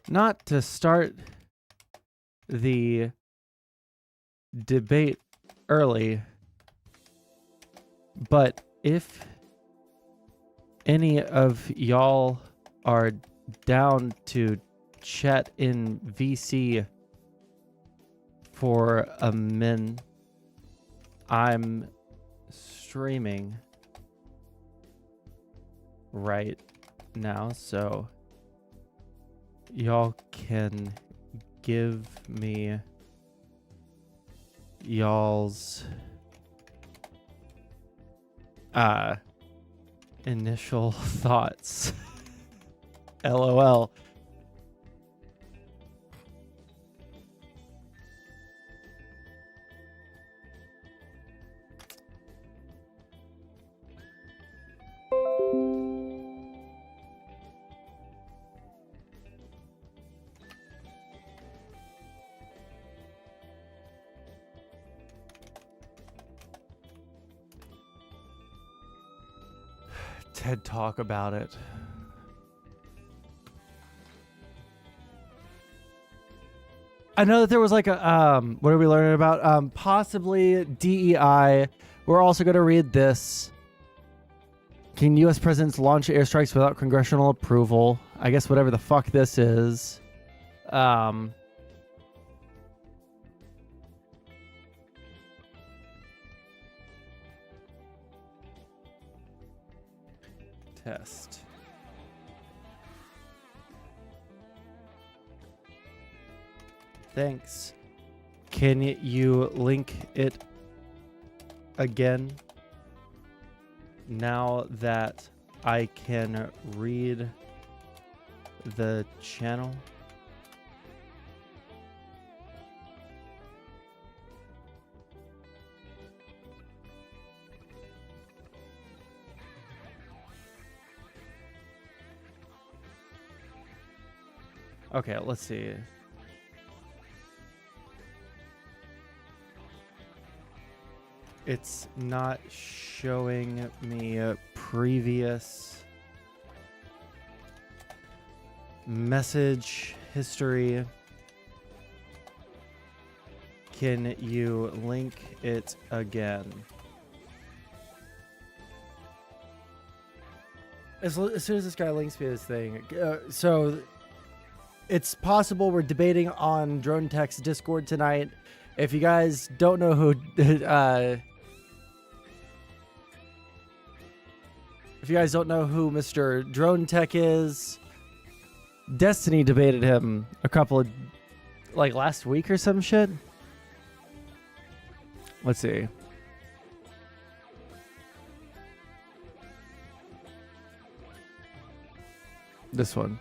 not to start the debate early, but if any of y'all are down to chat in VC for a min, I'm streaming right now, so y'all can give me y'all's initial thoughts. LOL. TED Talk about it. I know that there was like a what are we learning about? Possibly DEI. We're also going to read this. Can U.S. presidents launch airstrikes without congressional approval? I guess whatever the fuck this is. Test. Thanks. Can you link it again? Now that I can read the channel. Okay, let's see. It's not showing me a previous message history. Can you link it again? As soon as this guy links me this thing, so it's possible we're debating on Drone Tech's Discord tonight. If you guys don't know who, if you guys don't know who Mr. Drone Tech is, Destiny debated him a couple of, like last week or some shit. Let's see. This one.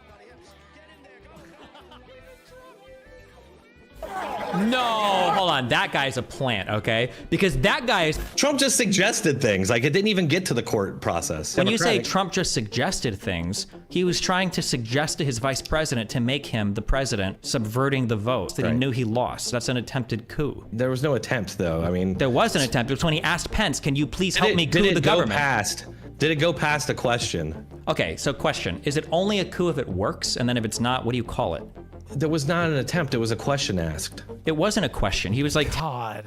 No, hold on. That guy's a plant, okay? Because that guy is... Trump just suggested things. Like, it didn't even get to the court process. When you say Trump just suggested things, he was trying to suggest to his vice president to make him the president, subverting the vote that he knew he lost. That's an attempted coup. There was no attempt, though. I mean... There was an attempt. It was when he asked Pence, can you please help me coup the government? Did it go past a question? Okay, so question. Is it only a coup if it works? And then if it's not, what do you call it? There was not an attempt. It was a question asked. It wasn't a question. He was like... God.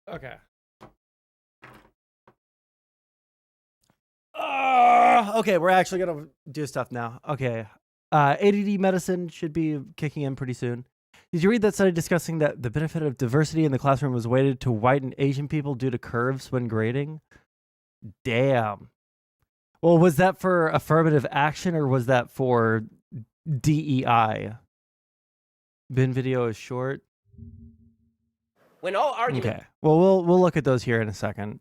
Okay. Okay, we're actually going to do stuff now. Okay. ADD medicine should be kicking in pretty soon. Did you read that study discussing that the benefit of diversity in the classroom was weighted to white and Asian people due to curves when grading? Damn. Well, was that for affirmative action or was that for DEI? Bin video is short. When all argument. Okay. Well, we'll look at those here in a second.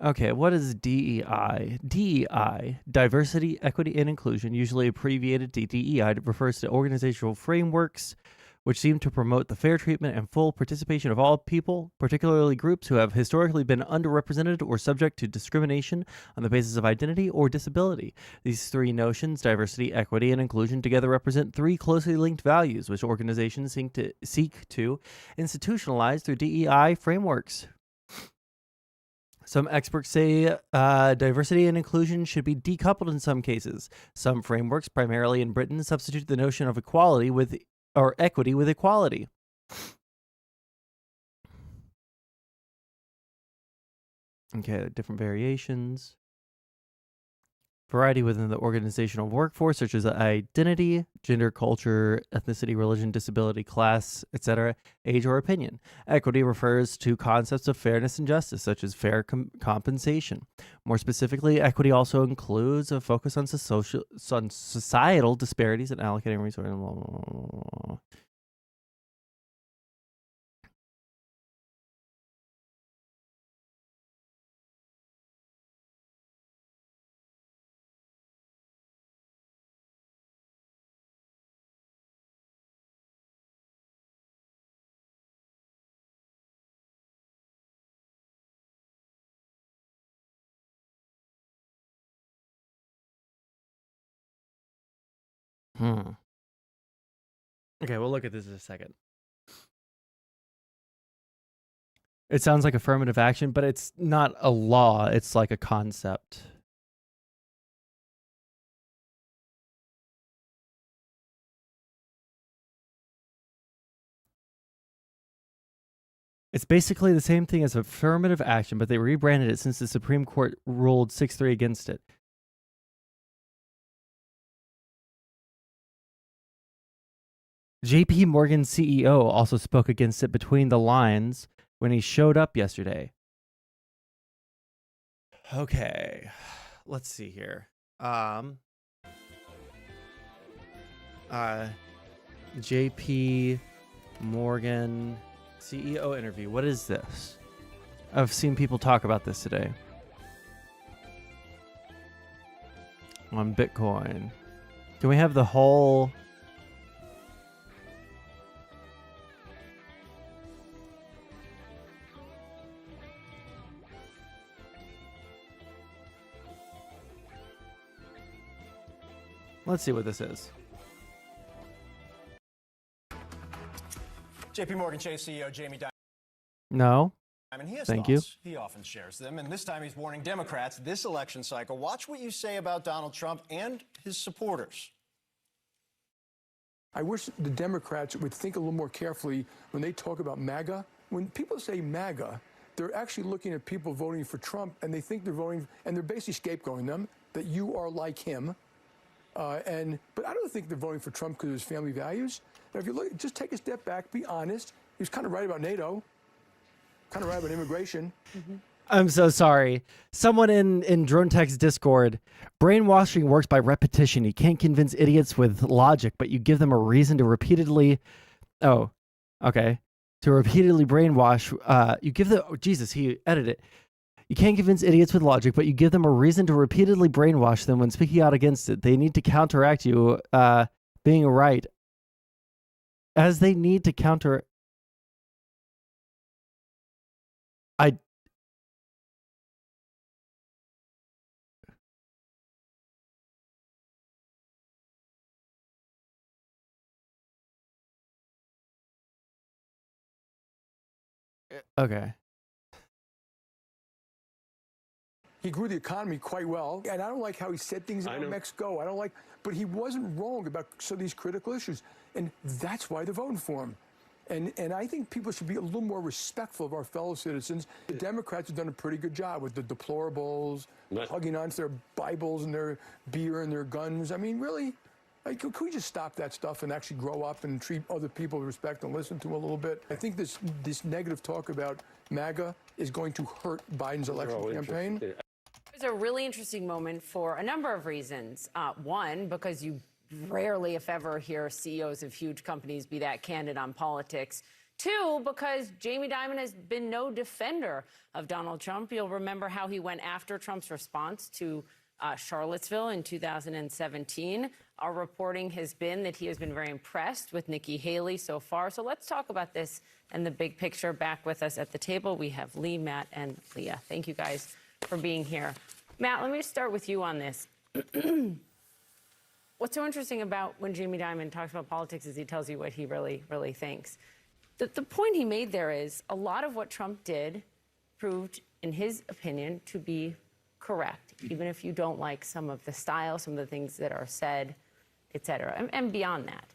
Okay, what is DEI? DEI, diversity, equity, and inclusion, usually abbreviated to DEI, refers to organizational frameworks which seem to promote the fair treatment and full participation of all people, particularly groups who have historically been underrepresented or subject to discrimination on the basis of identity or disability. These three notions, diversity, equity, and inclusion, together represent three closely linked values which organizations seek to institutionalize through DEI frameworks. Some experts say diversity and inclusion should be decoupled in some cases. Some frameworks, primarily in Britain, substitute the notion of equality with or equity with equality. Okay, different variations. Variety within the organizational workforce, such as identity, gender, culture, ethnicity, religion, disability, class, etc., age, or opinion. Equity refers to concepts of fairness and justice, such as fair compensation. More specifically, equity also includes a focus on societal disparities and allocating resources. Okay, we'll look at this in a second. It sounds like affirmative action, but it's not a law. It's like a concept. It's basically the same thing as affirmative action, but they rebranded it since the Supreme Court ruled 6-3 against it. JP Morgan CEO also spoke against it between the lines when he showed up yesterday. Okay, let's see here. JP Morgan CEO interview. What is this? I've seen people talk about this today. On Bitcoin. Can we have the whole... Let's see what this is. JP Morgan Chase CEO Jamie Dimon. No. He has Thank thoughts. you. He often shares them, and this time he's warning Democrats this election cycle. Watch what you say about Donald Trump and his supporters. I wish the Democrats would think a little more carefully when they talk about MAGA. When people say MAGA, they're actually looking at people voting for Trump, and they think they're voting, and they're basically scapegoating them, that you are like him. But I don't think they're voting for Trump because of his family values. Now, if you look, just take a step back, be honest. He was kind of right about NATO, kind of right about immigration. Mm-hmm. I'm so sorry. Someone in Drone Tech's Discord, brainwashing works by repetition. You can't convince idiots with logic, but you give them a reason to repeatedly... Oh, okay. To repeatedly brainwash, you give them... Oh, Jesus, he edited it. You can't convince idiots with logic, but you give them a reason to repeatedly brainwash them when speaking out against it. They need to counteract you being right, as they need to counter... Okay. He grew the economy quite well, and I don't like how he said things about Mexico. I don't like, but he wasn't wrong about some of these critical issues, and that's why they're voting for him. And I think people should be a little more respectful of our fellow citizens. The Democrats have done a pretty good job with the deplorables, hugging onto their Bibles and their beer and their guns. I mean, really, like, could we just stop that stuff and actually grow up and treat other people with respect and listen to them a little bit? I think this negative talk about MAGA is going to hurt Biden's election campaign. It's a really interesting moment for a number of reasons. One, because you rarely, if ever, hear CEOs of huge companies be that candid on politics. Two, because Jamie Dimon has been no defender of Donald Trump. You'll remember how he went after Trump's response to Charlottesville in 2017. Our reporting has been that he has been very impressed with Nikki Haley so far. So let's talk about this and the big picture. Back with us at the table, we have Lee, Matt, and Leah. Thank you guys for being here. Matt, let me start with you on this. What's so interesting about when Jamie Dimon talks about politics is he tells you what he really, really thinks. The point he made there is a lot of what Trump did proved in his opinion, to be correct, even if you don't like some of the style, some of the things that are said, et cetera, and beyond that.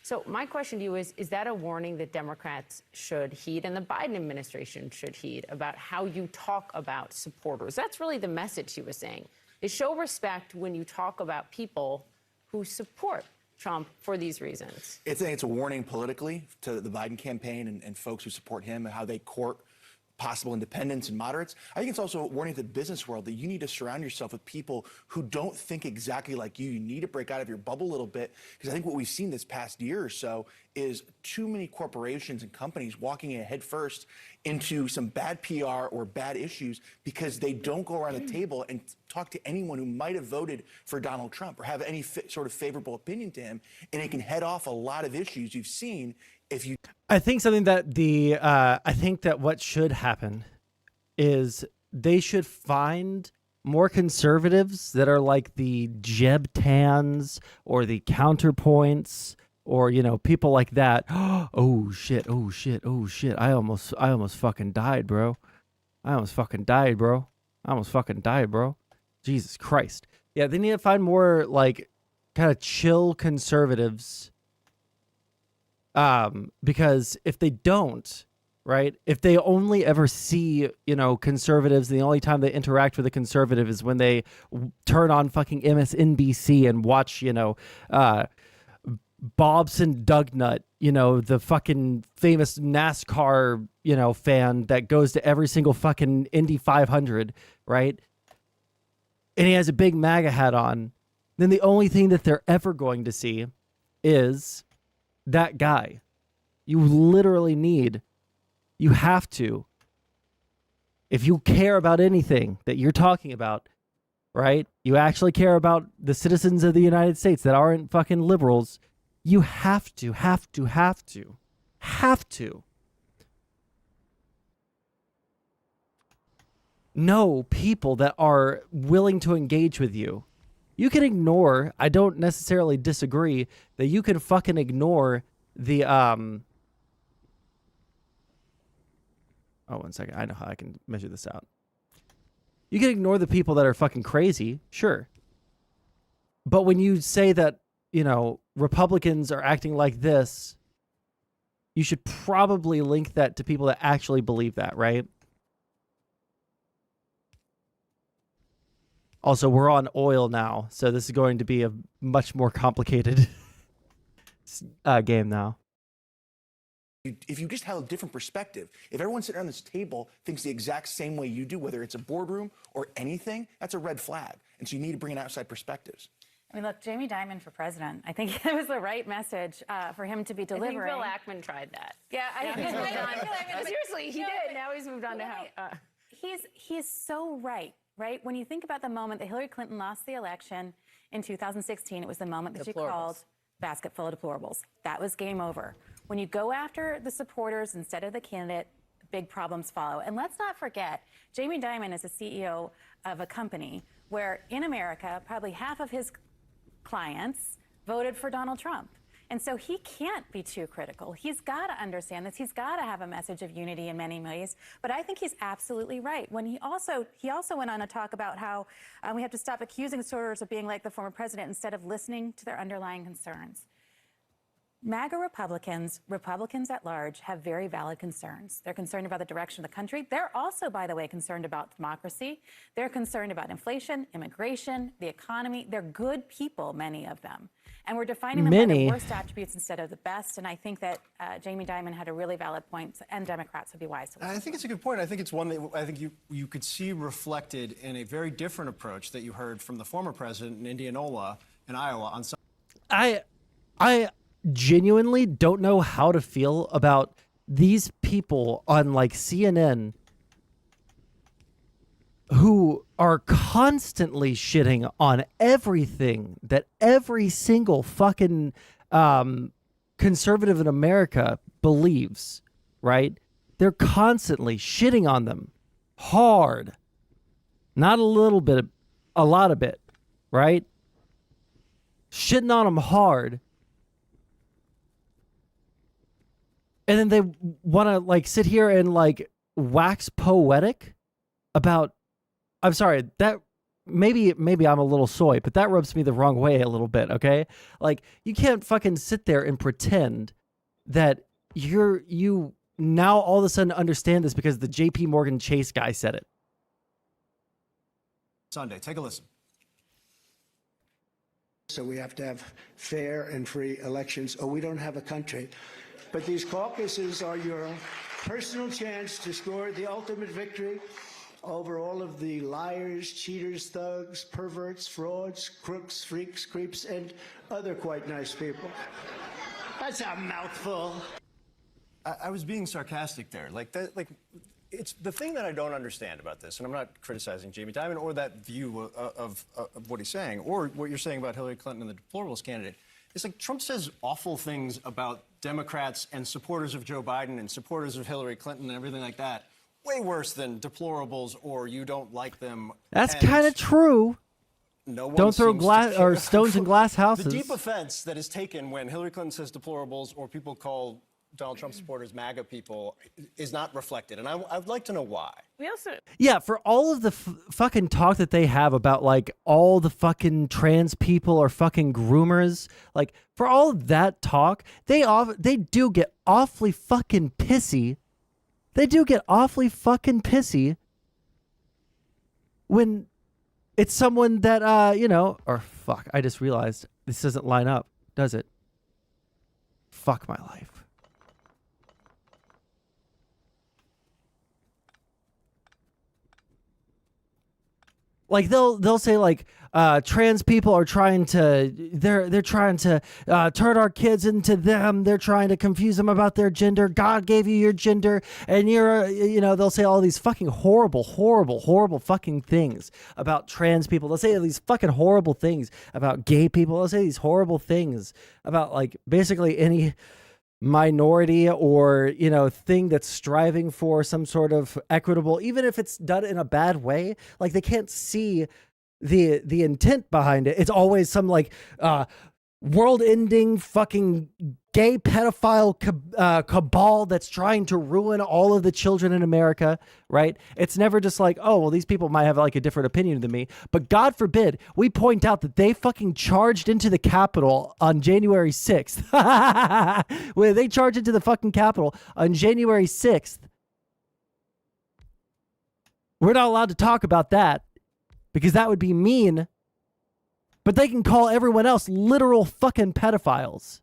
So my question to you is that a warning that Democrats should heed and the Biden administration should heed about how you talk about supporters? That's really the message he was saying, is show respect when you talk about people who support Trump for these reasons. It's a warning politically to the Biden campaign and folks who support him and how they court possible independents and moderates. I think it's also a warning to the business world that you need to surround yourself with people who don't think exactly like you. You need to break out of your bubble a little bit, because I think what we've seen this past year or so is too many corporations and companies walking in head first into some bad PR or bad issues because they don't go around the table and talk to anyone who might have voted for Donald Trump or have any sort of favorable opinion to him, and it can head off a lot of issues you've seen if you. I think something that I think that what should happen is they should find more conservatives that are like the Jeb Tans or the Counterpoints or, you know, people like that. Oh shit. I almost fucking died, bro. I almost fucking died, bro. Jesus Christ. Yeah, they need to find more like kind of chill conservatives. Because if they don't, right, if they only ever see, you know, conservatives, the only time they interact with a conservative is when they turn on fucking MSNBC and watch, you know, Bobson Dugnut, you know, the fucking famous NASCAR, you know, fan that goes to every single fucking Indy 500, right? And he has a big MAGA hat on. Then the only thing that they're ever going to see is that guy. You literally you have to, if you care about anything that you're talking about, right? You actually care about the citizens of the United States that aren't fucking liberals. You have to know people that are willing to engage with you. You can ignore, I don't necessarily disagree that you can fucking ignore the, oh, 1 second. I know how I can measure this out. You can ignore the people that are fucking crazy, sure. But when you say that, you know, Republicans are acting like this, you should probably link that to people that actually believe that, right? Also, we're on oil now, so this is going to be a much more complicated game now. If you just have a different perspective, if everyone sitting around this table thinks the exact same way you do, whether it's a boardroom or anything, that's a red flag. And so you need to bring in outside perspectives. I mean, look, Jamie Dimon for president. I think it was the right message for him to be delivering. I think Bill Ackman tried that. Yeah, I think he's moved on. Seriously, he did. Now he's moved on to how. He's so right. Right? When you think about the moment that Hillary Clinton lost the election in 2016, it was the moment that she called basket full of deplorables. That was game over. When you go after the supporters instead of the candidate, big problems follow. And let's not forget, Jamie Dimon is the CEO of a company where in America, probably half of his clients voted for Donald Trump. And so he can't be too critical. He's got to understand this. He's got to have a message of unity in many ways. But I think he's absolutely right. When he also went on to talk about how we have to stop accusing supporters of being like the former president instead of listening to their underlying concerns. MAGA Republicans at large, have very valid concerns. They're concerned about the direction of the country. They're also, by the way, concerned about democracy. They're concerned about inflation, immigration, the economy. They're good people, many of them. And we're defining them by the worst attributes instead of the best. And I think that Jamie Dimon had a really valid point, and Democrats would be wise to listen. I think it's a good point. I think it's one that I think you could see reflected in a very different approach that you heard from the former president in Indianola and Iowa on some. I genuinely don't know how to feel about these people on like CNN who are constantly shitting on everything that every single fucking conservative in America believes, right? They're constantly shitting on them hard. Not a little bit, a lot of it, right? Shitting on them hard. And then they want to like sit here and like wax poetic about, I'm sorry, that maybe I'm a little soy, but that rubs me the wrong way a little bit, okay? Like, you can't fucking sit there and pretend that you now all of a sudden understand this because the JP Morgan Chase guy said it. Sunday, take a listen. So we have to have fair and free elections, or we don't have a country. But these caucuses are your personal chance to score the ultimate victory over all of the liars, cheaters, thugs, perverts, frauds, crooks, freaks, creeps, and other quite nice people. That's a mouthful. I was being sarcastic there. Like that, like it's the thing that I don't understand about this, and I'm not criticizing Jamie Dimon or that view of what he's saying, or what you're saying about Hillary Clinton and the deplorables candidate. It's like Trump says awful things about Democrats and supporters of Joe Biden and supporters of Hillary Clinton and everything like that. Way worse than deplorables or you don't like them. That's kind of true. No one don't throw seems glass to care. or stones in glass houses. The deep offense that is taken when Hillary Clinton says deplorables or people call Donald Trump supporters MAGA people is not reflected. And I'd like to know why. We also... Yeah, for all of the fucking talk that they have about, like, all the fucking trans people are fucking groomers, like, for all of that talk, they do get awfully fucking pissy. They do get awfully fucking pissy when it's someone that, you know, or fuck, I just realized this doesn't line up, does it? Fuck my life. Like they'll say like trans people are trying to they're trying to turn our kids into them. They're trying to confuse them about their gender. God gave you your gender, and you're you know, they'll say all these fucking horrible fucking things about trans people. They'll say these fucking horrible things about gay people. They'll say these horrible things about like basically any minority or, you know, thing that's striving for some sort of equitable, even if it's done in a bad way. Like they can't see the intent behind it. It's always some like world-ending fucking gay pedophile cabal that's trying to ruin all of the children in America, right? It's never just like, oh, well, these people might have like a different opinion than me, but God forbid we point out that they fucking charged into the Capitol on January 6th. Where they charged into the fucking Capitol on January 6th. We're not allowed to talk about that because that would be mean, but they can call everyone else literal fucking pedophiles.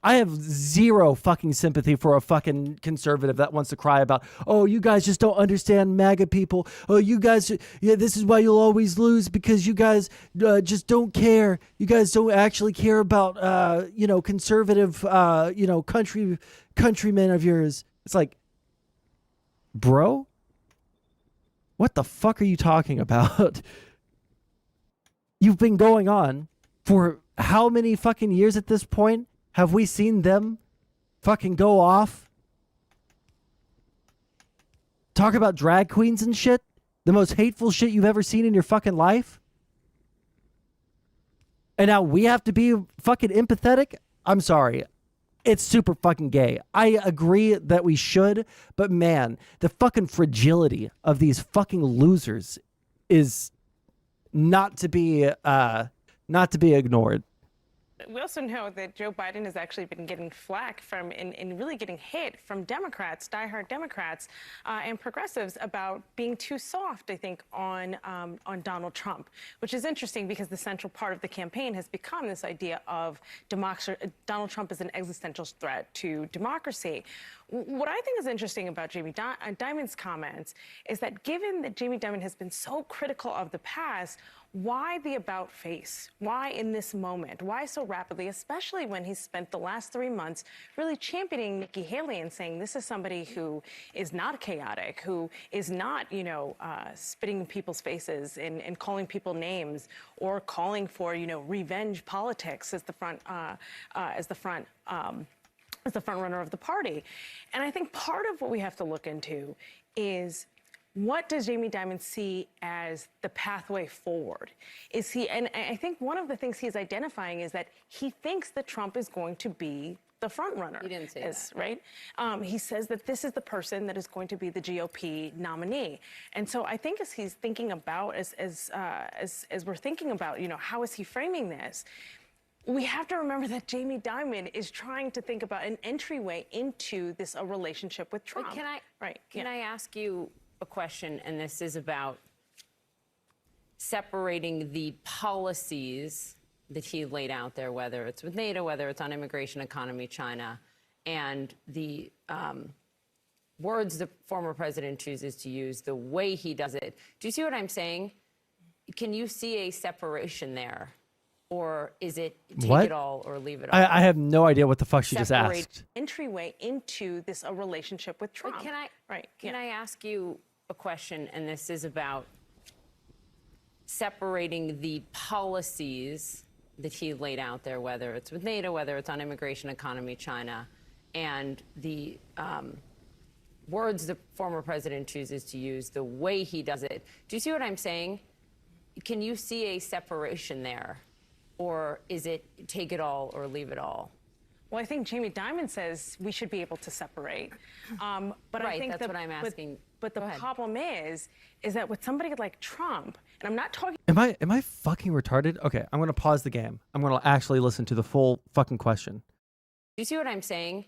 I have zero fucking sympathy for a fucking conservative that wants to cry about, oh, you guys just don't understand MAGA people. Oh, you guys, yeah, this is why you'll always lose because you guys just don't care. You guys don't actually care about, you know, conservative, you know, countrymen of yours. It's like, bro, what the fuck are you talking about? You've been going on for how many fucking years at this point? Have we seen them fucking go off? Talk about drag queens and shit? The most hateful shit you've ever seen in your fucking life? And now we have to be fucking empathetic? I'm sorry. It's super fucking gay. I agree that we should, but man, the fucking fragility of these fucking losers is not to be ignored. We also know that Joe Biden has actually been getting flack from and really getting hit from Democrats, diehard Democrats, and progressives about being too soft, I think, on Donald Trump, which is interesting because the central part of the campaign has become this idea of democracy. Donald Trump is an existential threat to democracy. What I think is interesting about Jamie Dimon's comments is that given that Jamie Dimon has been so critical of the past, why the about face? Why in this moment? Why so rapidly, especially when he's spent the last 3 months really championing Nikki Haley and saying this is somebody who is not chaotic, who is not, you know, spitting in people's faces and calling people names or calling for, you know, revenge politics as the front runner of the party. And I think part of what we have to look into is what does Jamie Dimon see as the pathway forward? And I think one of the things he's identifying is that he thinks that Trump is going to be the front runner. He didn't say that. Right? He says that this is the person that is going to be the GOP nominee. And so I think as he's thinking about, as we're thinking about, how is he framing this? We have to remember that Jamie Dimon is trying to think about an entryway into this relationship with Trump. Can I ask you a question? And this is about separating the policies that he laid out there, whether it's with NATO, whether it's on immigration, economy, China, and the words the former president chooses to use, the way he does it. Do you see what I'm saying? Can you see a separation there? Or is it take it all or leave it all? I have no idea what the fuck she just asked. Entryway into this relationship with Trump. Can I ask you a question? And this is about separating the policies that he laid out there, whether it's with NATO, whether it's on immigration, economy, China, and the words the former president chooses to use, the way he does it. Do you see what I'm saying? Can you see a separation there? Or is it take it all or leave it all? Well, I think Jamie Dimon says we should be able to separate. But I think that's what I'm asking. But the problem is that with somebody like Trump, and I'm not talking. Am I fucking retarded? Okay, I'm gonna pause the game. I'm gonna actually listen to the full fucking question. Do you see what I'm saying?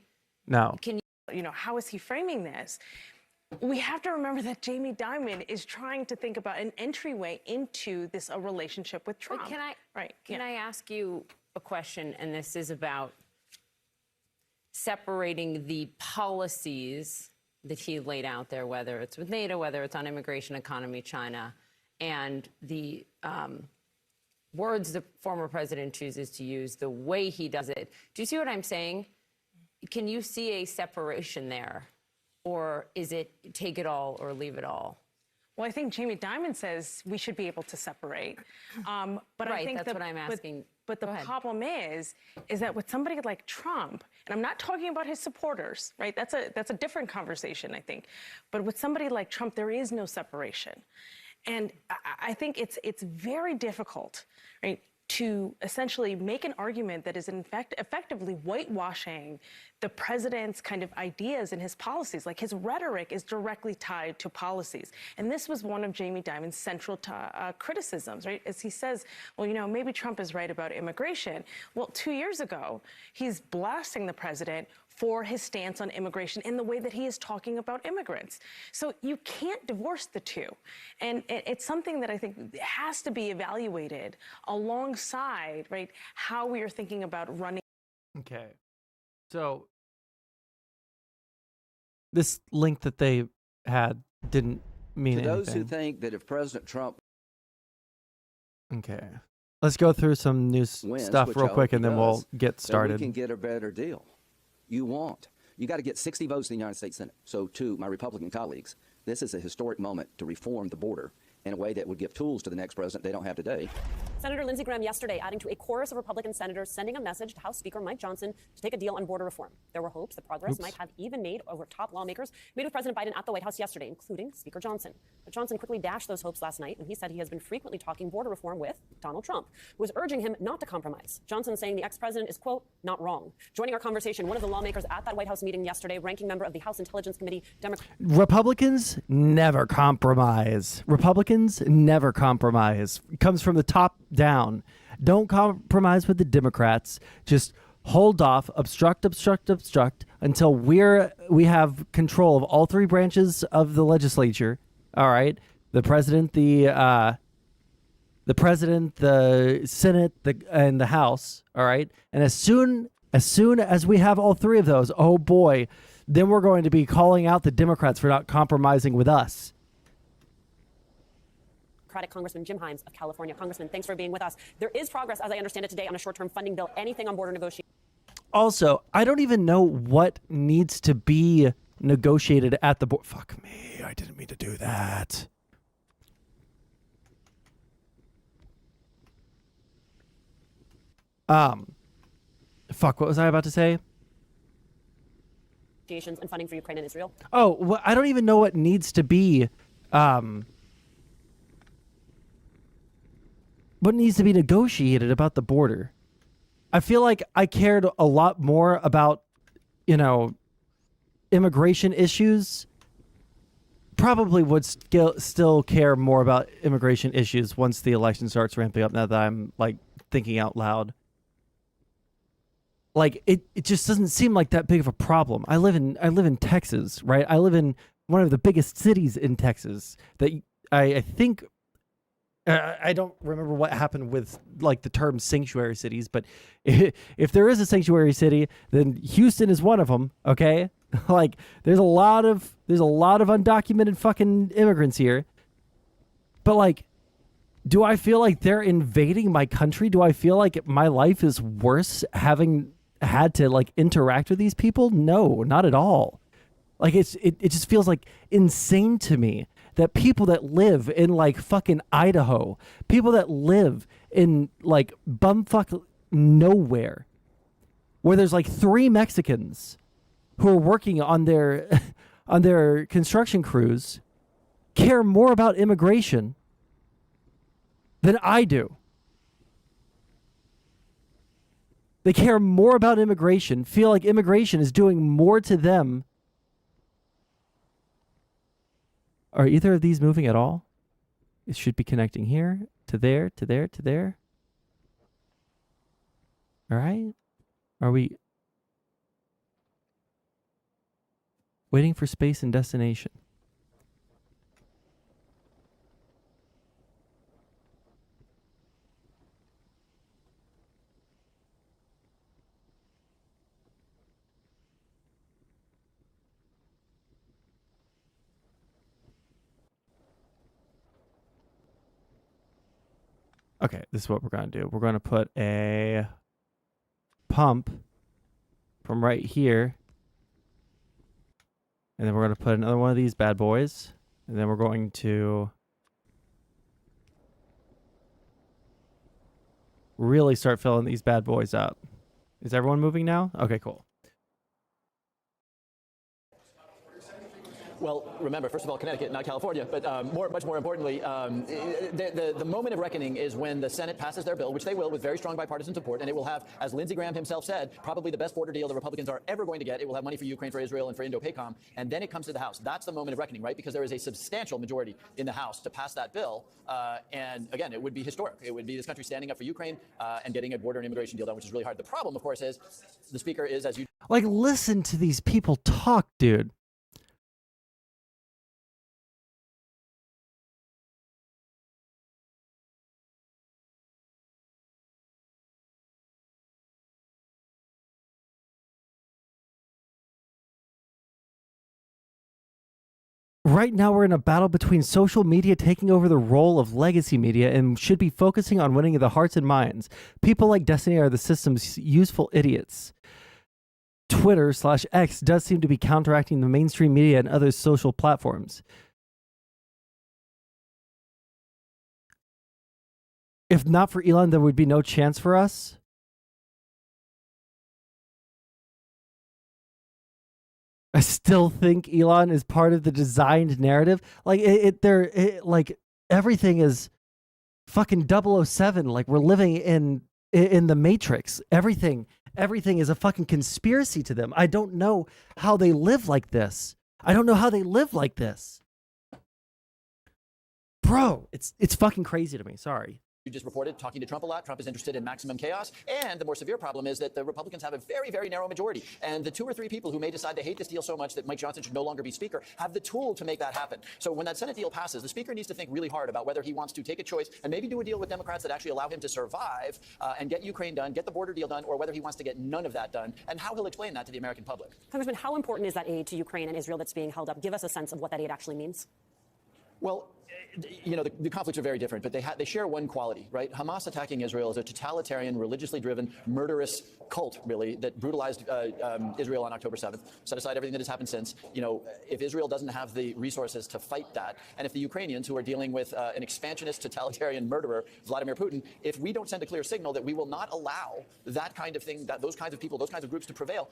No. Can how is he framing this? We have to remember that Jamie Dimon is trying to think about an entryway into this relationship with Trump. Can I ask you a question? And this is about separating the policies that he laid out there, whether it's with NATO, whether it's on immigration, economy, China, and the words the former president chooses to use, the way he does it. Do you see what I'm saying? Can you see a separation there? Or is it take it all or leave it all? Well, I think Jamie Dimon says we should be able to separate. But I think that's what I'm asking. But the problem is that with somebody like Trump, and I'm not talking about his supporters, right? That's a different conversation, I think. But with somebody like Trump, there is no separation. And I think it's very difficult, right, to essentially make an argument that is in fact effectively whitewashing the president's kind of ideas and his policies. Like his rhetoric is directly tied to policies. And this was one of Jamie Dimon's central criticisms, right? As he says, well, maybe Trump is right about immigration. Well, 2 years ago, he's blasting the president for his stance on immigration in the way that he is talking about immigrants. So you can't divorce the two. And it's something that I think has to be evaluated alongside, right, how we are thinking about running. Okay. So this link that they had didn't mean anything. To those who think that if President Trump... Okay. Let's go through some news stuff real quick and then we'll get started. We can get a better deal. You got to get 60 votes in the United States Senate. So to my Republican colleagues, this is a historic moment to reform the border in a way that would give tools to the next president they don't have today. Senator Lindsey Graham yesterday adding to a chorus of Republican senators sending a message to House Speaker Mike Johnson to take a deal on border reform. There were hopes that progress might have even made over top lawmakers made with President Biden at the White House yesterday, including Speaker Johnson. But Johnson quickly dashed those hopes last night when he said he has been frequently talking border reform with Donald Trump, who was urging him not to compromise. Johnson saying the ex-president is, quote, not wrong. Joining our conversation, one of the lawmakers at that White House meeting yesterday, ranking member of the House Intelligence Committee, Democrat. Republicans never compromise. Republicans never compromise. It comes from the top down. Don't compromise with the Democrats. Just hold off, obstruct until we have control of all three branches of the legislature. All right, the president, the Senate, and the House. All right, and as soon as we have all three of those, oh boy, then we're going to be calling out the Democrats for not compromising with us. Congressman Jim Himes of California. Congressman, thanks for being with us. There is progress, as I understand it today, on a short-term funding bill. Anything on border negotiations? Also, I don't even know what needs to be negotiated at the board. Fuck me, I didn't mean to do that. Fuck, what was I about to say? Negotiations and funding for Ukraine and Israel. Oh, well, I don't even know what needs to be what needs to be negotiated about the border. I feel like I cared a lot more about immigration issues, probably would still care more about immigration issues once the election starts ramping up. Now that I'm like thinking out loud, like it just doesn't seem like that big of a problem. I live in Texas, right? I live in one of the biggest cities in Texas that I think. I don't remember what happened with like the term sanctuary cities, but if there is a sanctuary city, then Houston is one of them. Okay, like there's a lot of undocumented fucking immigrants here. But like, do I feel like they're invading my country? Do I feel like my life is worse having had to like interact with these people? No, not at all. Like it just feels like insane to me that people that live in like fucking Idaho, people that live in like bumfuck nowhere, where there's like 3 Mexicans who are working on their on their construction crews, care more about immigration than I do. They care more about immigration, feel like immigration is doing more to them. Are either of these moving at all? It should be connecting here to there, to there, to there. All right. Are we waiting for space and destination? Okay, this is what we're going to do. We're going to put a pump from right here. And then we're going to put another one of these bad boys. And then we're going to really start filling these bad boys up. Is everyone moving now? Okay, cool. Well, remember, first of all, Connecticut, not California, but much more importantly, the moment of reckoning is when the Senate passes their bill, which they will with very strong bipartisan support, and it will have, as Lindsey Graham himself said, probably the best border deal the Republicans are ever going to get. It will have money for Ukraine, for Israel, and for Indo-PACOM, and then it comes to the House. That's the moment of reckoning, right? Because there is a substantial majority in the House to pass that bill, and again, it would be historic. It would be this country standing up for Ukraine and getting a border and immigration deal done, which is really hard. The problem, of course, is the Speaker is, as you... Like, listen to these people talk, dude. Right now, we're in a battle between social media taking over the role of legacy media and should be focusing on winning the hearts and minds. People like Destiny are the system's useful idiots. Twitter/X does seem to be counteracting the mainstream media and other social platforms. If not for Elon, there would be no chance for us. I still think Elon is part of the designed narrative. Like like everything is fucking 007. Like we're living in the Matrix. Everything is a fucking conspiracy to them. I don't know how they live like this. Bro, it's fucking crazy to me. Sorry. You just reported talking to Trump a lot. Trump is interested in maximum chaos. And the more severe problem is that the Republicans have a very, very narrow majority. And the 2 or 3 people who may decide to hate this deal so much that Mike Johnson should no longer be Speaker have the tool to make that happen. So when that Senate deal passes, the Speaker needs to think really hard about whether he wants to take a choice and maybe do a deal with Democrats that actually allow him to survive and get Ukraine done, get the border deal done, or whether he wants to get none of that done, and how he'll explain that to the American public. Congressman, how important is that aid to Ukraine and Israel that's being held up? Give us a sense of what that aid actually means. Well, you know, the conflicts are very different, but they share one quality, right? Hamas attacking Israel is a totalitarian, religiously driven, murderous cult, really, that brutalized Israel on October 7th. Set aside everything that has happened since. You know, if Israel doesn't have the resources to fight that, and if the Ukrainians, who are dealing with an expansionist, totalitarian murderer, Vladimir Putin, if we don't send a clear signal that we will not allow that kind of thing, that those kinds of people, those kinds of groups to prevail,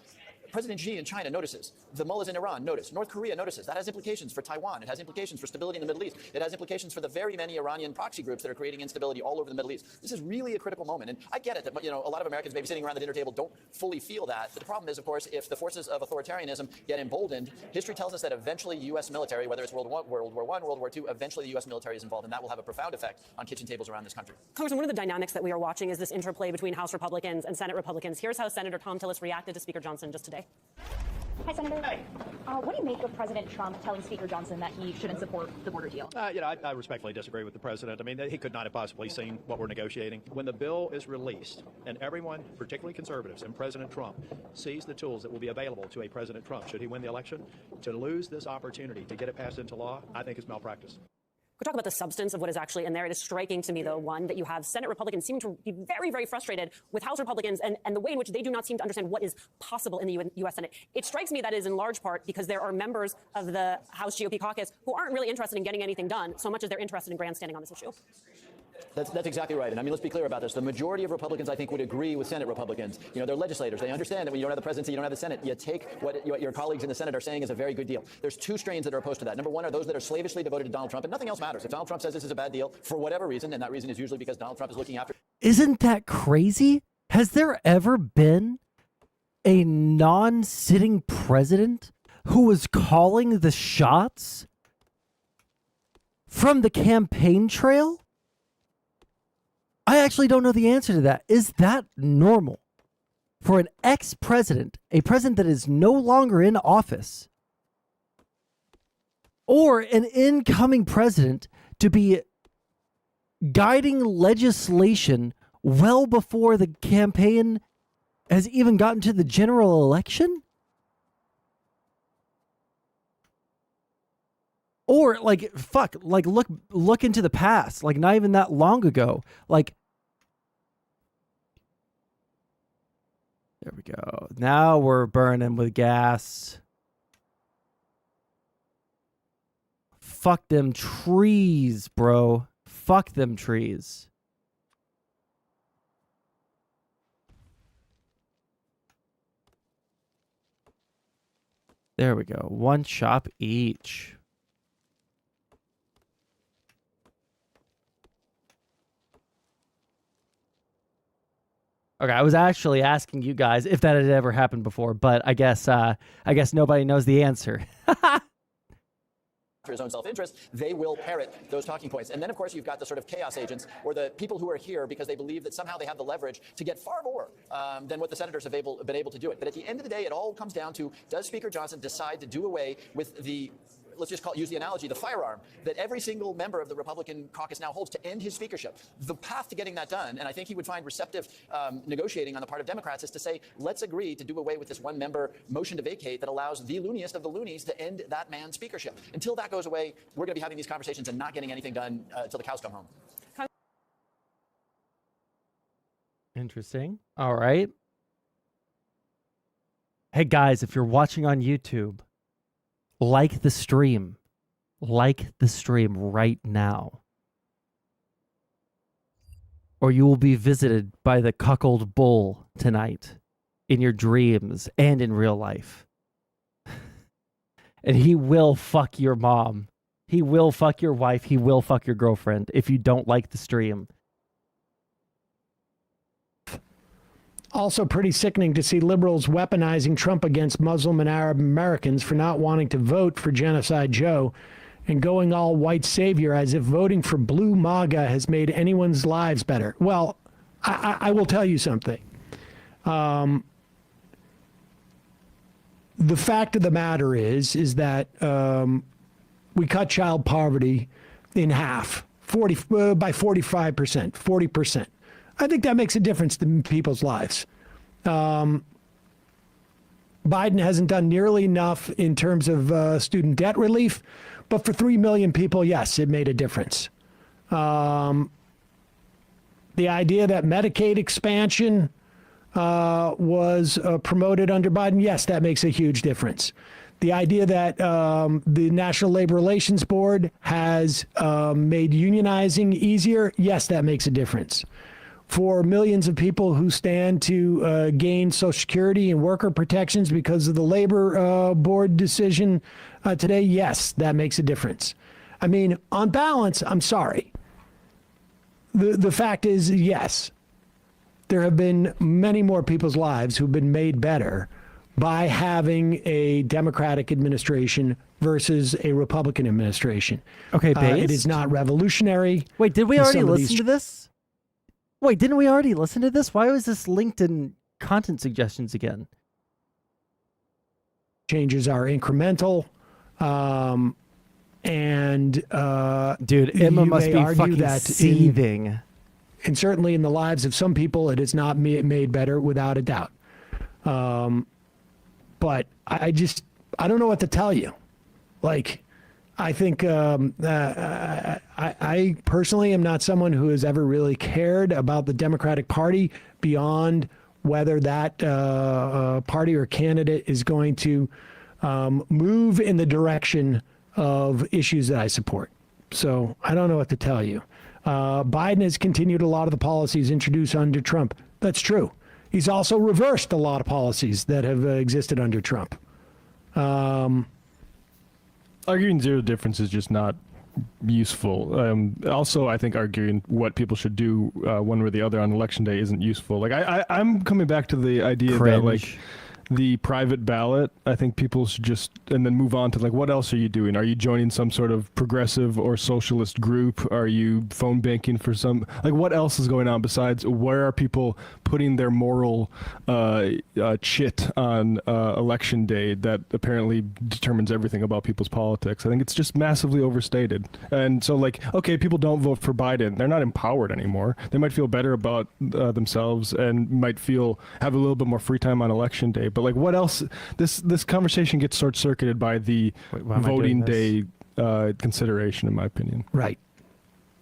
President Xi in China notices. The mullahs in Iran notice. North Korea notices. That has implications for Taiwan. It has implications for stability in the Middle East. It has implications for the very many Iranian proxy groups that are creating instability all over the Middle East. This is really a critical moment. And I get it that, a lot of Americans maybe sitting around the dinner table don't fully feel that. But the problem is, of course, if the forces of authoritarianism get emboldened, history tells us that eventually U.S. military, whether it's World War I, World War II, eventually the U.S. military is involved, and that will have a profound effect on kitchen tables around this country. Congressman, one of the dynamics that we are watching is this interplay between House Republicans and Senate Republicans. Here's how Senator Thom Tillis reacted to Speaker Johnson just today. Hi, Senator. Hi. What do you make of President Trump telling Speaker Johnson that he shouldn't support the border deal? I respectfully disagree with the president. I mean, he could not have possibly seen what we're negotiating. When the bill is released and everyone, particularly conservatives and President Trump, sees the tools that will be available to a President Trump, should he win the election, to lose this opportunity to get it passed into law, I think is malpractice. We'll talk about the substance of what is actually in there. It is striking to me, though, one, that you have Senate Republicans seeming to be very, very frustrated with House Republicans and the way in which they do not seem to understand what is possible in the U.S. Senate. It strikes me that is in large part because there are members of the House GOP caucus who aren't really interested in getting anything done so much as they're interested in grandstanding on this issue. That's exactly right. And I mean, let's be clear about this. The majority of Republicans, I think, would agree with Senate Republicans. They're legislators. They understand that when you don't have the presidency, you don't have the Senate. You take what your colleagues in the Senate are saying is a very good deal. There's two strains that are opposed to that. Number one are those that are slavishly devoted to Donald Trump, and nothing else matters. If Donald Trump says this is a bad deal for whatever reason, and that reason is usually because Donald Trump is looking after. Isn't that crazy? Has there ever been a non-sitting president who was calling the shots from the campaign trail? I actually don't know the answer to that. Is that normal for an ex-president, a president that is no longer in office, or an incoming president to be guiding legislation well before the campaign has even gotten to the general election? Or look into the past, not even that long ago. There we go. Now we're burning with gas. Fuck them trees, bro. Fuck them trees. There we go. One shop each. Okay, I was actually asking you guys if that had ever happened before, but I guess nobody knows the answer. For his own self-interest, they will parrot those talking points. And then, of course, you've got the sort of chaos agents or the people who are here because they believe that somehow they have the leverage to get far more than what the senators have been able to do it. But at the end of the day, it all comes down to, does Speaker Johnson decide to do away with the, let's just use the analogy, the firearm that every single member of the Republican caucus now holds to end his speakership? The path to getting that done, and I think he would find receptive negotiating on the part of Democrats, is to say, let's agree to do away with this one-member motion to vacate that allows the looniest of the loonies to end that man's speakership. Until that goes away, we're going to be having these conversations and not getting anything done until the cows come home. Interesting. All right. Hey, guys, if you're watching on YouTube, like the stream right now, or you will be visited by the cuckold bull tonight in your dreams and in real life. And he will fuck your mom. He will fuck your wife. He will fuck your girlfriend if you don't like the stream. Also pretty sickening to see liberals weaponizing Trump against Muslim and Arab Americans for not wanting to vote for Genocide Joe and going all white savior as if voting for blue MAGA has made anyone's lives better. Well, I will tell you something. The fact of the matter is that we cut child poverty in half, by 45%, 40%. I think that makes a difference to people's lives. Biden hasn't done nearly enough in terms of student debt relief, but for 3 million people, yes, it made a difference. The idea that Medicaid expansion was promoted under Biden, yes, that makes a huge difference. The idea that the National Labor Relations Board has made unionizing easier, yes, that makes a difference. For millions of people who stand to gain Social Security and worker protections because of the Labor Board decision today, yes, that makes a difference. I mean, on balance, I'm sorry. The fact is, yes, there have been many more people's lives who've been made better by having a Democratic administration versus a Republican administration. Okay, it is not revolutionary. Wait, did we already Some of listen these- to this? Wait, didn't we already listen to this? Why was this linked in content suggestions again? Changes are incremental. Dude, Emma you must may be argue fucking that seething. And certainly in the lives of some people, it is not made better without a doubt. But I don't know what to tell you. Like, I think I personally am not someone who has ever really cared about the Democratic Party beyond whether that party or candidate is going to move in the direction of issues that I support. So I don't know what to tell you. Biden has continued a lot of the policies introduced under Trump. That's true. He's also reversed a lot of policies that have existed under Trump. Arguing zero difference is just not useful. Also, I think arguing what people should do one way or the other on election day isn't useful. Like I'm coming back to the idea that like the private ballot, I think people should just, and then move on to like, what else are you doing? Are you joining some sort of progressive or socialist group? Are you phone banking for some, like what else is going on besides where are people putting their moral chit on election day that apparently determines everything about people's politics? I think it's just massively overstated. And so like, okay, people don't vote for Biden. They're not empowered anymore. They might feel better about themselves and might have a little bit more free time on election day. But like, what else? This conversation gets short-circuited by the voting day consideration, in my opinion. Right.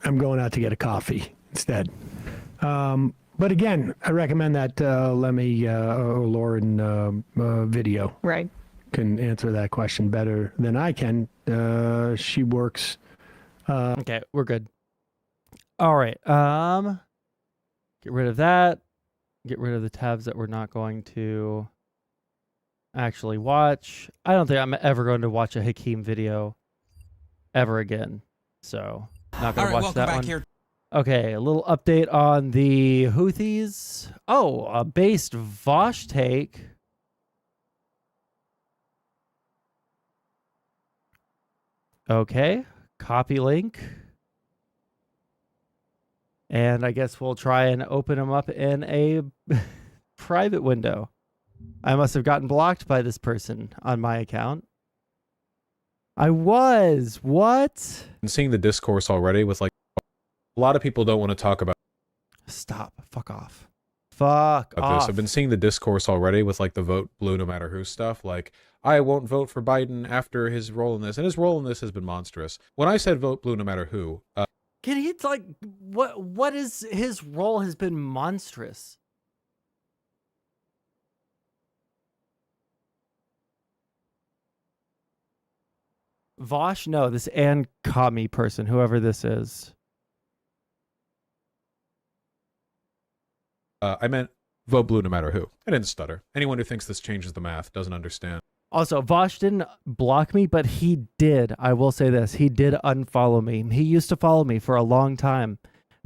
I'm going out to get a coffee instead. But again, I recommend that Lemmy or Lauren video. Right. Can answer that question better than I can. She works. Okay, we're good. All right. Get rid of that. Get rid of the tabs that we're not going to actually watch. I don't think I'm ever going to watch a Hakeem video ever again. So, not going to watch that one. Here. Okay, a little update on the Houthis. Oh, a based Vosh take. Okay, copy link. And I guess we'll try and open them up in a private window. I must have gotten blocked by this person on my account. I was. What? And seeing the discourse already with like, a lot of people don't want to talk about. Stop. Fuck off. Fuck off. I've been seeing the discourse already with like the vote blue no matter who stuff. Like, I won't vote for Biden after his role in this. And his role in this has been monstrous. When I said vote blue no matter who. Can he like, what is his role has been monstrous? Vosh? No, this Ann Kami person, whoever this is. I meant vote blue no matter who. I didn't stutter. Anyone who thinks this changes the math doesn't understand. Also, Vosh didn't block me, but he did. I will say this. He did unfollow me. He used to follow me for a long time.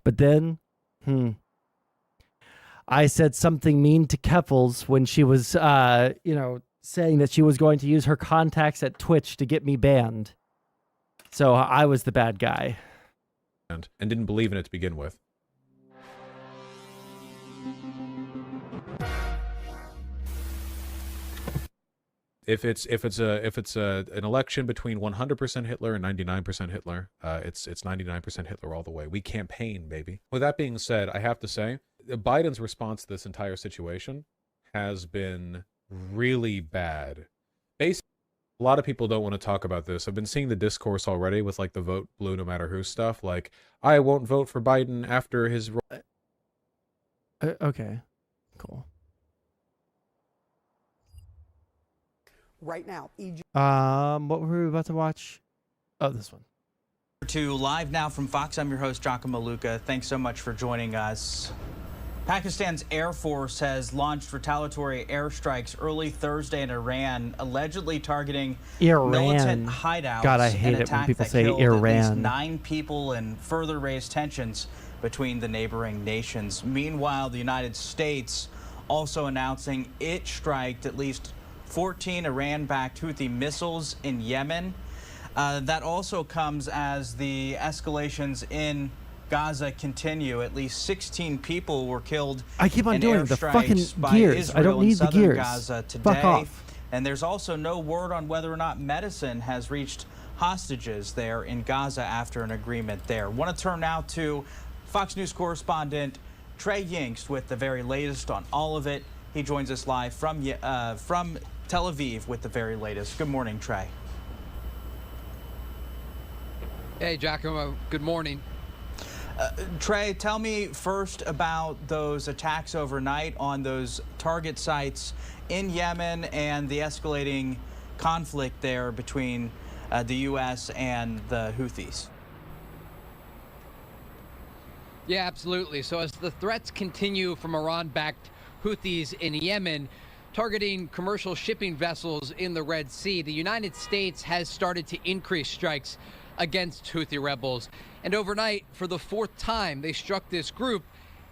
But then, I said something mean to Keffels when she was, saying that she was going to use her contacts at Twitch to get me banned. So I was the bad guy. And didn't believe in it to begin with. If it's an election between 100% Hitler and 99% Hitler, it's 99% Hitler all the way. We campaign, baby. With that being said, I have to say, Biden's response to this entire situation has been really bad. Basically, a lot of people don't want to talk about this. I've been seeing the discourse already with like the vote blue no matter who stuff. Like, I won't vote for Biden after his. Okay, cool. Right now, what were we about to watch? Oh, this one. To live now from Fox, I'm your host, Giacomo Luca. Thanks so much for joining us. Pakistan's Air Force has launched retaliatory airstrikes early Thursday in Iran, allegedly targeting militant hideouts. God, I hate it when people say At least Iran. 9 people and further raised tensions between the neighboring nations. Meanwhile, the United States also announcing it striked at least 14 Iran-backed Houthi missiles in Yemen. That also comes as the escalations in Gaza continue. At least 16 people were killed. I keep on in doing the airstrikes fucking by gears. I Israel don't in need the southern gears. Gaza today. Fuck off. And there's also no word on whether or not medicine has reached hostages there in Gaza after an agreement there. Want to turn now to Fox News correspondent Trey Yingst with the very latest on all of it. He joins us live from Tel Aviv with the very latest. Good morning, Trey. Hey, Giacomo. Good morning. Trey, tell me first about those attacks overnight on those target sites in Yemen and the escalating conflict there between the U.S. and the Houthis. Yeah, absolutely. So as the threats continue from Iran-backed Houthis in Yemen, targeting commercial shipping vessels in the Red Sea, the United States has started to increase strikes against Houthi rebels. And overnight, for the 4th time, they struck this group.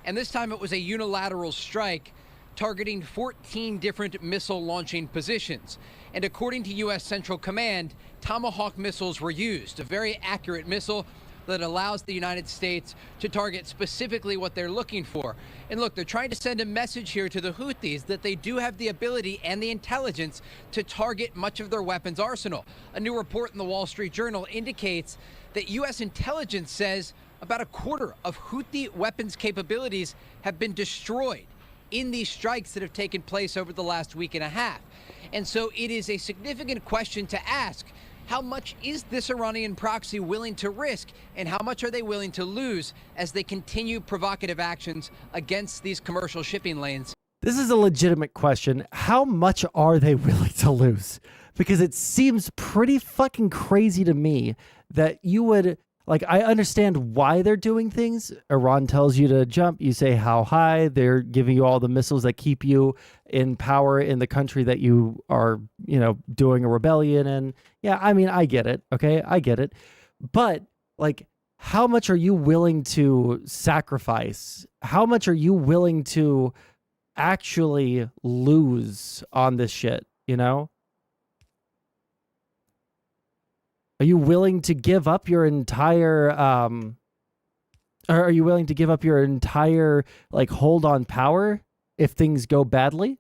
And this time it was a unilateral strike targeting 14 different missile launching positions. And according to U.S. Central Command, Tomahawk missiles were used, a very accurate missile that allows the United States to target specifically what they're looking for. And look, they're trying to send a message here to the Houthis that they do have the ability and the intelligence to target much of their weapons arsenal. A new report in the Wall Street Journal indicates that U.S. intelligence says about a quarter of Houthi weapons capabilities have been destroyed in these strikes that have taken place over the last week and a half. And so it is a significant question to ask. How much is this Iranian proxy willing to risk, and how much are they willing to lose as they continue provocative actions against these commercial shipping lanes? This is a legitimate question. How much are they willing to lose? Because it seems pretty fucking crazy to me that you would, like, I understand why they're doing things. Iran tells you to jump. You say how high. They're giving you all the missiles that keep you in power in the country that you are, you know, doing a rebellion in. Yeah, I mean, I get it. Okay, I get it. But, like, how much are you willing to sacrifice? How much are you willing to actually lose on this shit, you know? Are you willing to give up your entire or are you willing to give up your entire, like, hold on power if things go badly?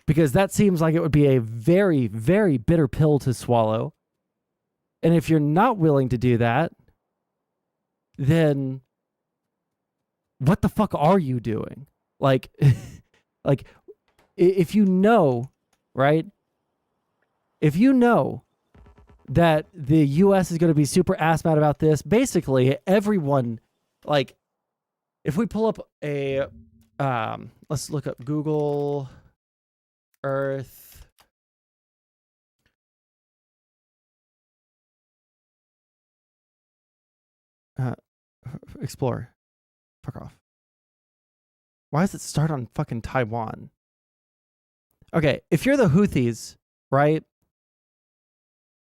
Because that seems like it would be a very, very bitter pill to swallow. And if you're not willing to do that, then what the fuck are you doing? Like, like, if you know, right? If you know that the U.S. is going to be super ass mad about this, basically everyone, like, if we pull up a, let's look up Google Earth. Explore. Fuck off. Why does it start on fucking Taiwan? Okay, if you're the Houthis, right?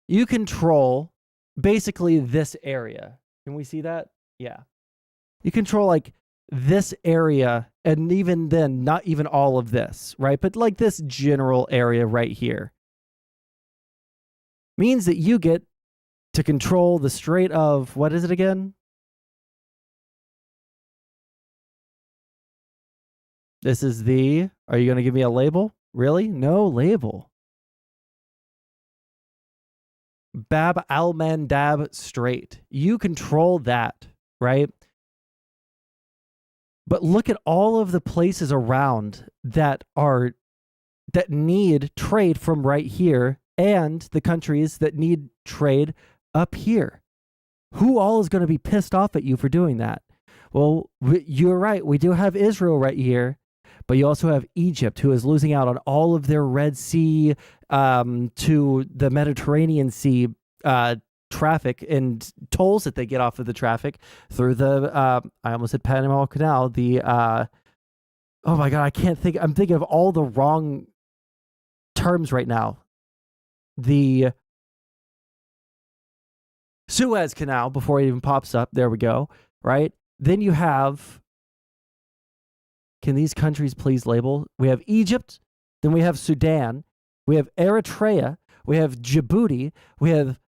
You control basically this area. Can we see that? Yeah. You control, like, this area, and even then, not even all of this, right? But, like, this general area right here. Means that you get to control the Strait of, what is it again? This is the, are you going to give me a label? Really? No label. Bab al-Mandab Strait. You control that, right? But look at all of the places around that need trade from right here, and the countries that need trade up here. Who all is going to be pissed off at you for doing that? Well, you're right. We do have Israel right here, but you also have Egypt, who is losing out on all of their Red Sea to the Mediterranean Sea traffic and tolls that they get off of the traffic through the I almost said Panama Canal, the oh my god, I'm thinking of all the wrong terms right now. The Suez Canal, before it even pops up, there we go, right? Then you have, can these countries please label? We have Egypt, then we have Sudan, we have Eritrea, we have Djibouti, we have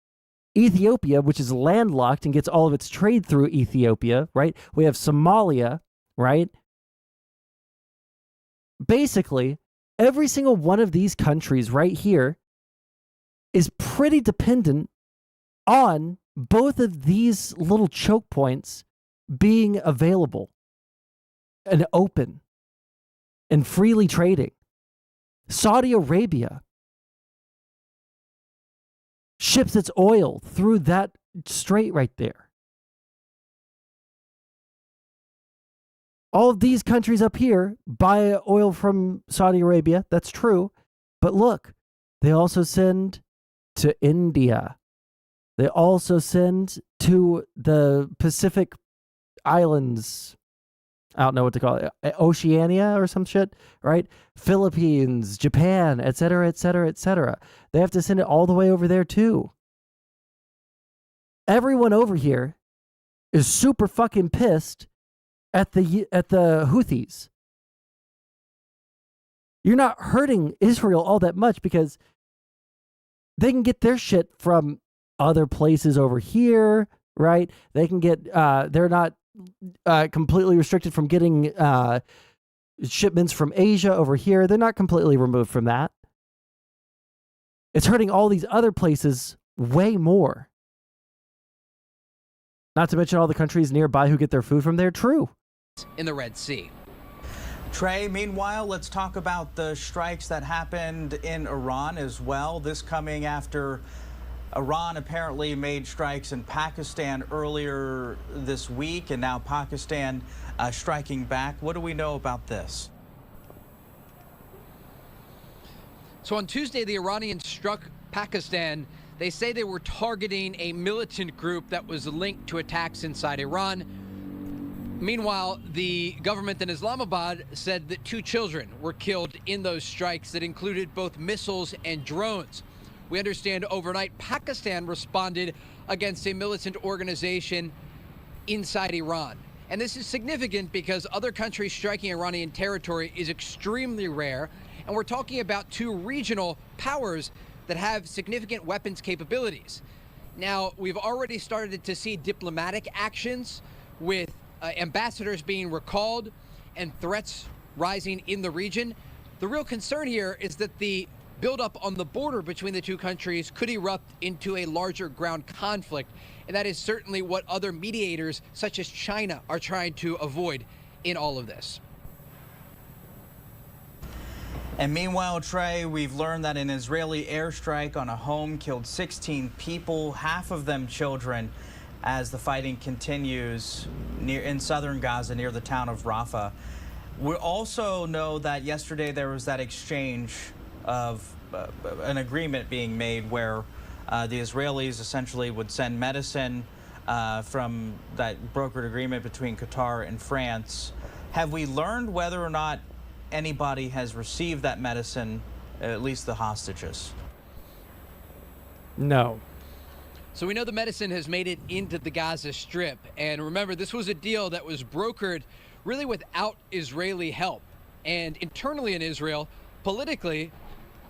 Ethiopia, which is landlocked and gets all of its trade through Ethiopia, right? We have Somalia, right? Basically, every single one of these countries right here is pretty dependent on both of these little choke points being available and open and freely trading. Saudi Arabia ships its oil through that strait right there. All of these countries up here buy oil from Saudi Arabia. That's true. But look, they also send to India. They also send to the Pacific Islands. I don't know what to call it. Oceania or some shit, right? Philippines, Japan, et cetera, et cetera, et cetera. They have to send it all the way over there too. Everyone over here is super fucking pissed at the Houthis. You're not hurting Israel all that much because they can get their shit from other places over here, right? They can get, they're not completely restricted from getting shipments from Asia over here. They're not completely removed from that. It's hurting all these other places way more. Not to mention all the countries nearby who get their food from there. True. In the Red Sea. Trey, meanwhile, let's talk about the strikes that happened in Iran as well. This coming after Iran apparently made strikes in Pakistan earlier this week, and now Pakistan striking back. What do we know about this? So on Tuesday, the Iranians struck Pakistan. They say they were targeting a militant group that was linked to attacks inside Iran. Meanwhile, the government in Islamabad said that 2 children were killed in those strikes that included both missiles and drones. We understand overnight Pakistan responded against a militant organization inside Iran. And this is significant because other countries striking Iranian territory is extremely rare. And we're talking about 2 regional powers that have significant weapons capabilities. Now, we've already started to see diplomatic actions with ambassadors being recalled and threats rising in the region. The real concern here is that the buildup on the border between the 2 countries could erupt into a larger ground conflict. And that is certainly what other mediators, such as China, are trying to avoid in all of this. And meanwhile, Trey, we've learned that an Israeli airstrike on a home killed 16 people, half of them children, as the fighting continues in southern Gaza near the town of Rafah. We also know that yesterday there was that exchange of an agreement being made where the Israelis essentially would send medicine from that brokered agreement between Qatar and France. Have we learned whether or not anybody has received that medicine, at least the hostages? No. So we know the medicine has made it into the Gaza Strip. And remember, this was a deal that was brokered really without Israeli help. And internally in Israel, politically,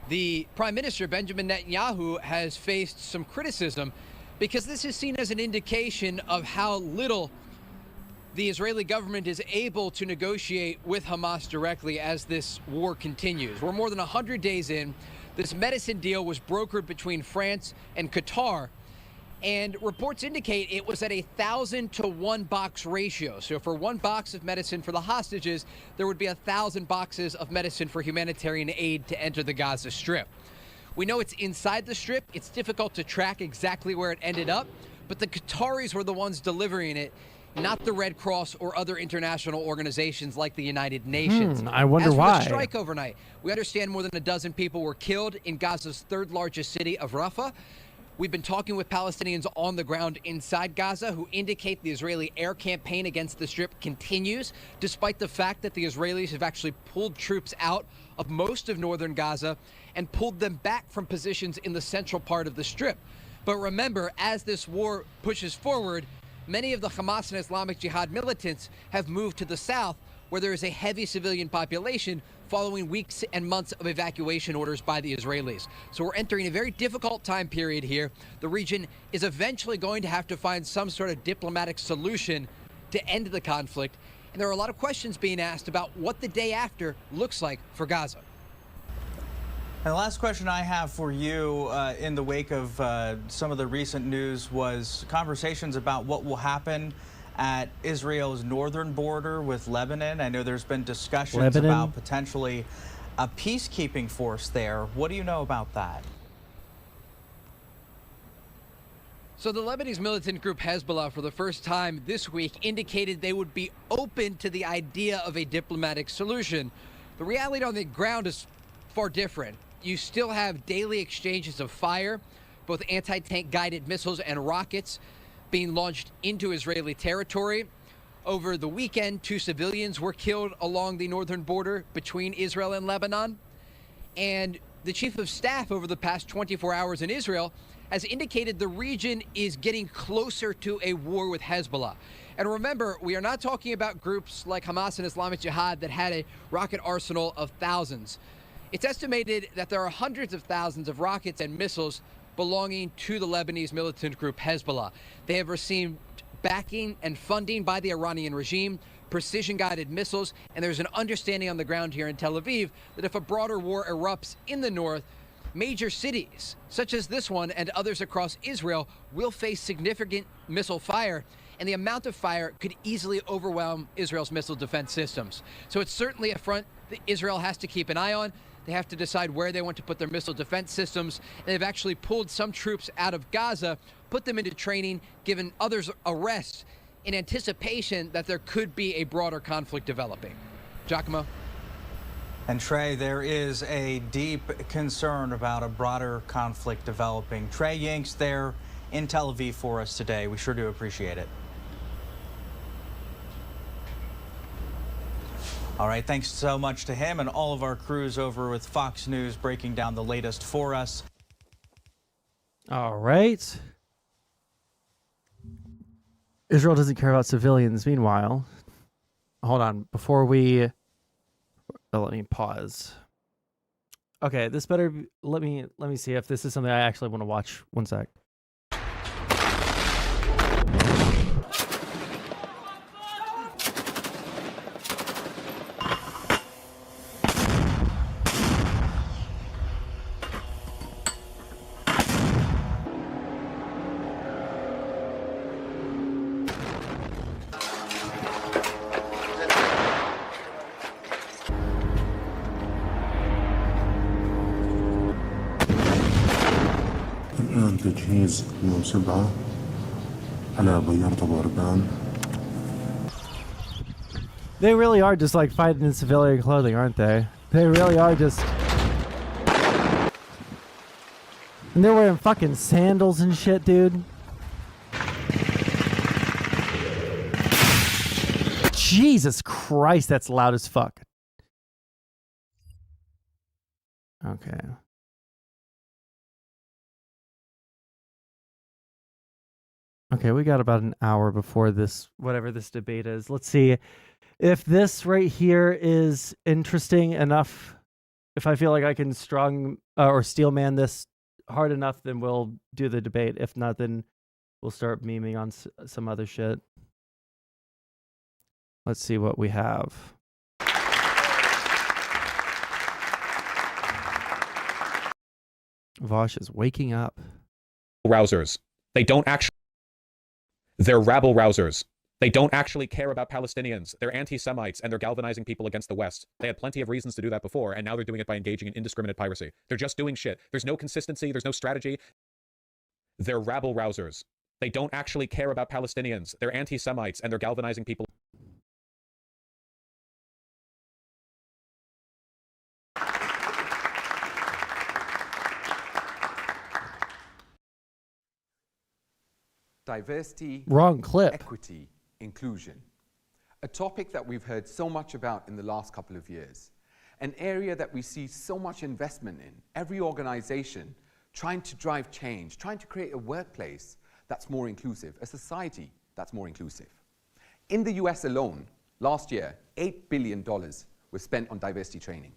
the Prime Minister, Benjamin Netanyahu, has faced some criticism because this is seen as an indication of how little the Israeli government is able to negotiate with Hamas directly as this war continues. We're more than 100 days in. This medicine deal was brokered between France and Qatar. And reports indicate it was at a 1,000 to 1 box ratio. So for 1 box of medicine for the hostages, there would be 1,000 boxes of medicine for humanitarian aid to enter the Gaza Strip. We know it's inside the Strip. It's difficult to track exactly where it ended up, but the Qataris were the ones delivering it, not the Red Cross or other international organizations like the United Nations. I wonder As for why. the strike overnight, we understand more than a dozen people were killed in Gaza's 3rd largest city of Rafah. We've been talking with Palestinians on the ground inside Gaza who indicate the Israeli air campaign against the Strip continues, despite the fact that the Israelis have actually pulled troops out of most of northern Gaza and pulled them back from positions in the central part of the Strip. But remember, as this war pushes forward, many of the Hamas and Islamic Jihad militants have moved to the south, where there is a heavy civilian population following weeks and months of evacuation orders by the Israelis. So we're entering a very difficult time period here. The region is eventually going to have to find some sort of diplomatic solution to end the conflict. And there are a lot of questions being asked about what the day after looks like for Gaza. And the last question I have for you in the wake of some of the recent news was conversations about what will happen at Israel's northern border with Lebanon. I know there's been discussions about potentially a peacekeeping force there. What do you know about that? So the Lebanese militant group Hezbollah, for the first time this week, indicated they would be open to the idea of a diplomatic solution. The reality on the ground is far different. You still have daily exchanges of fire, both anti-tank guided missiles and rockets being launched into Israeli territory. Over the weekend, 2 civilians were killed along the northern border between Israel and Lebanon. And the chief of staff over the past 24 hours in Israel has indicated the region is getting closer to a war with Hezbollah. And remember, we are not talking about groups like Hamas and Islamic Jihad that had a rocket arsenal of thousands. It's estimated that there are hundreds of thousands of rockets and missiles belonging to the Lebanese militant group Hezbollah. They have received backing and funding by the Iranian regime, precision-guided missiles, and there's an understanding on the ground here in Tel Aviv that if a broader war erupts in the north, major cities, such as this one and others across Israel, will face significant missile fire, and the amount of fire could easily overwhelm Israel's missile defense systems. So it's certainly a front that Israel has to keep an eye on. They have to decide where they want to put their missile defense systems. And they've actually pulled some troops out of Gaza, put them into training, given others arrests in anticipation that there could be a broader conflict developing. Giacomo? And Trey, there is a deep concern about a broader conflict developing. Trey Yanks there in Tel Aviv for us today. We sure do appreciate it. All right, thanks so much to him and all of our crews over with Fox News breaking down the latest for us. All right. Israel doesn't care about civilians. Meanwhile, hold on. Before we... let me pause. Okay, this better... Let me see if this is something I actually want to watch. One sec. الآن تجهيز يوم 7 على بيار طبرقان. They really are just like fighting in civilian clothing, aren't they? They really are just... And they're wearing fucking sandals and shit, dude. Jesus Christ, that's loud as fuck. Okay. Okay, we got about an hour before this, whatever this debate is. Let's see if this right here is interesting enough. If I feel like I can or steelman this hard enough, then we'll do the debate. If not, then we'll start memeing on some other shit. Let's see what we have. Vosh is waking up. Rousers. They don't actually... They're rabble rousers. They don't actually care about Palestinians. They're anti-Semites, and they're galvanizing people against the West. They had plenty of reasons to do that before, and now they're doing it by engaging in indiscriminate piracy. They're just doing shit. There's no consistency. There's no strategy. They're rabble rousers. They don't actually care about Palestinians. They're anti-Semites, and they're galvanizing people diversity, Wrong clip. equity, inclusion. A topic that we've heard so much about in the last couple of years. An area that we see so much investment in. Every organization trying to drive change, trying to create a workplace that's more inclusive, a society that's more inclusive. In the US alone, last year, $8 billion was spent on diversity training,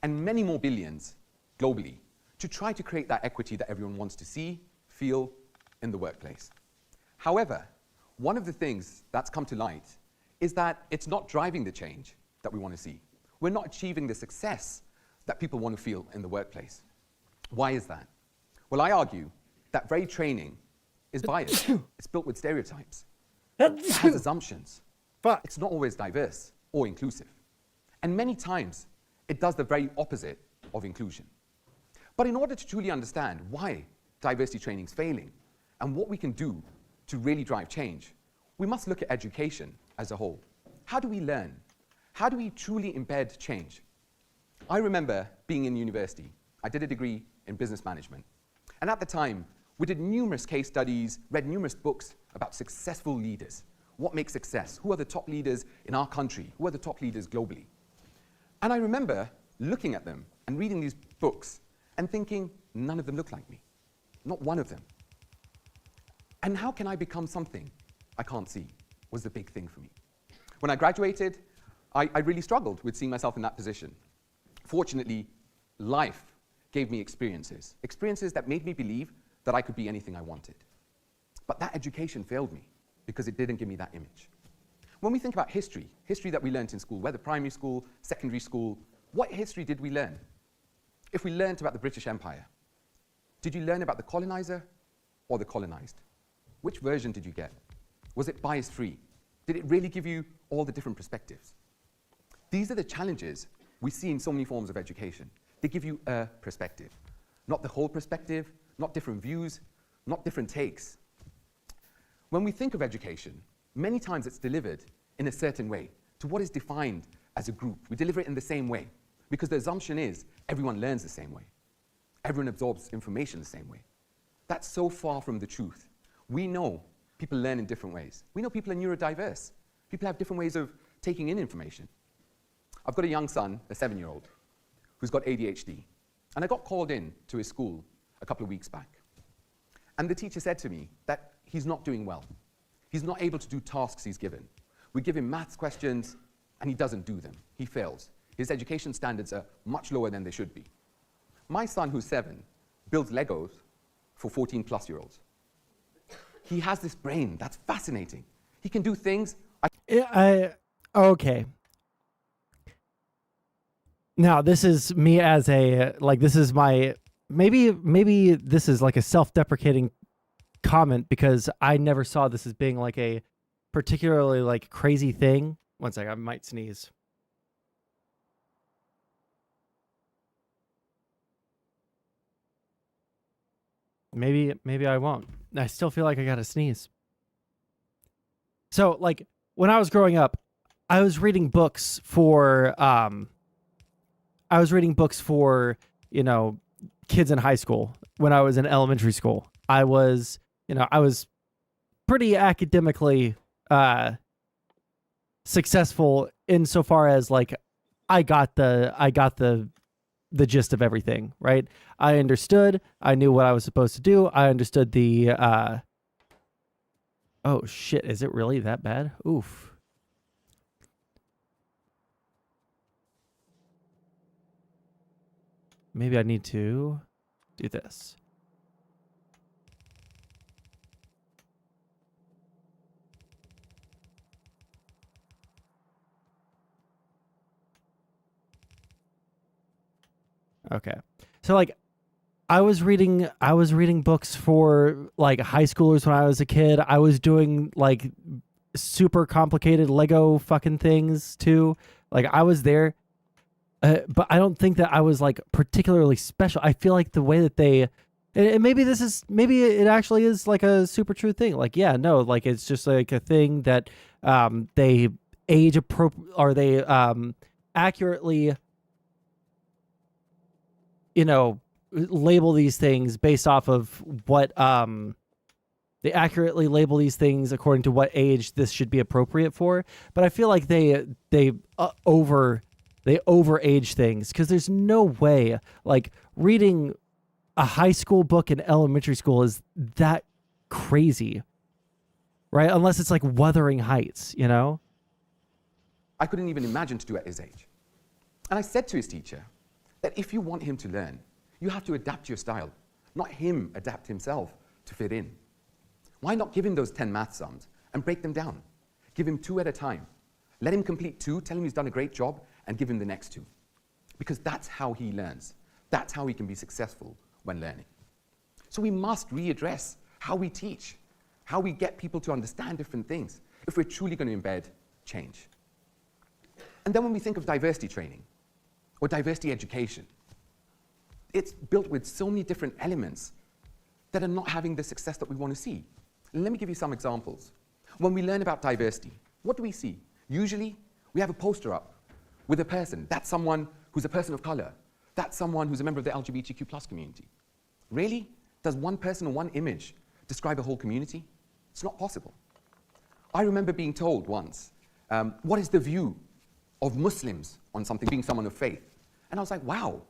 and many more billions globally to try to create that equity that everyone wants to see, feel in the workplace. However, one of the things that's come to light is that it's not driving the change that we want to see. We're not achieving the success that people want to feel in the workplace. Why is that? Well, I argue that very training is biased. It's built with stereotypes. It has assumptions. But it's not always diverse or inclusive. And many times, it does the very opposite of inclusion. But in order to truly understand why diversity training is failing and what we can do to really drive change, we must look at education as a whole. How do we learn? How do we truly embed change? I remember being in university. I did a degree in business management. And at the time, we did numerous case studies, read numerous books about successful leaders. What makes success? Who are the top leaders in our country? Who are the top leaders globally? And I remember looking at them and reading these books and thinking, none of them look like me. Not one of them. And how can I become something I can't see was the big thing for me. When I graduated, I really struggled with seeing myself in that position. Fortunately, life gave me experiences that made me believe that I could be anything I wanted. But that education failed me because it didn't give me that image. When we think about history that we learned in school, whether primary school, secondary school, what history did we learn? If we learned about the British Empire, did you learn about the colonizer or the colonized? Which version did you get? Was it bias-free? Did it really give you all the different perspectives? These are the challenges we see in so many forms of education. They give you a perspective, not the whole perspective, not different views, not different takes. When we think of education, many times it's delivered in a certain way to what is defined as a group. We deliver it in the same way because the assumption is everyone learns the same way. Everyone absorbs information the same way. That's so far from the truth. We know people learn in different ways. We know people are neurodiverse. People have different ways of taking in information. I've got a young son, a 7-year-old, who's got ADHD. And I got called in to his school a couple of weeks back. And the teacher said to me that he's not doing well. He's not able to do tasks he's given. We give him maths questions, and he doesn't do them. He fails. His education standards are much lower than they should be. My son, who's 7, builds Legos for 14-plus-year-olds. He has this brain that's fascinating. He can do things. Okay. Now, this is me as a, like, this is my, maybe this is like a self-deprecating comment because I never saw this as being like a particularly like crazy thing. One second, I might sneeze. Maybe I won't. I still feel like I gotta sneeze. So, like, when I was growing up, I was reading books for, you know, kids in high school. When I was in elementary school, I was pretty academically successful insofar as like I got the gist of everything, right? I understood. I knew what I was supposed to do. I understood the oh shit, is it really that bad? Oof. Maybe I need to do this. Okay. So like I was reading books for like high schoolers when I was a kid. I was doing like super complicated Lego fucking things too. Like I was there. But I don't think that I was like particularly special. I feel like the way that they, and maybe it actually is like a super true thing. Like, yeah, no, like it's just like a thing that they age appropriate, or they accurately, you know, label these things based off of what the They accurately label these things according to what age this should be appropriate for. But I feel like they overage things, because there's no way like reading a high school book in elementary school is that crazy, right? Unless it's like Wuthering Heights, you know? I couldn't even imagine to do at his age. And I said to his teacher that if you want him to learn, you have to adapt your style, not him adapt himself to fit in. Why not give him those 10 math sums and break them down? Give him 2 at a time. Let him complete 2, tell him he's done a great job, and give him the next 2. Because that's how he learns. That's how he can be successful when learning. So we must readdress how we teach, how we get people to understand different things, if we're truly going to embed change. And then when we think of diversity training or diversity education, it's built with so many different elements that are not having the success that we want to see. And let me give you some examples. When we learn about diversity, what do we see? Usually, we have a poster up with a person. That's someone who's a person of color. That's someone who's a member of the LGBTQ+ community. Really? Does one person or one image describe a whole community? It's not possible. I remember being told once, what is the view of Muslims on something, being someone of faith? And I was like, wow,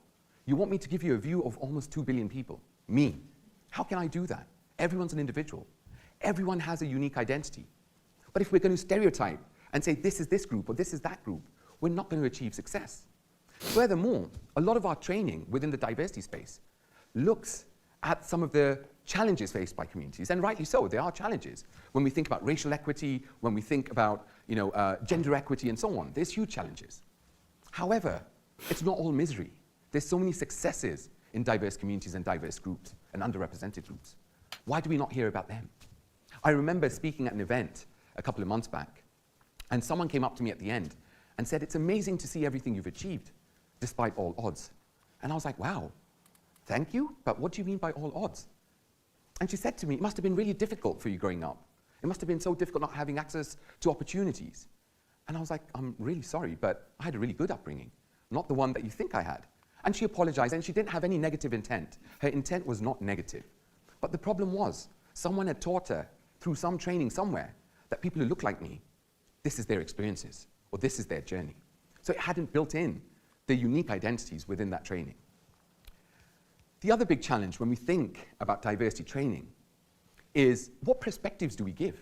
you want me to give you a view of almost 2 billion people? Me. How can I do that? Everyone's an individual. Everyone has a unique identity. But if we're going to stereotype and say this is this group or this is that group, we're not going to achieve success. Furthermore, a lot of our training within the diversity space looks at some of the challenges faced by communities, and rightly so, there are challenges. When we think about racial equity, when we think about gender equity and so on, there's huge challenges. However, it's not all misery. There's so many successes in diverse communities and diverse groups and underrepresented groups. Why do we not hear about them? I remember speaking at an event a couple of months back, and someone came up to me at the end and said, it's amazing to see everything you've achieved, despite all odds. And I was like, wow, thank you, but what do you mean by all odds? And she said to me, it must have been really difficult for you growing up. It must have been so difficult not having access to opportunities. And I was like, I'm really sorry, but I had a really good upbringing, not the one that you think I had. And she apologized, and she didn't have any negative intent. Her intent was not negative. But the problem was, someone had taught her through some training somewhere that people who look like me, this is their experiences, or this is their journey. So it hadn't built in the unique identities within that training. The other big challenge when we think about diversity training is, what perspectives do we give?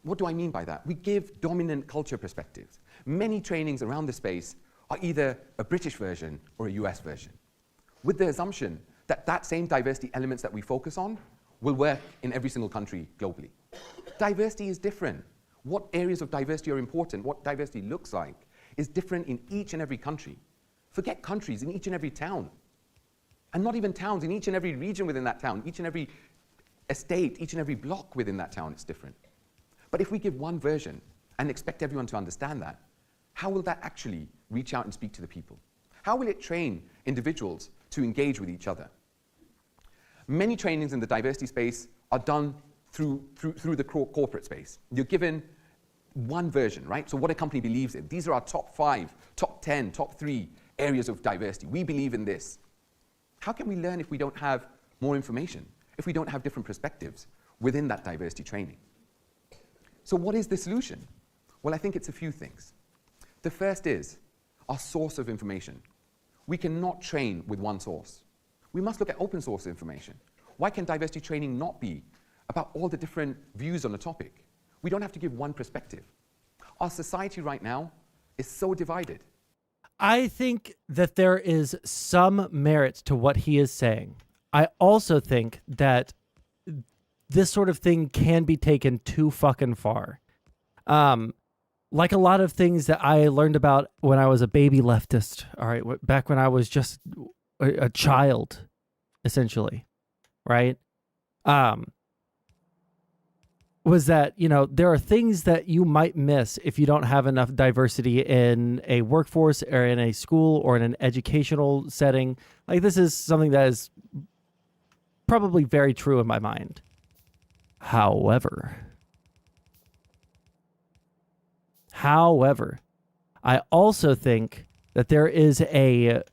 What do I mean by that? We give dominant culture perspectives. Many trainings around the space are either a British version or a US version, with the assumption that that same diversity elements that we focus on will work in every single country globally. Diversity is different. What areas of diversity are important, what diversity looks like, is different in each and every country. Forget countries, in each and every town. And not even towns, in each and every region within that town, each and every estate, each and every block within that town, it's different. But if we give one version and expect everyone to understand that, how will that actually reach out and speak to the people? How will it train individuals to engage with each other? Many trainings in the diversity space are done through the corporate space. You're given one version, right? So what a company believes in. These are our top 5, top 10, top 3 areas of diversity. We believe in this. How can we learn if we don't have more information, if we don't have different perspectives within that diversity training? So what is the solution? Well, I think it's a few things. The first is our source of information. We cannot train with one source. We must look at open source information. Why can diversity training not be about all the different views on a topic? We don't have to give one perspective. Our society right now is so divided. I think that there is some merit to what he is saying. I also think that this sort of thing can be taken too fucking far. Like a lot of things that I learned about when I was a baby leftist, all right, back when I was just a child, essentially, right? Was that, there are things that you might miss if you don't have enough diversity in a workforce or in a school or in an educational setting. Like, this is something that is probably very true in my mind. However, I also think that there is a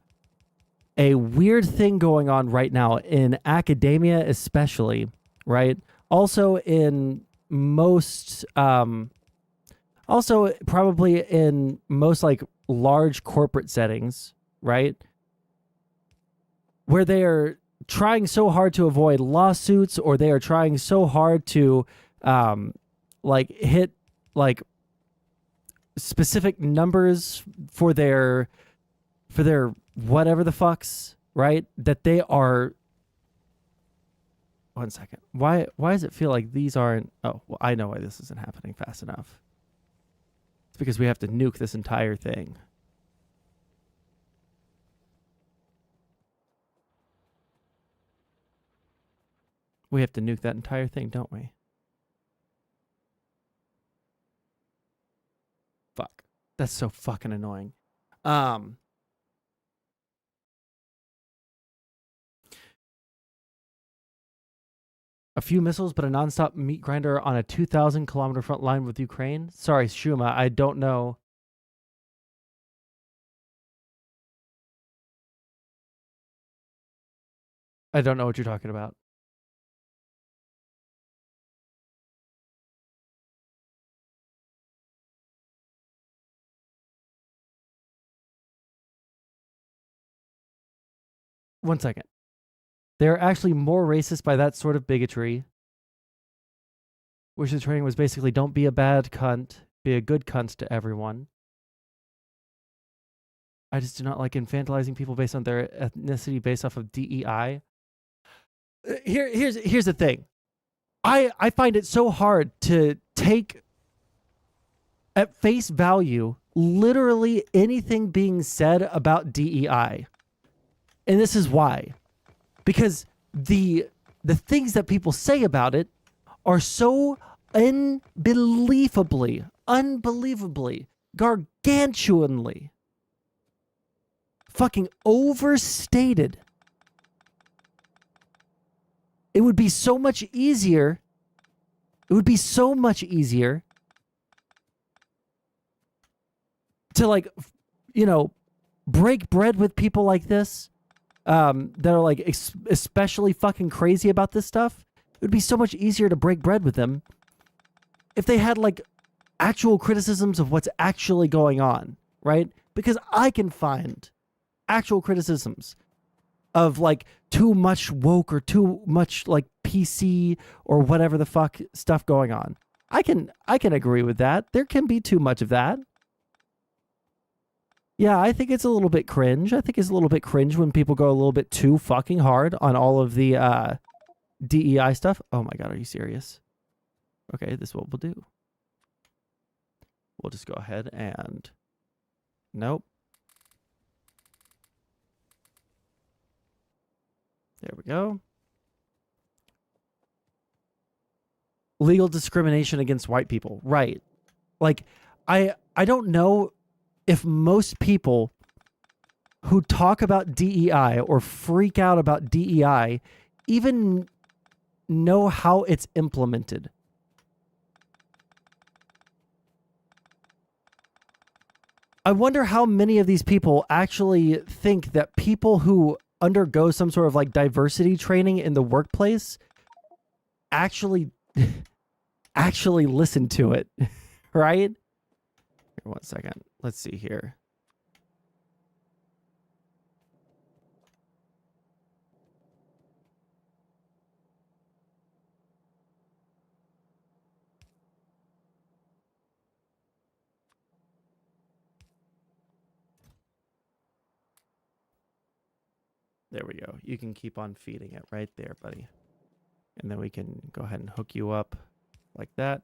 weird thing going on right now in academia, especially, right? Also in most, also probably in most like large corporate settings, right? Where they are trying so hard to avoid lawsuits, or they are trying so hard to like hit like specific numbers for their whatever the fucks, right? That they are. One second. Why does it feel like these aren't? Oh, well, I know why this isn't happening fast enough. It's because we have to nuke this entire thing. We have to nuke that entire thing, don't we? Fuck. That's so fucking annoying. A few missiles, but a nonstop meat grinder on a 2,000-kilometer front line with Ukraine? Sorry, Shuma, I don't know. I don't know what you're talking about. One second. They're actually more racist by that sort of bigotry. Which the training was basically, don't be a bad cunt, be a good cunt to everyone. I just do not like infantilizing people based on their ethnicity based off of DEI. Here's the thing. I find it so hard to take at face value literally anything being said about DEI. And this is why. Because the things that people say about it are so unbelievably, gargantuanly fucking overstated. It would be so much easier. It would be so much easier to, like, you know, break bread with people like this that are like especially fucking crazy about this stuff. It would be so much easier to break bread with them if they had like actual criticisms of what's actually going on, right? Because I can find actual criticisms of like too much woke or too much like PC or whatever the fuck stuff going on. I can agree with that. There can be too much of that. Yeah, I think it's a little bit cringe. I think it's a little bit cringe when people go a little bit too fucking hard on all of the DEI stuff. Oh my God, are you serious? Okay, this is what we'll do. We'll just go ahead and... Nope. There we go. Legal discrimination against white people. Right. Like, I don't know if most people who talk about DEI or freak out about DEI even know how it's implemented. I wonder how many of these people actually think that people who undergo some sort of like diversity training in the workplace actually listen to it, right? Here, 1 second. Let's see here. There we go. You can keep on feeding it right there, buddy. And then we can go ahead and hook you up like that.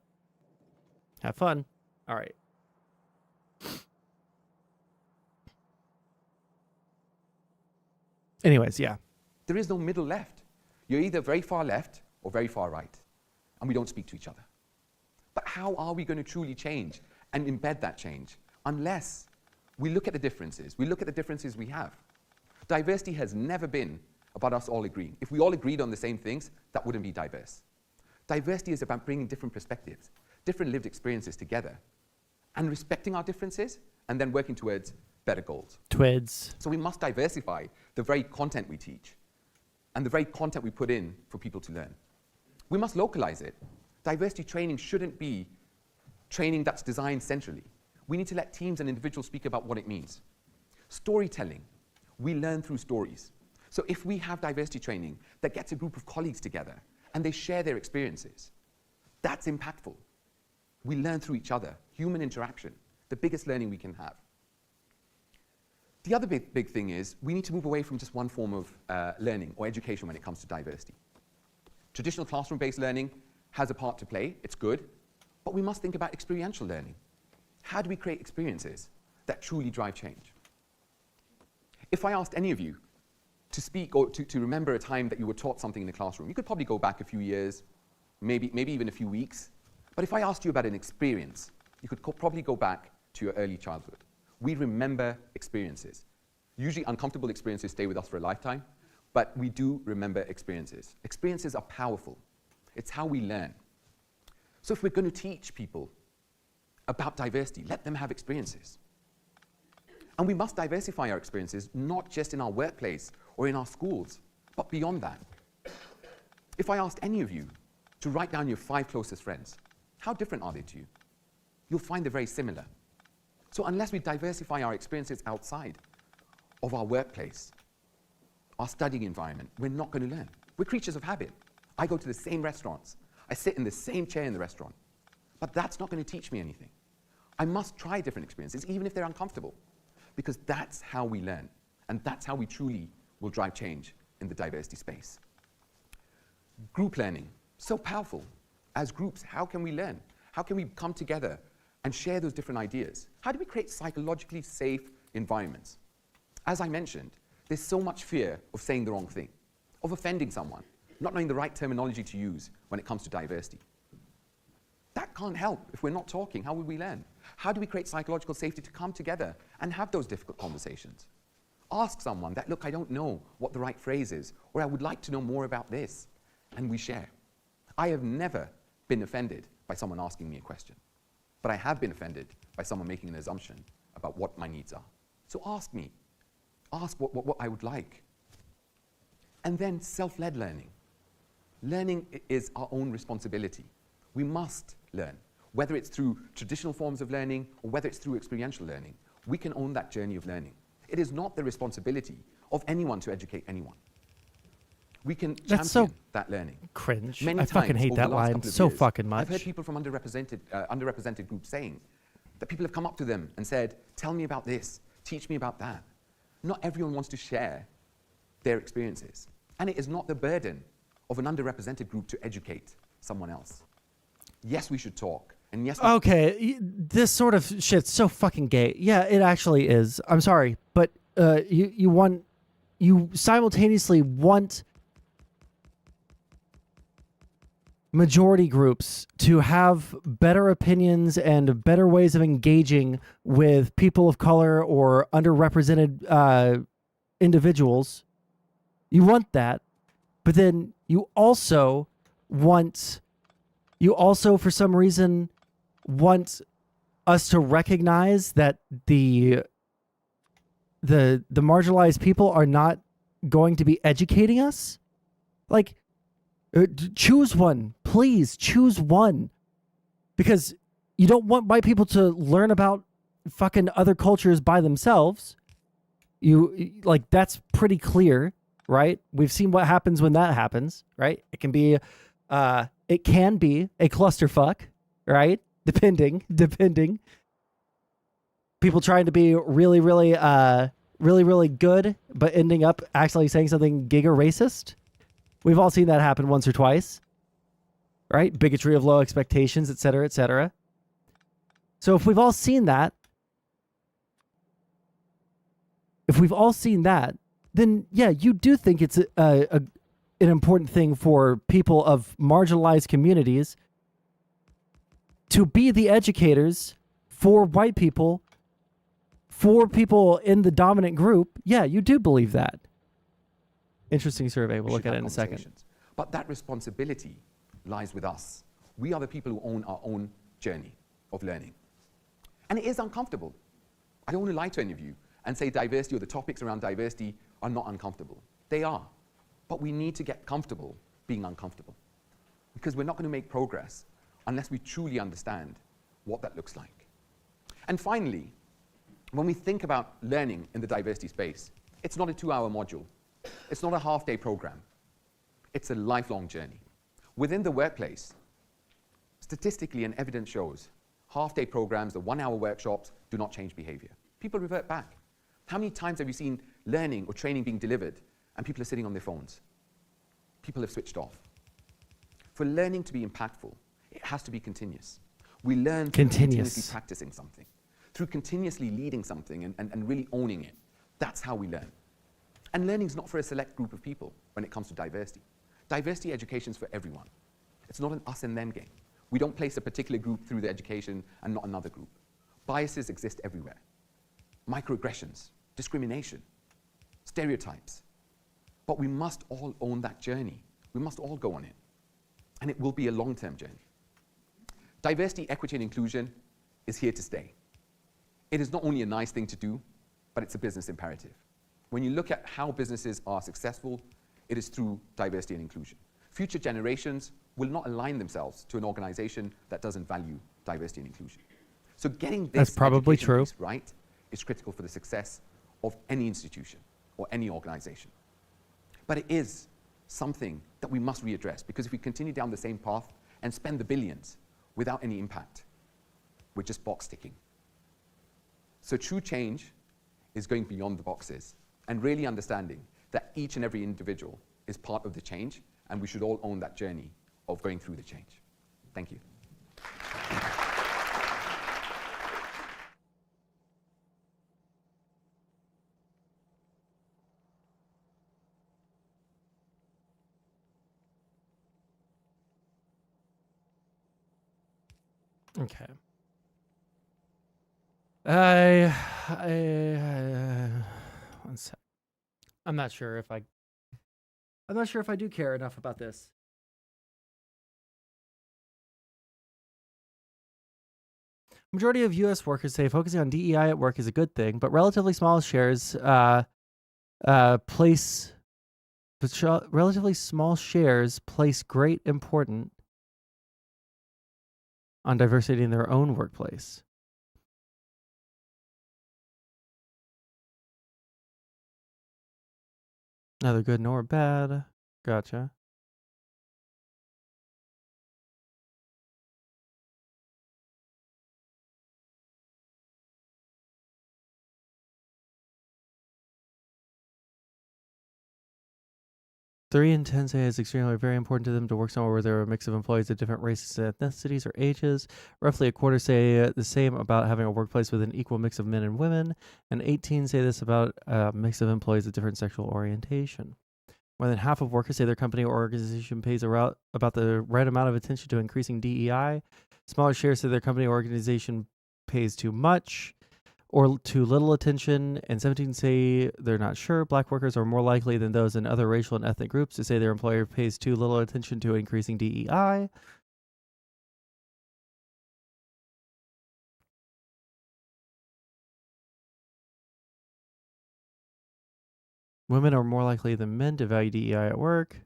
Have fun. All right. Anyways, yeah. There is no middle left. You're either very far left or very far right. And we don't speak to each other. But how are we going to truly change and embed that change? Unless we look at the differences. We look at the differences we have. Diversity has never been about us all agreeing. If we all agreed on the same things, that wouldn't be diverse. Diversity is about bringing different perspectives, different lived experiences together, and respecting our differences, and then working towards better goals. Twids. So we must diversify the very content we teach, and the very content we put in for people to learn. We must localize it. Diversity training shouldn't be training that's designed centrally. We need to let teams and individuals speak about what it means. Storytelling. We learn through stories. So if we have diversity training that gets a group of colleagues together and they share their experiences, that's impactful. We learn through each other. Human interaction, the biggest learning we can have. The other big thing is we need to move away from just one form of learning or education when it comes to diversity. Traditional classroom-based learning has a part to play. It's good. But we must think about experiential learning. How do we create experiences that truly drive change? If I asked any of you to speak or to remember a time that you were taught something in the classroom, you could probably go back a few years, maybe even a few weeks. But if I asked you about an experience, you could probably go back to your early childhood. We remember experiences. Usually uncomfortable experiences stay with us for a lifetime, but we do remember experiences. Experiences are powerful. It's how we learn. So if we're going to teach people about diversity, let them have experiences. And we must diversify our experiences, not just in our workplace or in our schools, but beyond that. If I asked any of you to write down your 5 closest friends, how different are they to you? You'll find they're very similar. So unless we diversify our experiences outside of our workplace, our studying environment, we're not going to learn. We're creatures of habit. I go to the same restaurants. I sit in the same chair in the restaurant. But that's not going to teach me anything. I must try different experiences, even if they're uncomfortable, because that's how we learn, and that's how we truly will drive change in the diversity space. Group learning, so powerful. As groups, how can we learn? How can we come together and share those different ideas? How do we create psychologically safe environments? As I mentioned, there's so much fear of saying the wrong thing, of offending someone, not knowing the right terminology to use when it comes to diversity. That can't help if we're not talking. How will we learn? How do we create psychological safety to come together and have those difficult conversations? Ask someone that, look, I don't know what the right phrase is, or I would like to know more about this, and we share. I have never been offended by someone asking me a question, but I have been offended by someone making an assumption about what my needs are. So ask me. Ask what I would like. And then self-led learning. Learning is our own responsibility. We must learn, whether it's through traditional forms of learning or whether it's through experiential learning. We can own that journey of learning. It is not the responsibility of anyone to educate anyone. We can champion that learning. Cringe. Many I fucking times hate over that the last line couple of so years, fucking much. I've heard people from underrepresented groups saying that people have come up to them and said, tell me about this, teach me about that. Not everyone wants to share their experiences. And it is not the burden of an underrepresented group to educate someone else. Yes, we should talk. And yes, okay, this sort of shit's so fucking gay. Yeah, it actually is. I'm sorry, but you simultaneously want majority groups to have better opinions and better ways of engaging with people of color or underrepresented individuals. You want that, but then you also for some reason want us to recognize that the marginalized people are not going to be educating us. Like, choose one, please choose one, because you don't want white people to learn about fucking other cultures by themselves. That's pretty clear, right? We've seen what happens when that happens, right? It can be a clusterfuck, right? Depending. People trying to be really good, but ending up actually saying something giga racist. We've all seen that happen once or twice, right? Bigotry of low expectations, et cetera, et cetera. So if we've all seen that, then yeah, you do think it's an important thing for people of marginalized communities to be the educators for white people, for people in the dominant group. Yeah, you do believe that. Interesting survey. We'll look at it in a second. But that responsibility lies with us. We are the people who own our own journey of learning. And it is uncomfortable. I don't want to lie to any of you and say diversity or the topics around diversity are not uncomfortable. They are. But we need to get comfortable being uncomfortable. because we're not going to make progress unless we truly understand what that looks like. And finally, when we think about learning in the diversity space, it's not a 2-hour module. It's not a half-day program. It's a lifelong journey. Within the workplace, statistically and evidence shows, half-day programs, the 1-hour workshops do not change behavior. People revert back. How many times have you seen learning or training being delivered and people are sitting on their phones? People have switched off. For learning to be impactful, it has to be continuous. We learn through continuously practicing something, through continuously leading something and really owning it. That's how we learn. And learning is not for a select group of people when it comes to diversity. Diversity education is for everyone. It's not an us and them game. We don't place a particular group through the education and not another group. Biases exist everywhere. Microaggressions, discrimination, stereotypes. But we must all own that journey. We must all go on it. And it will be a long-term journey. Diversity, equity, and inclusion is here to stay. It is not only a nice thing to do, but it's a business imperative. When you look at how businesses are successful, it is through diversity and inclusion. Future generations will not align themselves to an organization that doesn't value diversity and inclusion. So getting this That's probably true. piece right is critical for the success of any institution or any organization. But it is something that we must readdress, because if we continue down the same path and spend the billions without any impact, we're just box ticking. So true change is going beyond the boxes and really understanding that each and every individual is part of the change, and we should all own that journey of going through the change. Thank you. Okay. One sec. I'm not sure if I do care enough about this. Majority of U.S. workers say focusing on DEI at work is a good thing, but relatively small shares place great importance on diversity in their own workplace. Neither good nor bad. Gotcha. Three in 10 say it's extremely very important to them to work somewhere where there are a mix of employees of different races, ethnicities, or ages. Roughly a quarter say the same about having a workplace with an equal mix of men and women, and 18 say this about a mix of employees of different sexual orientation. More than half of workers say their company or organization pays about the right amount of attention to increasing DEI. Smaller shares say their company or organization pays too much or too little attention, and 17 say they're not sure. Black workers are more likely than those in other racial and ethnic groups to say their employer pays too little attention to increasing DEI. Women are more likely than men to value DEI at work.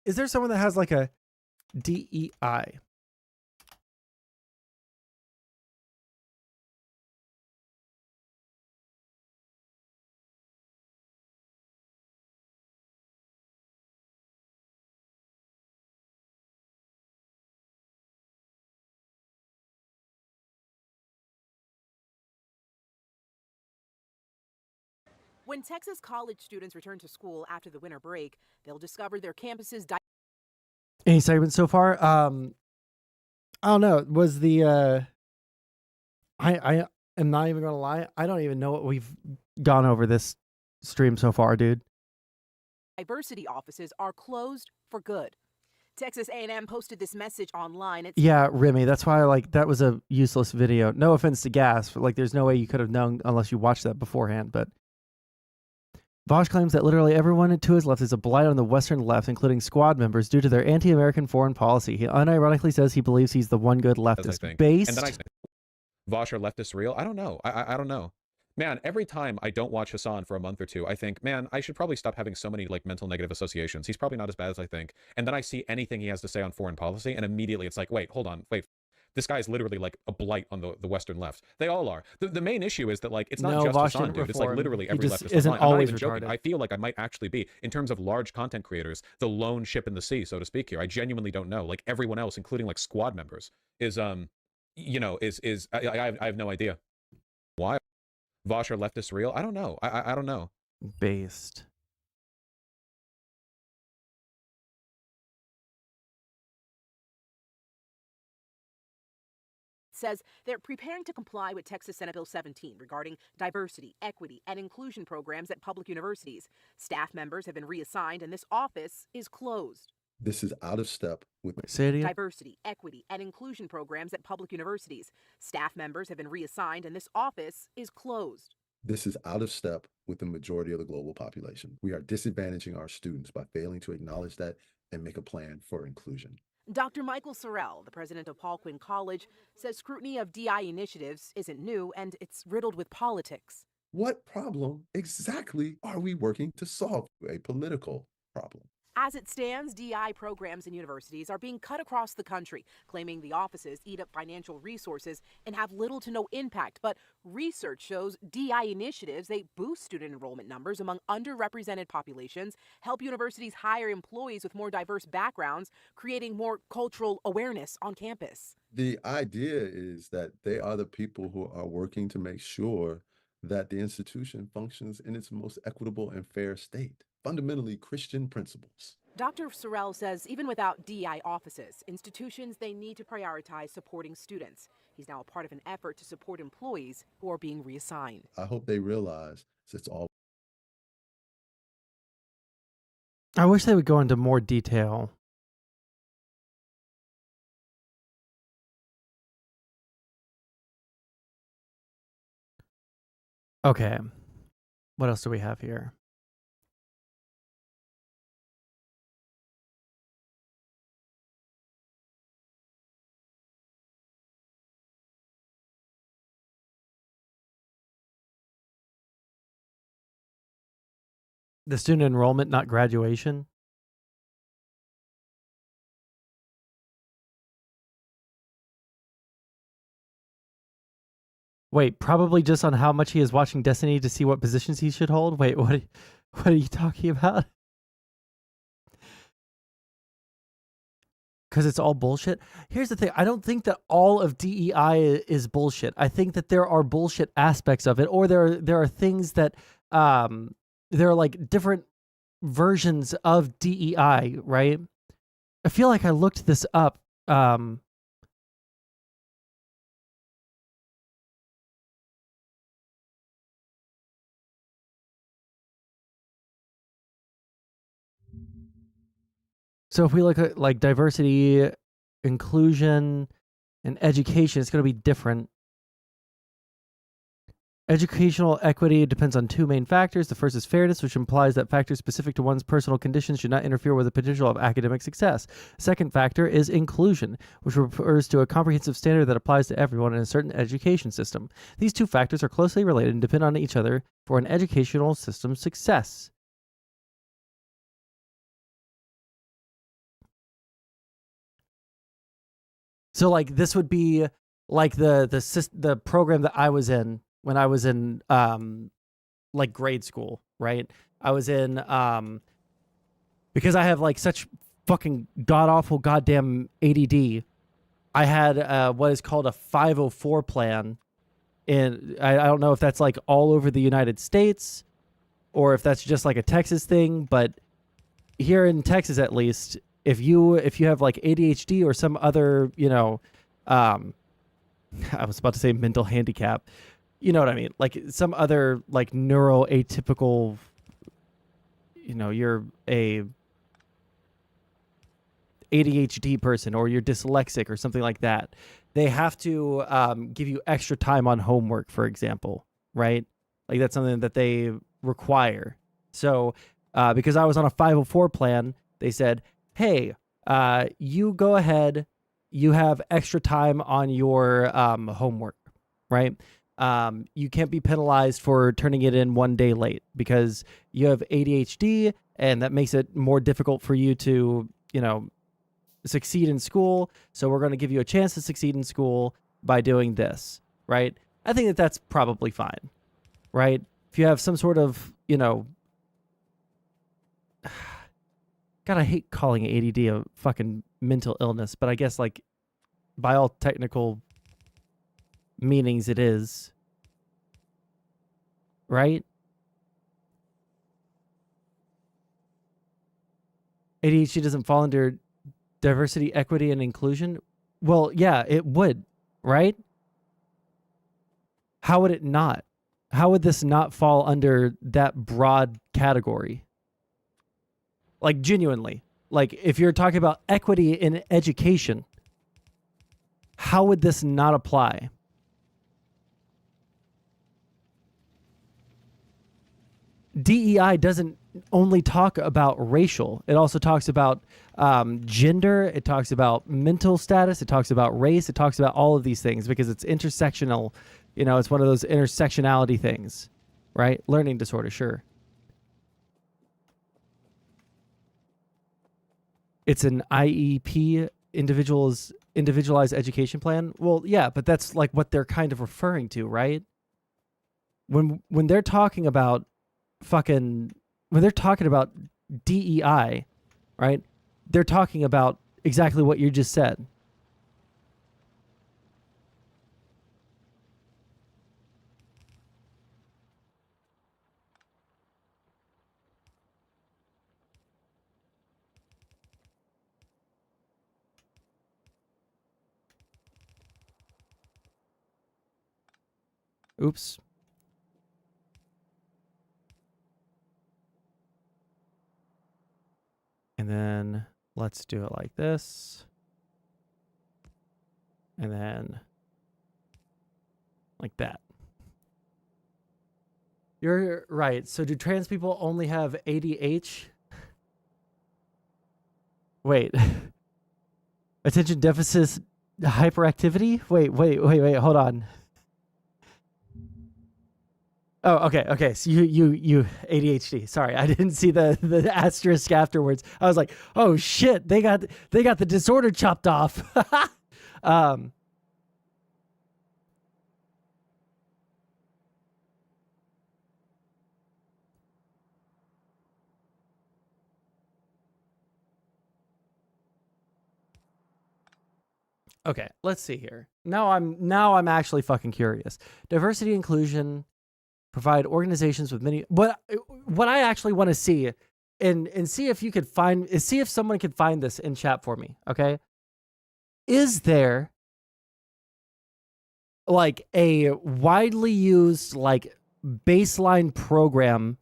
Is there someone that has like a DEI? When Texas college students return to school after the winter break, they'll discover their campuses. Any segments so far? I don't know. Was the I am not even gonna lie. I don't even know what we've gone over this stream so far, dude. Diversity offices are closed for good. Texas A&M posted this message online. Yeah, Remy, that's why that was a useless video. No offense to Gas, but there's no way you could have known unless you watched that beforehand. But Vosh claims that literally everyone to his left is a blight on the Western left, including squad members, due to their anti-American foreign policy. He unironically says he believes he's the one good leftist. I think. Based. And then I say, Vosh are leftists real? I don't know. I don't know. Man, every time I don't watch Hassan for a month or two, I think, man, I should probably stop having so many like mental negative associations. He's probably not as bad as I think. And then I see anything he has to say on foreign policy, and immediately it's like, wait, hold on, wait. This guy is literally like a blight on the Western left. They all are. The main issue is that like it's not just Vosh Hassan, didn't dude. It's like reform. literally He every just leftist. isn't I'm not always even joking. retarded. I feel like I might actually be, in terms of large content creators, the lone ship in the sea, so to speak. Here, I genuinely don't know. Like everyone else, including like squad members, is you know, is I have no idea. Why? Vosh are leftists real? I don't know. I don't know. Based. Says they're preparing to comply with Texas Senate Bill 17 regarding diversity, equity, and inclusion programs at public universities. Staff members have been reassigned, and this office is closed. This is out of step with Diversity, equity, and inclusion programs at public universities. Staff members have been reassigned, and this office is closed. This is out of step with the majority of the global population. We are disadvantaging our students by failing to acknowledge that and make a plan for inclusion. Dr. Michael Sorrell, the president of Paul Quinn College, says scrutiny of DI initiatives isn't new and it's riddled with politics. What problem exactly are we working to solve? A political problem. As it stands, DI programs in universities are being cut across the country, claiming the offices eat up financial resources and have little to no impact. But research shows DI initiatives, they boost student enrollment numbers among underrepresented populations, help universities hire employees with more diverse backgrounds, creating more cultural awareness on campus. The idea is that they are the people who are working to make sure that the institution functions in its most equitable and fair state. Fundamentally Christian principles. Dr. Sorrell says even without DEI offices, institutions, they need to prioritize supporting students. He's now a part of an effort to support employees who are being reassigned. I hope they realize it's all. I wish they would go into more detail. Okay. What else do we have here? The student enrollment, not graduation. Wait, probably just on how much he is watching Destiny to see what positions he should hold? Wait, what are you talking about? Because it's all bullshit. Here's the thing. I don't think that all of DEI is bullshit. I think that there are bullshit aspects of it, or there are things that there are like different versions of DEI, right? I feel like I looked this up. So if we look at like diversity, inclusion, and education, it's going to be different. Educational equity depends on two main factors. The first is fairness, which implies that factors specific to one's personal conditions should not interfere with the potential of academic success. The second factor is inclusion, which refers to a comprehensive standard that applies to everyone in a certain education system. These two factors are closely related and depend on each other for an educational system's success. So like this would be like the program that I was in when I was in like grade school, right? I was in because I have like such fucking god awful goddamn ADD. I had what is called a 504 plan, and I don't know if that's like all over the United States or if that's just like a Texas thing, but here in Texas at least, if you have like ADHD or some other, you know, I was about to say mental handicap, you know what I mean? Like some other like neuroatypical, you know, you're a ADHD person or you're dyslexic or something like that. They have to give you extra time on homework, for example, right? Like that's something that they require. So because I was on a 504 plan, they said, hey, you go ahead. You have extra time on your homework, right? You can't be penalized for turning it in 1 day late because you have ADHD, and that makes it more difficult for you to, succeed in school. So we're going to give you a chance to succeed in school by doing this, right? I think that that's probably fine, right? If you have some sort of, God, I hate calling ADD a fucking mental illness, but I guess like by all technical meanings it is, right? ADHD doesn't fall under diversity, equity, and inclusion. Well, yeah, it would, right? How would it not? How would this not fall under that broad category? Like, genuinely. Like, if you're talking about equity in education, how would this not apply? DEI doesn't only talk about racial. It also talks about gender. It talks about mental status. It talks about race. It talks about all of these things because it's intersectional. It's one of those intersectionality things, right? Learning disorder, sure. It's an IEP, individualized education plan. Well, yeah, but that's like what they're kind of referring to, right? When they're talking about when they're talking about DEI, right? They're talking about exactly what you just said. Oops. And then let's do it like this. And then like that. You're right. So do trans people only have ADH? Wait. Attention deficit hyperactivity? Wait, hold on. Oh, okay. So you ADHD. Sorry, I didn't see the asterisk afterwards. I was like, oh shit, they got the disorder chopped off. Okay, let's see here. Now I'm actually fucking curious. Diversity, inclusion, provide organizations with many. What I actually want to see, and see if you could see if someone could find this in chat for me. Okay, is there like a widely used like baseline program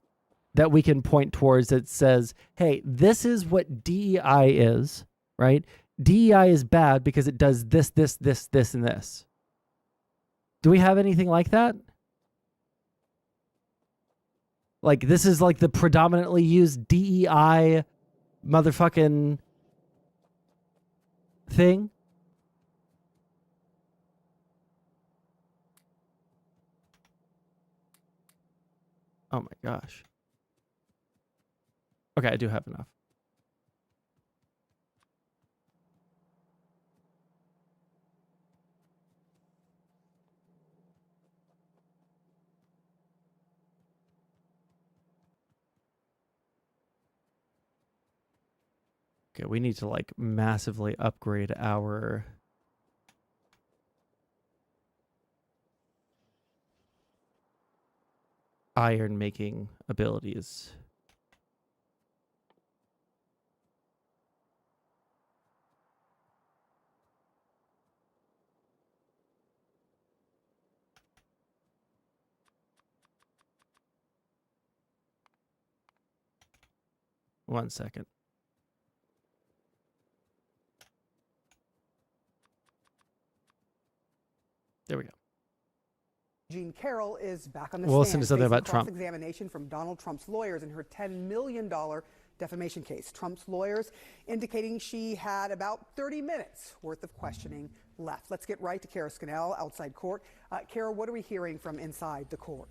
that we can point towards that says, hey, this is what DEI is, right? DEI is bad because it does this, and this. Do we have anything like that? Like, this is like the predominantly used DEI motherfucking thing? Oh my gosh. Okay, I do have enough. Okay, we need to like massively upgrade our iron making abilities. One second. There we go. Jean Carroll is back on the We'll stand. listen to something facing about Trump. Cross-examination from Donald Trump's lawyers in her $10 million defamation case. Trump's lawyers indicating she had about 30 minutes worth of questioning left. Let's get right to Kara Scannell outside court. Kara, what are we hearing from inside the court?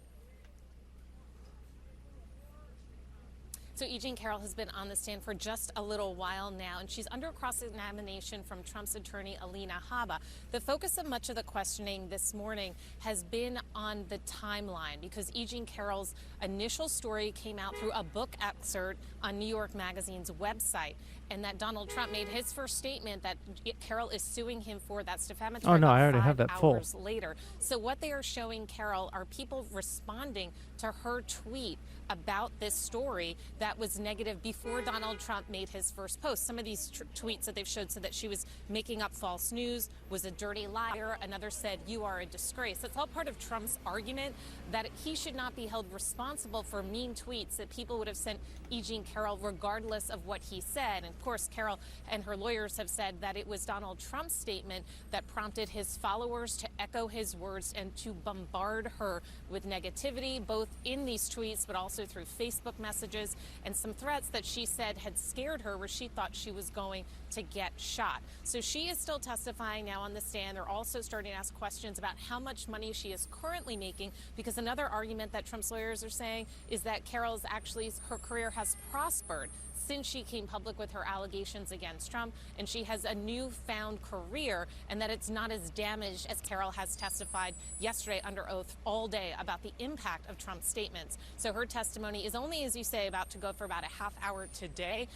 So Jean Carroll has been on the stand for just a little while now, and she's under cross-examination from Trump's attorney, Alina Habba. The focus of much of the questioning this morning has been on the timeline, because Jean Carroll's initial story came out through a book excerpt on New York Magazine's website, and that Donald Trump made his first statement that Carroll is suing him for that's defamatory. Oh, no, I about already 5 have that full. hours later. So what they are showing Carroll are people responding to her tweet about this story that was negative before Donald Trump made his first post. Some of these tweets that they've showed said that she was making up false news, was a dirty liar. Another said, "You are a disgrace." That's all part of Trump's argument that he should not be held responsible for mean tweets that people would have sent Jean Carroll regardless of what he said. And of course, Carroll and her lawyers have said that it was Donald Trump's statement that prompted his followers to echo his words and to bombard her with negativity, both in these tweets but also through Facebook messages and some threats that she said had scared her, where she thought she was going to get shot. So she is still testifying now on the stand. They're also starting to ask questions about how much money she is currently making, because another argument that Trump's lawyers are saying is that Carroll's actually, her career has prospered since she came public with her allegations against Trump, and she has a newfound career, and that it's not as damaged as Carroll has testified yesterday under oath all day about the impact of Trump's statements. So her testimony is only, as you say, about to go for about a half hour today,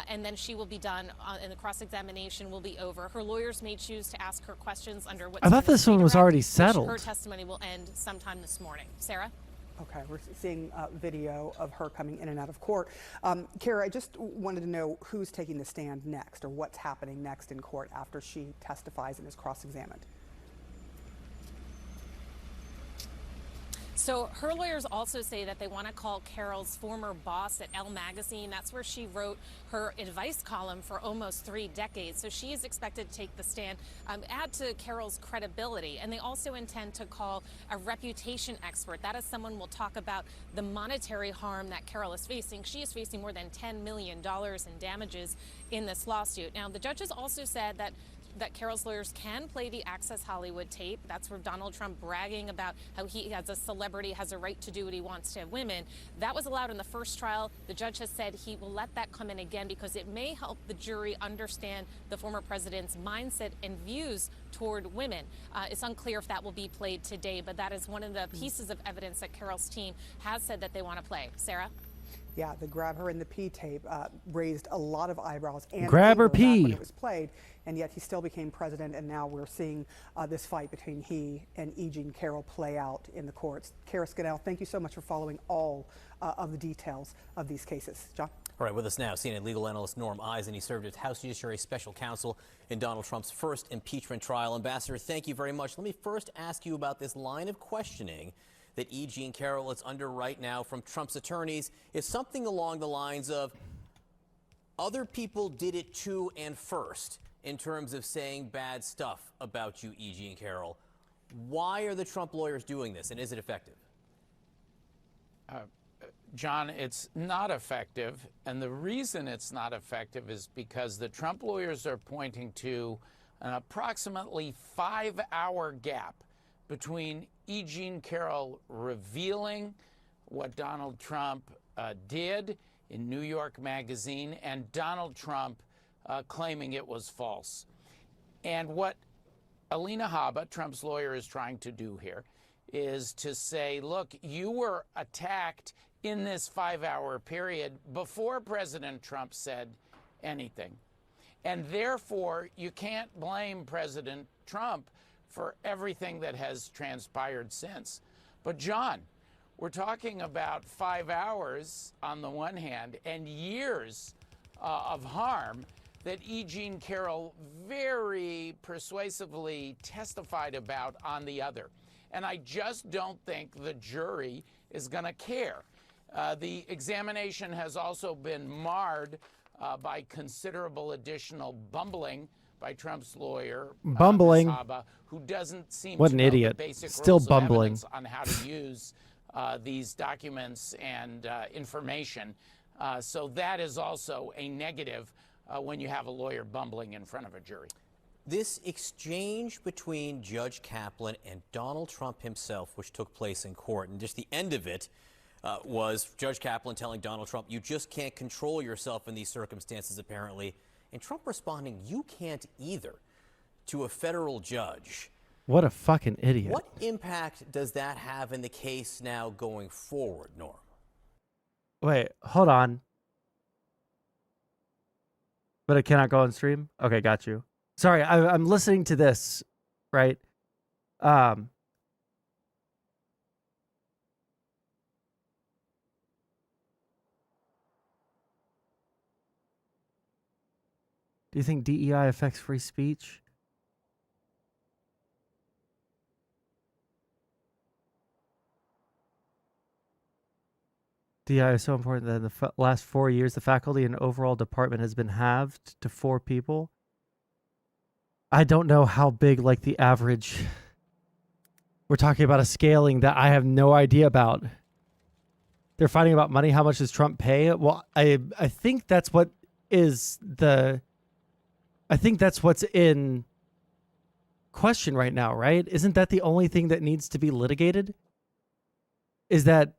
and then she will be done, and the cross-examination will be over. Her lawyers may choose to ask her questions under what I thought this one was already settled. Her testimony will end sometime this morning. Sarah? Okay, we're seeing video of her coming in and out of court. Kara, I just wanted to know who's taking the stand next, or what's happening next in court after she testifies and is cross-examined. So her lawyers also say that they want to call Carroll's former boss at Elle magazine. That's where she wrote her advice column for almost 3 decades. So she is expected to take the stand, add to Carroll's credibility. And they also intend to call a reputation expert. That is someone who will talk about the monetary harm that Carroll is facing. She is facing more than $10 million in damages in this lawsuit. Now, the judges also said that Carroll's lawyers can play the Access Hollywood tape. That's where Donald Trump bragging about how he, as a celebrity, has a right to do what he wants to women. That was allowed in the first trial. The judge has said he will let that come in again because it may help the jury understand the former president's mindset and views toward women. It's unclear if that will be played today, but that is one of the pieces of evidence that Carroll's team has said that they want to play. Sarah? Yeah, the Grab Her in the Pee tape raised a lot of eyebrows and Grab her anger back pee. when it was played, and yet he still became president, and now we're seeing this fight between he and Jean Carroll play out in the courts. Kara Scannell, thank you so much for following all of the details of these cases. John? All right, with us now, CNN legal analyst Norm Eisen. He served as House Judiciary Special Counsel in Donald Trump's first impeachment trial. Ambassador, thank you very much. Let me first ask you about this line of questioning that Jean Carroll is under right now from Trump's attorneys. Is something along the lines of other people did it too and first in terms of saying bad stuff about you, Jean Carroll. Why are the Trump lawyers doing this, and is it effective? John, it's not effective, and the reason it's not effective is because the Trump lawyers are pointing to an approximately 5-hour gap between Jean Carroll revealing what Donald Trump did in New York Magazine and Donald Trump claiming it was false. And what Alina Habba, Trump's lawyer, is trying to do here is to say, look, you were attacked in this 5-hour period before President Trump said anything. And therefore, you can't blame President Trump for everything that has transpired since. But John, we're talking about 5 hours on the one hand and years of harm that Jean Carroll very persuasively testified about on the other. And I just don't think the jury is going to care. The examination has also been marred by considerable additional bumbling by Trump's lawyer, Bumbling. Saba, who doesn't seem What to an know idiot. the basic Still rules of bumbling. evidence on how to use these documents and information. So that is also a negative when you have a lawyer bumbling in front of a jury. This exchange between Judge Kaplan and Donald Trump himself, which took place in court, and just the end of it was Judge Kaplan telling Donald Trump, you just can't control yourself in these circumstances, apparently. And Trump responding, you can't either, to a federal judge. What a fucking idiot. What impact does that have in the case now going forward, Norm? Wait, hold on. But it cannot go on stream? Okay, got you. Sorry, I'm listening to this, right? Do you think DEI affects free speech? DEI is so important that in the last 4 years, the faculty and overall department has been halved to 4 people. I don't know how big, like, the average... We're talking about a scaling that I have no idea about. They're fighting about money. How much does Trump pay? Well, I think that's what is the... I think that's what's in question right now, right? Isn't that the only thing that needs to be litigated? Is that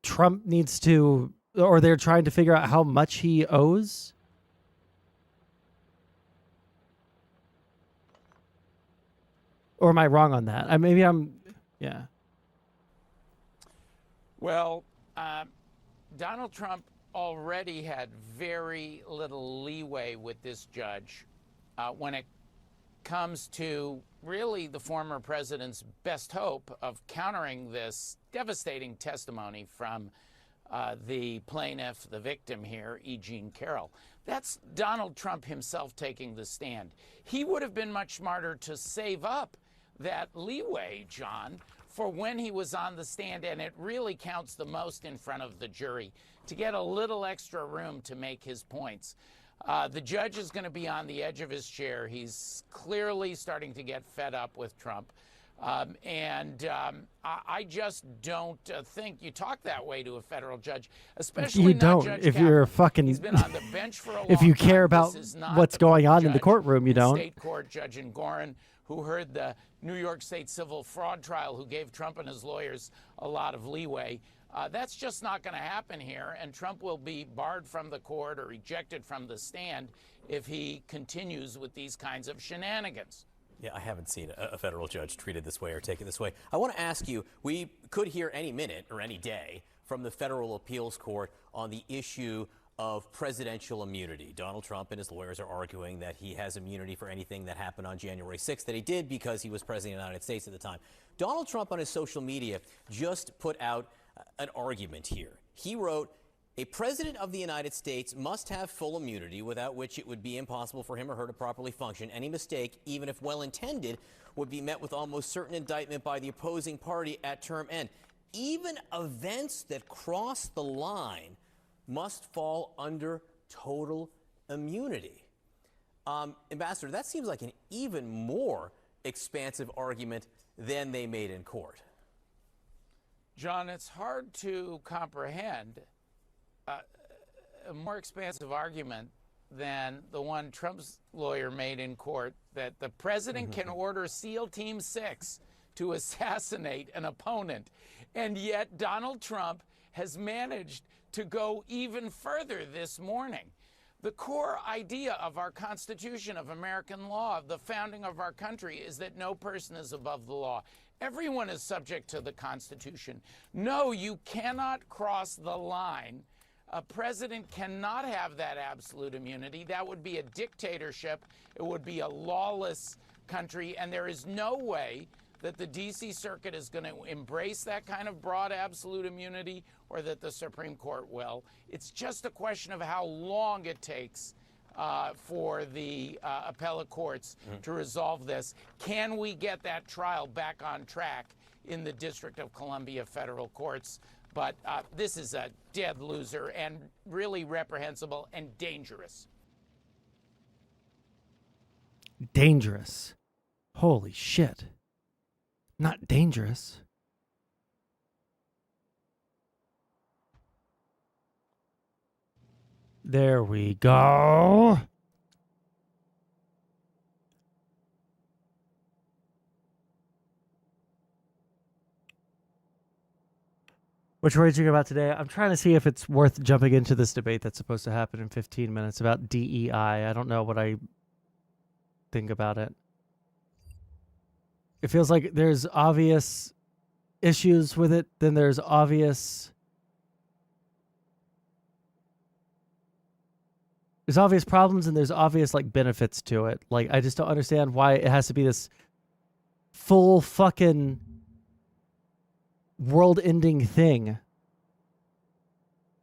Trump needs to... Or they're trying to figure out how much he owes? Or am I wrong on that? Maybe I'm... Yeah. Well, Donald Trump already had very little leeway with this judge when it comes to really the former president's best hope of countering this devastating testimony from the plaintiff, the victim here, E. Jean Carroll. That's Donald Trump himself taking the stand. He would have been much smarter to save up that leeway, John, for when he was on the stand, and it really counts the most in front of the jury, to get a little extra room to make his points. The judge is going to be on the edge of his chair. He's clearly starting to get fed up with Trump. I just don't think you talk that way to a federal judge, especially you not don't. Judge If Kaplan. you're a fucking... He's been on the bench for a long if you time. care about This is not what's the going on in the judge courtroom, you don't. State court Judge Gorin, who heard the New York State civil fraud trial, who gave Trump and his lawyers a lot of leeway. That's just not going to happen here, and Trump will be barred from the court or ejected from the stand if he continues with these kinds of shenanigans. Yeah, I haven't seen a federal judge treated this way or taken this way. I want to ask you, we could hear any minute or any day from the federal appeals court on the issue of presidential immunity. Donald Trump and his lawyers are arguing that he has immunity for anything that happened on January 6th that he did because he was president of the United States at the time. Donald Trump on his social media just put out an argument here. He wrote, a president of the United States must have full immunity, without which it would be impossible for him or her to properly function. Any mistake, even if well-intended, would be met with almost certain indictment by the opposing party at term end. Even events that cross the line must fall under total immunity. Ambassador, that seems like an even more expansive argument than they made in court. John, it's hard to comprehend a more expansive argument than the one Trump's lawyer made in court, that the president can order SEAL Team 6 to assassinate an opponent. And yet Donald Trump has managed to go even further this morning. The core idea of our Constitution, of American law, of the founding of our country, is that no person is above the law. Everyone is subject to the Constitution. No, you cannot cross the line. A president cannot have that absolute immunity. That would be a dictatorship. It would be a lawless country. And there is no way that the D.C. Circuit is going to embrace that kind of broad absolute immunity, or that the Supreme Court will. It's just a question of how long it takes for the appellate courts to resolve this. Can we get that trial back on track in the District of Columbia federal courts? But this is a dead loser and really reprehensible and dangerous. Dangerous. Holy shit. Not dangerous. There we go. Which we're talking about today. I'm trying to see if it's worth jumping into this debate that's supposed to happen in 15 minutes about DEI. I don't know what I think about it. It feels like there's obvious issues with it, then there's obvious problems, and there's obvious like benefits to it. Like, I just don't understand why it has to be this full fucking world-ending thing.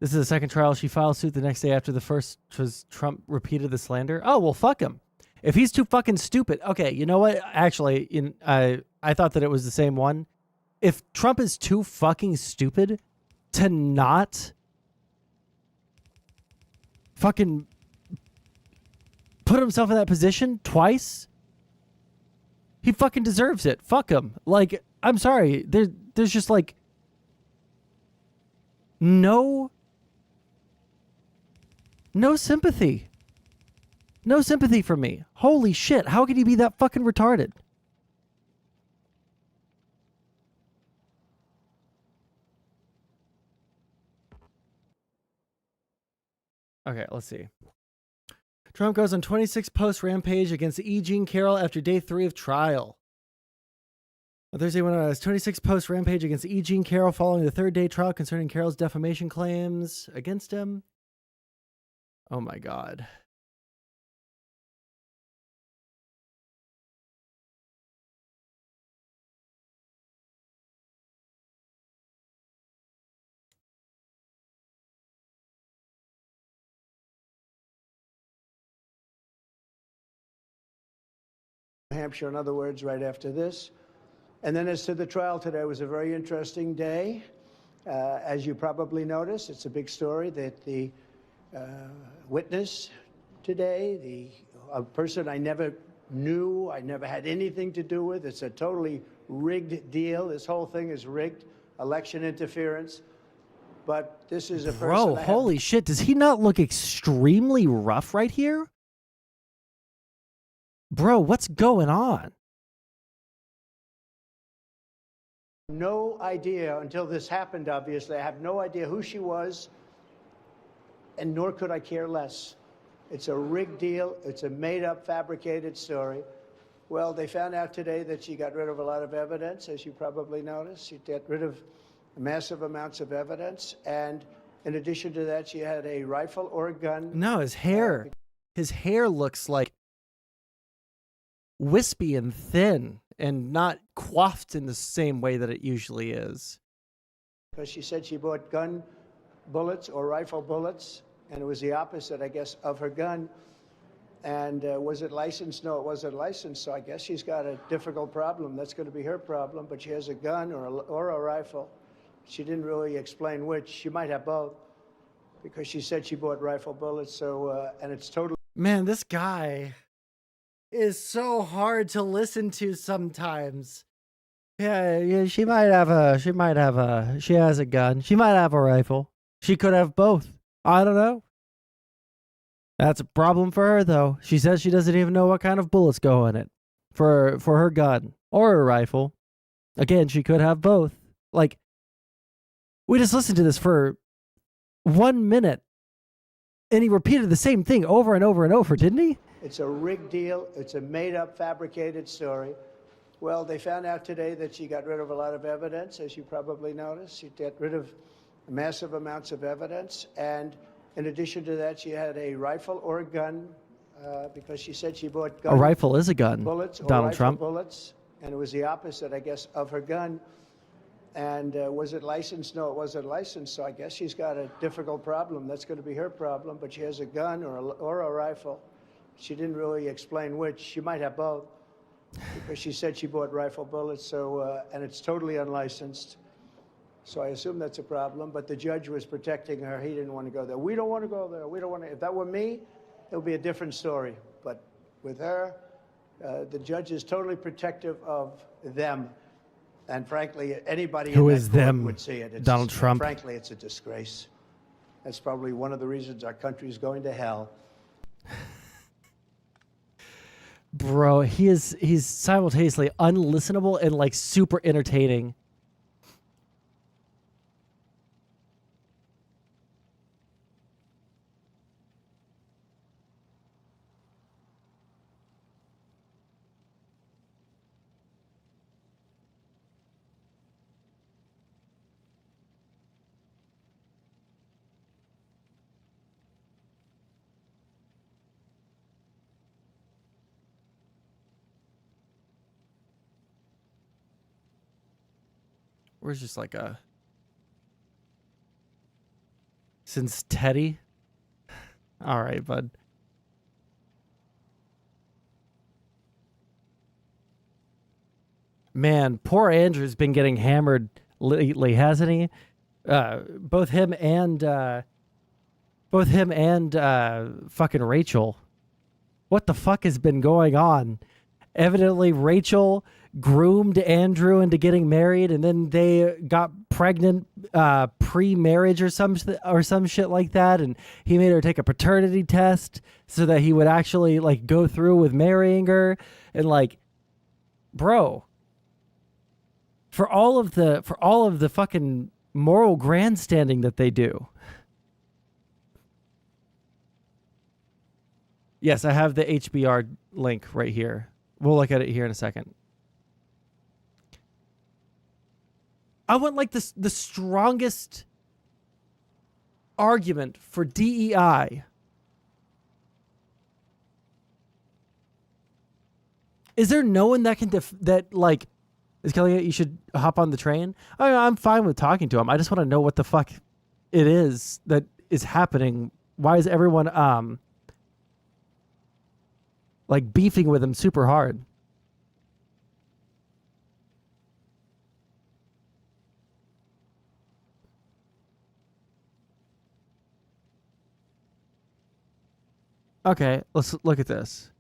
This is the second trial. She filed suit the next day after the first was Trump repeated the slander. Oh, well, fuck him. If he's too fucking stupid. Okay, you know what? Actually, I thought that it was the same one. If Trump is too fucking stupid to not fucking put himself in that position twice, he fucking deserves it. Fuck him. Like, I'm sorry. There's just like no sympathy. No sympathy for me. Holy shit. How could he be that fucking retarded? Okay, let's see. Trump goes on 26-post rampage against E. Jean Carroll after day 3 of trial. On Thursday, went on a 26-post rampage against E. Jean Carroll following the third-day trial concerning Carroll's defamation claims against him. Oh my God. Hampshire, in other words, right after this. And then as to the trial today, it was a very interesting day. As you probably noticed, it's a big story that the witness today, a person I never knew, I never had anything to do with. It's a totally rigged deal. This whole thing is rigged, election interference. But this is a person. Bro, holy shit. Does he not look extremely rough right here? Bro, what's going on? No idea until this happened, obviously. I have no idea who she was, and nor could I care less. It's a rigged deal. It's a made-up, fabricated story. Well, they found out today that she got rid of a lot of evidence, as you probably noticed. She got rid of massive amounts of evidence, and in addition to that, she had a rifle or a gun. No, his hair. His hair looks like wispy and thin and not coiffed in the same way that it usually is. Because she said she bought gun bullets or rifle bullets, and it was the opposite, I guess, of her gun. And was it licensed? No, it wasn't licensed, so I guess she's got a difficult problem. That's going to be her problem, but she has a gun or a rifle. She didn't really explain which. She might have both, because she said she bought rifle bullets, so, and it's totally... Man, this guy is so hard to listen to sometimes. Yeah, she has a gun. She might have a rifle. She could have both. I don't know. That's a problem for her, though. She says she doesn't even know what kind of bullets go in it for her gun or her rifle. Again, she could have both. Like, we just listened to this for 1 minute, and he repeated the same thing over and over and over, didn't he? It's a rigged deal. It's a made-up, fabricated story. Well, they found out today that she got rid of a lot of evidence, as you probably noticed. She got rid of massive amounts of evidence, and in addition to that, she had a rifle or a gun, because she said she bought A rifle is a gun, bullets or Donald rifle Trump. bullets, and it was the opposite, I guess, of her gun. And was it licensed? No, it wasn't licensed, so I guess she's got a difficult problem. That's going to be her problem, but she has a gun or a rifle. She didn't really explain which. She might have both, because she said she bought rifle bullets, so, and it's totally unlicensed. So I assume that's a problem, but the judge was protecting her. He didn't want to go there. We don't want to go there. We don't want to. If that were me, it would be a different story. But with her, The judge is totally protective of them. And frankly, anybody Who in is that court them? would see it. Donald Trump. Frankly, it's a disgrace. That's probably one of the reasons our country is going to hell. Bro, he's simultaneously unlistenable and like super entertaining. Where's just like a... Since Teddy? All right, bud. Man, poor Andrew's been getting hammered lately, hasn't he? Both him and fucking Rachel. What the fuck has been going on? Evidently, Rachel groomed Andrew into getting married, and then they got pregnant pre-marriage or some shit like that, and he made her take a paternity test so that he would actually like go through with marrying her. And like, bro, for all of the fucking moral grandstanding that they do. Yes, I have the HBR link right here. We'll look at it here in a second. I want like the strongest argument for DEI. Is there no one that can that like is Kelly? You should hop on the train. I'm fine with talking to him. I just want to know what the fuck it is that is happening. Why is everyone like beefing with him super hard? Okay, let's look at this.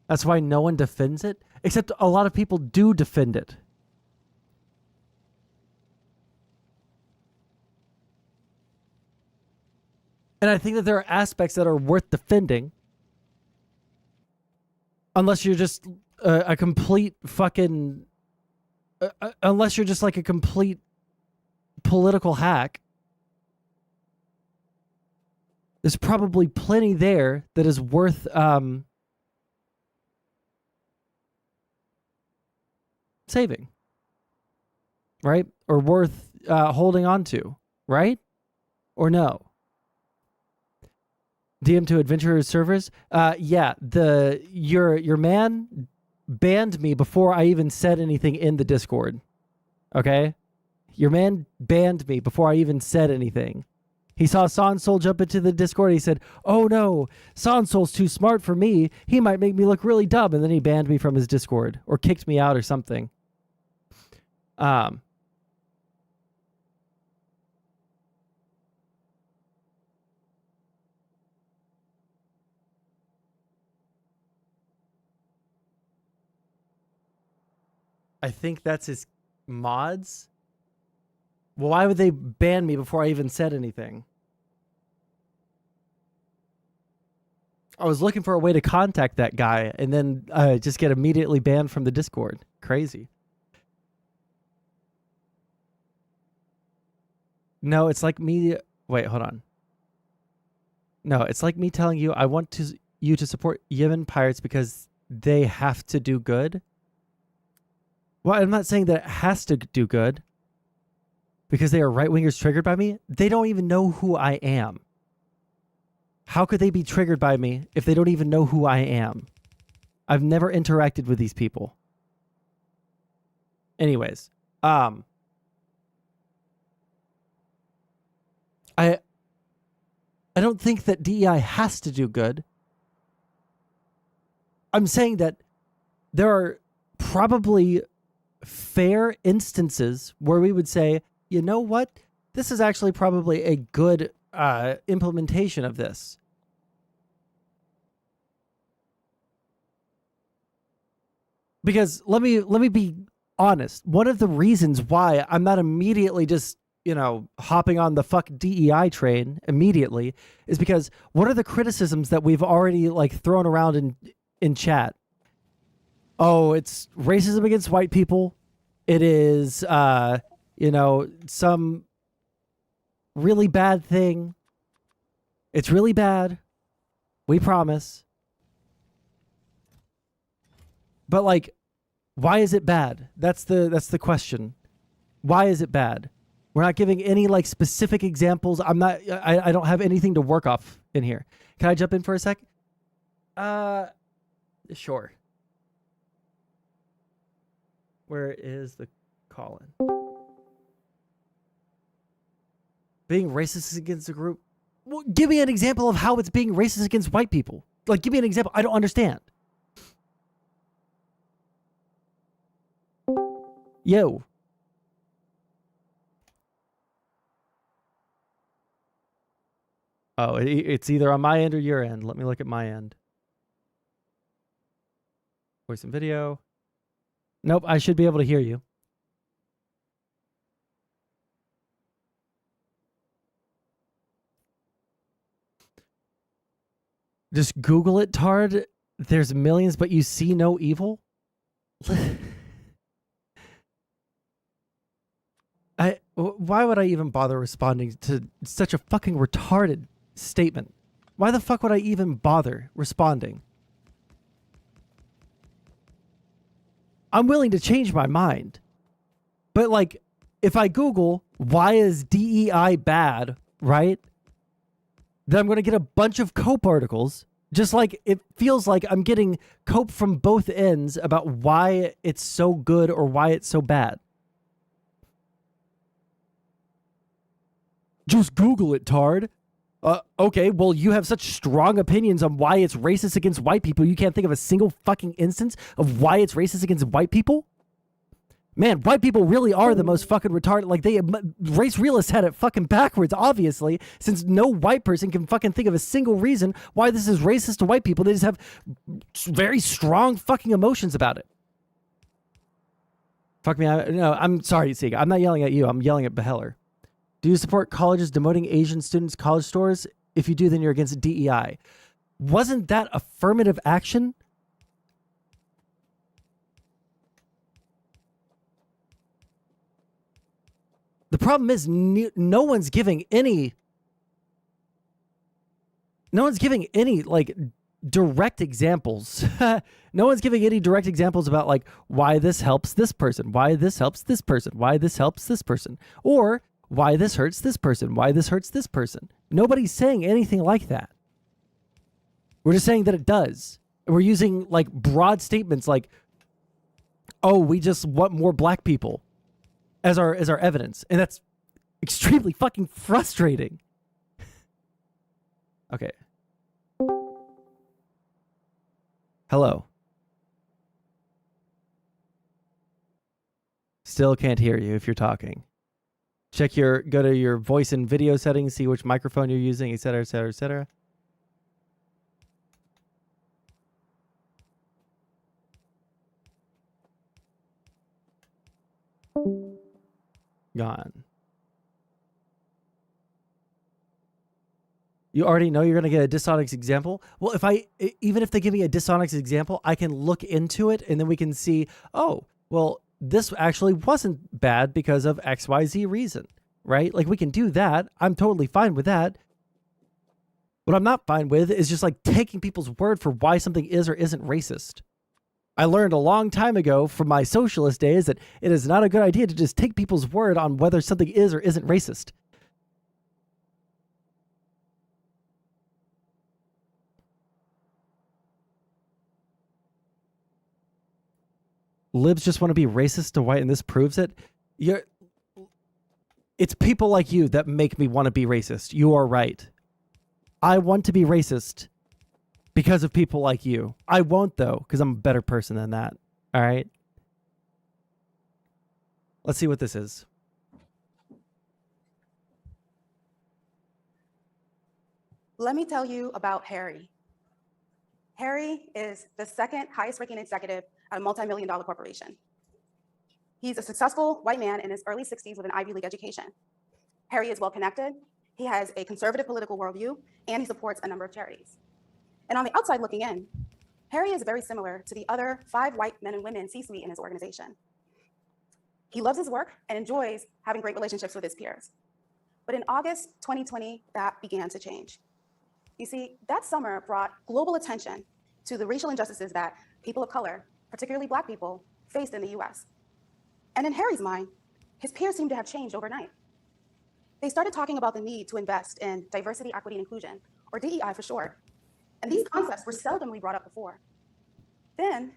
That's why no one defends it, except a lot of people do defend it. And I think that there are aspects that are worth defending. Unless you're just a complete fucking... unless you're just like a complete political hack. There's probably plenty there that is worth saving, right? Or worth holding on to, right? Or no? DM to adventurers servers. Yeah, your man banned me before I even said anything in the Discord. Okay? Your man banned me before I even said anything. He saw Sondsol jump into the Discord. He said, "Oh no, Sonsol's too smart for me. He might make me look really dumb." And then he banned me from his Discord or kicked me out or something. I think that's his mods. Well, why would they ban me before I even said anything? I was looking for a way to contact that guy and then just get immediately banned from the Discord. Crazy. No, it's like me... Wait, hold on. No, it's like me telling you I want you to support Yemen pirates because they have to do good. Well, I'm not saying that it has to do good. Because they are right-wingers triggered by me? They don't even know who I am. How could they be triggered by me if they don't even know who I am? I've never interacted with these people. Anyways, I don't think that DEI has to do good. I'm saying that there are probably fair instances where we would say, you know what? This is actually probably a good implementation of this. Because let me be honest. One of the reasons why I'm not immediately just, hopping on the fuck DEI train immediately is because what are the criticisms that we've already thrown around in chat? Oh, it's racism against white people. It is some really bad thing. It's really bad. We promise. But why is it bad? That's the question. Why is it bad? We're not giving any specific examples. I don't have anything to work off in here. Can I jump in for a sec? Sure. Where is the call-in? Being racist against a group? Well, give me an example of how it's being racist against white people. Give me an example. I don't understand. Yo. Oh, it's either on my end or your end. Let me look at my end. Voice and video. Nope, I should be able to hear you. Just Google it, Tard. There's millions, but you see no evil? Why would I even bother responding to such a fucking retarded statement? Why the fuck would I even bother responding? I'm willing to change my mind. But if I Google, why is DEI bad, right? Then I'm going to get a bunch of Cope articles. Just it feels like I'm getting Cope from both ends about why it's so good or why it's so bad. Just Google it, Tard. Okay, well, you have such strong opinions on why it's racist against white people. You can't think of a single fucking instance of why it's racist against white people? Man, white people really are the most fucking retarded. Race realists had it fucking backwards, obviously, since no white person can fucking think of a single reason why this is racist to white people. They just have very strong fucking emotions about it. Fuck me. I'm sorry, Sega. I'm not yelling at you. I'm yelling at Beheller. Do you support colleges demoting Asian students to college stores? If you do, then you're against DEI. Wasn't that affirmative action? The problem is no one's giving any direct examples. No one's giving any direct examples about why this helps this person, why this helps this person, why this helps this person, or why this hurts this person, why this hurts this person. Nobody's saying anything like that. We're just saying that it does. We're using broad statements oh, we just want more black people as our evidence. And that's extremely fucking frustrating. Okay. Hello. Still can't hear you if you're talking. Go to your voice and video settings, see which microphone you're using, etc., etc., etc. Gone. You already know you're going to get a dishonest example? Well, even if they give me a dishonest example, I can look into it and then we can see, oh, well, this actually wasn't bad because of XYZ reason, right? We can do that. I'm totally fine with that. What I'm not fine with is just taking people's word for why something is or isn't racist. I learned a long time ago from my socialist days that it is not a good idea to just take people's word on whether something is or isn't racist. Libs just want to be racist to white, and this proves it. It's people like you that make me want to be racist. You are right. I want to be racist because of people like you. I won't, though, because I'm a better person than that. All right? Let's see what this is. Let me tell you about Harry. Harry is the second highest ranking executive at a multi-million-dollar corporation. He's a successful white man in his early 60s with an Ivy League education. Harry is well-connected, he has a conservative political worldview, and he supports a number of charities. And on the outside looking in, Harry is very similar to the other 5 white men and women C-suite in his organization. He loves his work and enjoys having great relationships with his peers. But in August 2020, that began to change. You see, that summer brought global attention to the racial injustices that people of color, particularly Black people, faced in the US. And in Harry's mind, his peers seemed to have changed overnight. They started talking about the need to invest in diversity, equity, and inclusion, or DEI for short. And these concepts were seldomly brought up before. Then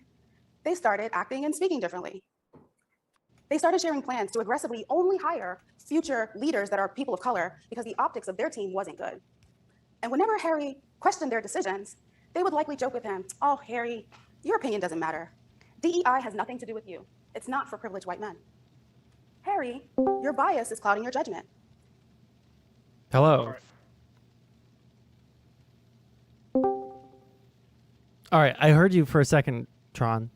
they started acting and speaking differently. They started sharing plans to aggressively only hire future leaders that are people of color because the optics of their team wasn't good. And whenever Harry questioned their decisions, they would likely joke with him, "Oh, Harry, your opinion doesn't matter. DEI has nothing to do with you. It's not for privileged white men. Harry, your bias is clouding your judgment." Hello. All right, I heard you for a second, Tron.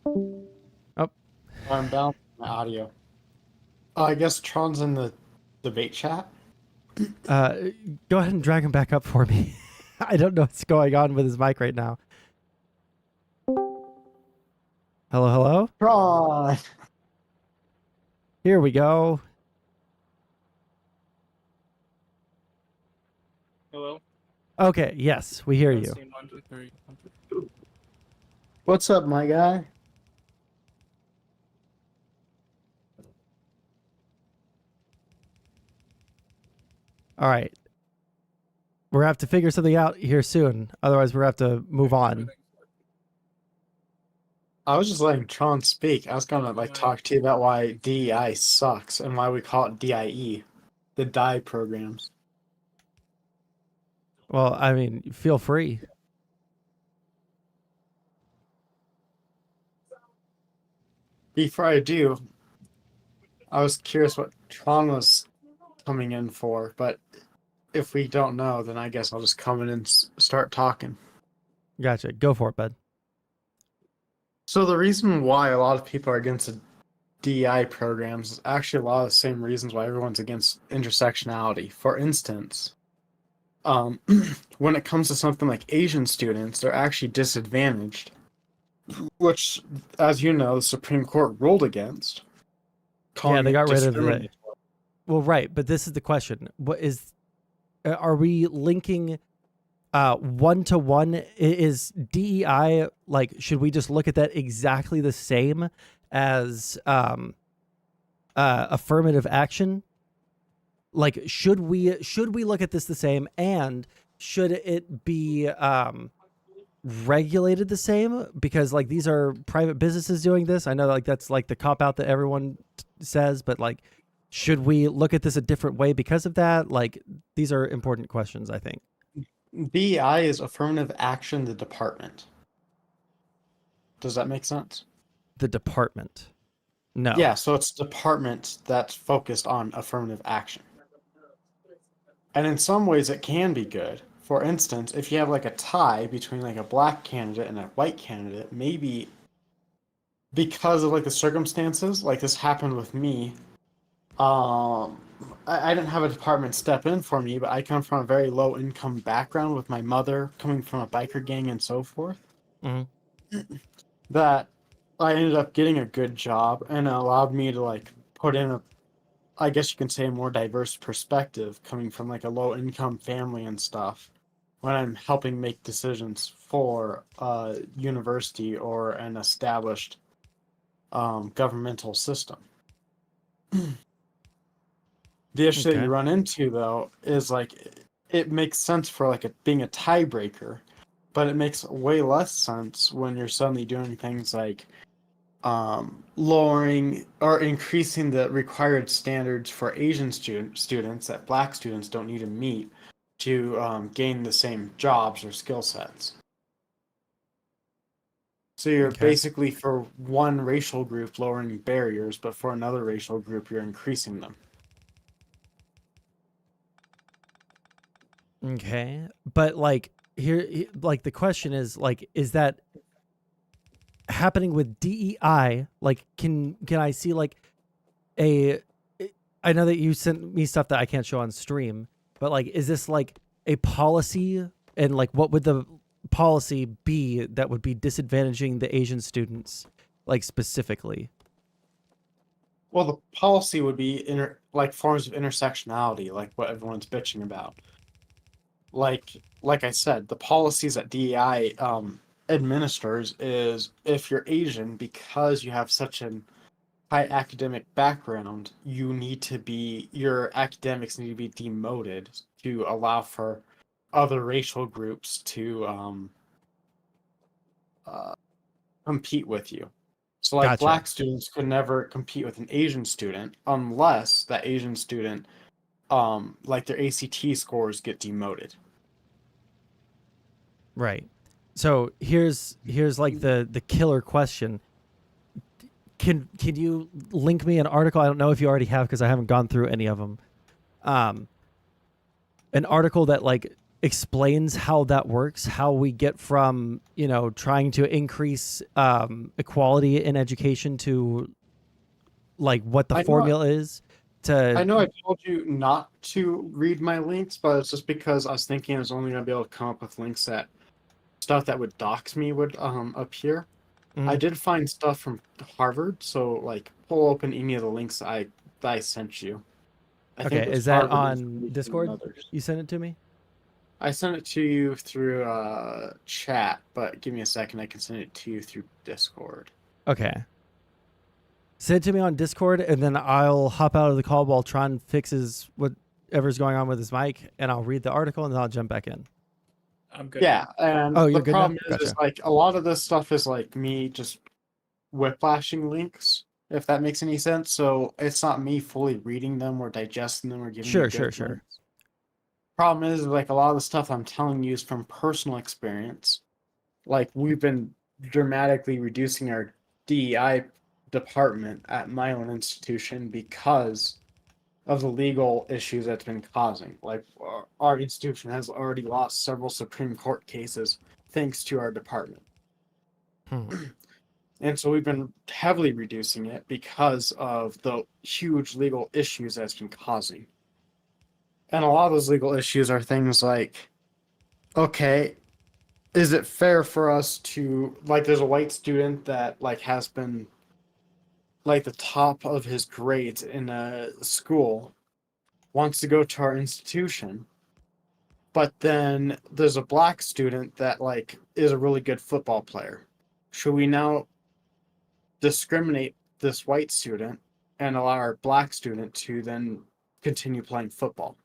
Oh. I'm down my audio. I guess Tron's in the debate chat. Go ahead and drag him back up for me. I don't know what's going on with his mic right now. Hello, hello? Tron! Here we go. Hello? Okay, yes, we hear you. Testing, 1, 2, 3, 1, 2. What's up, my guy? All right. We're going to have to figure something out here soon. Otherwise, we're going to have to move on. I was just letting Tron speak. I was gonna talk to you about why DEI sucks and why we call it DIE, the DIE programs. Well, I mean, feel free. Before I do, I was curious what Tron was coming in for, but if we don't know, then I guess I'll just come in and start talking. Gotcha. Go for it, bud. So the reason why a lot of people are against the DEI programs is actually a lot of the same reasons why everyone's against intersectionality. For instance, when it comes to something like Asian students, they're actually disadvantaged, which, as you know, the Supreme Court ruled against. Yeah, they got rid of the... Well, right, but this is the question. What is... Are we linking... one-to-one? Is DEI, like, should we just look at that exactly the same as affirmative action? Like, should we look at this the same, and should it be regulated the same? Because, like, these are private businesses doing this. I know, like, that's like the cop-out that everyone says, but, like, should we look at this a different way because of that? Like, these are important questions, I think. DEI is affirmative action, the department. Does that make sense? The department. No. Yeah, so it's a department that's focused on affirmative action. And in some ways it can be good. For instance, if you have like a tie between like a black candidate and a white candidate, maybe because of like the circumstances, like this happened with me, I didn't have a department step in for me, but I come from a very low income background with my mother coming from a biker gang and so forth. Mm-hmm. That I ended up getting a good job, and it allowed me to like put in a, I guess you can say, a more diverse perspective coming from like a low income family and stuff when I'm helping make decisions for a university or an established governmental system. The issue that you run into, though, is like it makes sense for like being a tiebreaker, but it makes way less sense when you're suddenly doing things like lowering or increasing the required standards for Asian students that black students don't need to meet to gain the same jobs or skill sets. So you're basically, for one racial group, lowering barriers, but for another racial group, you're increasing them. Okay, but like like the question is like, is that happening with DEI? Like, can I see like a? I know that you sent me stuff that I can't show on stream, but like, is this like a policy? And like, what would the policy be that would be disadvantaging the Asian students, like specifically? Well, the policy would be like forms of intersectionality, like what everyone's bitching about. Like I said, the policies that DEI administers is if you're Asian, because you have such an high academic background, your academics need to be demoted to allow for other racial groups to compete with you. So like Gotcha. black students could never compete with an Asian student unless that Asian student like their ACT scores get demoted. Right. So here's like the killer question. Can you link me an article? I don't know if you already have because I haven't gone through any of them. An article that like explains how that works, how we get from, trying to increase equality in education to like what the formula is to. I know I told you not to read my links, but it's just because I was thinking I was only going to be able to come up with links that stuff that would dox me would appear. I did find stuff from Harvard, so like pull open any of the links that I sent you. I think it was Is that Harvard on Information and Discord? others. You sent it to me? I sent it to you through chat, but give me a second. I can send it to you through Discord. Okay. Send it to me on Discord, and then I'll hop out of the call while Tron fixes whatever's going on with his mic, and I'll read the article, and then I'll jump back in. I'm good. Yeah, and Oh, you're the good problem now? is Gotcha. like a lot of this stuff is like me just whiplashing links, if that makes any sense. So it's not me fully reading them or digesting them or giving you Sure. good Problem is like a lot of the stuff I'm telling you is from personal experience. Like we've been dramatically reducing our DEI department at my own institution because of the legal issues that's been causing. Like our institution has already lost several Supreme Court cases thanks to our department. And so we've been heavily reducing it because of the huge legal issues that's been causing. And a lot of those legal issues are things like, okay, is it fair for us to, like, there's a white student that like has been like the top of his grades in a school, wants to go to our institution, but then there's a black student that like is a really good football player. Should we now discriminate this white student and allow our black student to then continue playing football?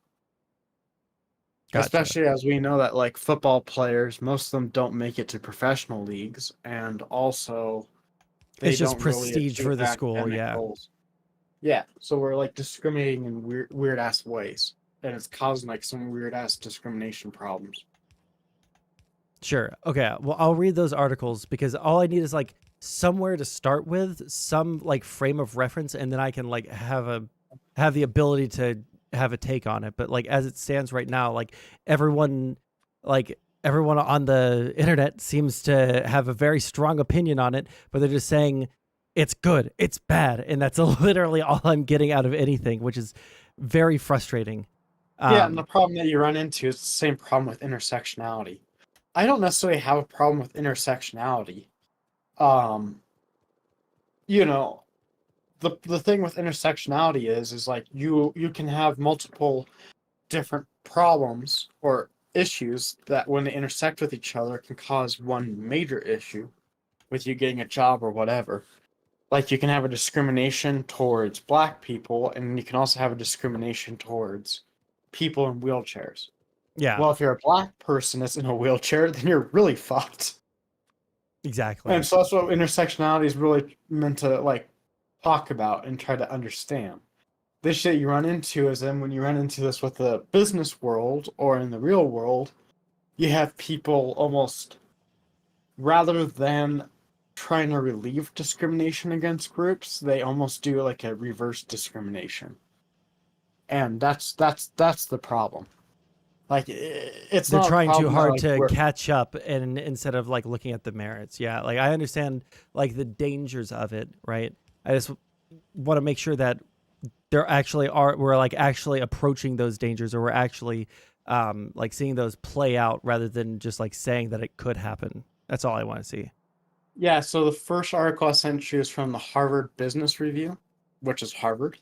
Gotcha. Especially as we know that like football players, most of them don't make it to professional leagues, and also It's just don't really prestige achieve for the school, academic yeah. goals. Yeah, so we're like discriminating in weird ass ways, and it's causing like some weird ass discrimination problems. Sure. Okay. Well, I'll read those articles because all I need is like somewhere to start with, some like frame of reference, and then I can like have the ability to have a take on it. But like as it stands right now, like everyone on the internet seems to have a very strong opinion on it, but they're just saying it's good, it's bad, and that's literally all I'm getting out of anything, which is very frustrating. Yeah, and the problem that you run into is the same problem with intersectionality. I don't necessarily have a problem with intersectionality. You know, the thing with intersectionality is like you can have multiple different problems or issues that when they intersect with each other can cause one major issue with you getting a job or whatever. Like you can have a discrimination towards black people, and you can also have a discrimination towards people in wheelchairs. Yeah. Well, if you're a black person that's in a wheelchair, then you're really fucked. Exactly. And so that's what intersectionality is really meant to like talk about and try to understand. This shit you run into is then when you run into this with the business world or in the real world, you have people almost, rather than trying to relieve discrimination against groups, they almost do like a reverse discrimination. And that's the problem. Like it's They're not a trying too problem that, hard like, to we're- catch up, and instead of like looking at the merits. Yeah, like I understand like the dangers of it, right? I just want to make sure that there actually are we're like actually approaching those dangers, or we're actually like seeing those play out rather than just like saying that it could happen. That's all I want to see. Yeah, so the first article I sent you is from the Harvard Business Review, which is Harvard.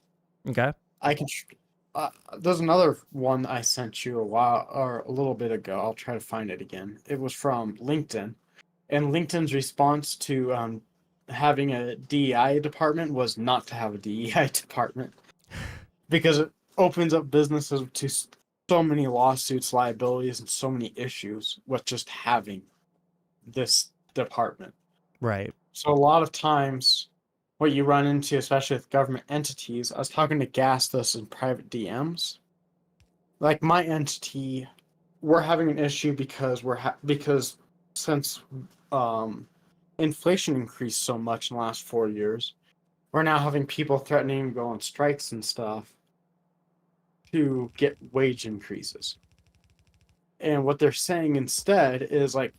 Okay. I can. There's another one I sent you a while or a little bit ago. I'll try to find it again. It was from LinkedIn, and LinkedIn's response to having a DEI department was not to have a DEI department because it opens up businesses to so many lawsuits, liabilities, and so many issues with just having this department. Right. So a lot of times, what you run into, especially with government entities, I was talking to Gastos in private DMs. Like my entity, we're having an issue because because since inflation increased so much in the last 4 years, we're now having people threatening to go on strikes and stuff to get wage increases. And what they're saying instead is like,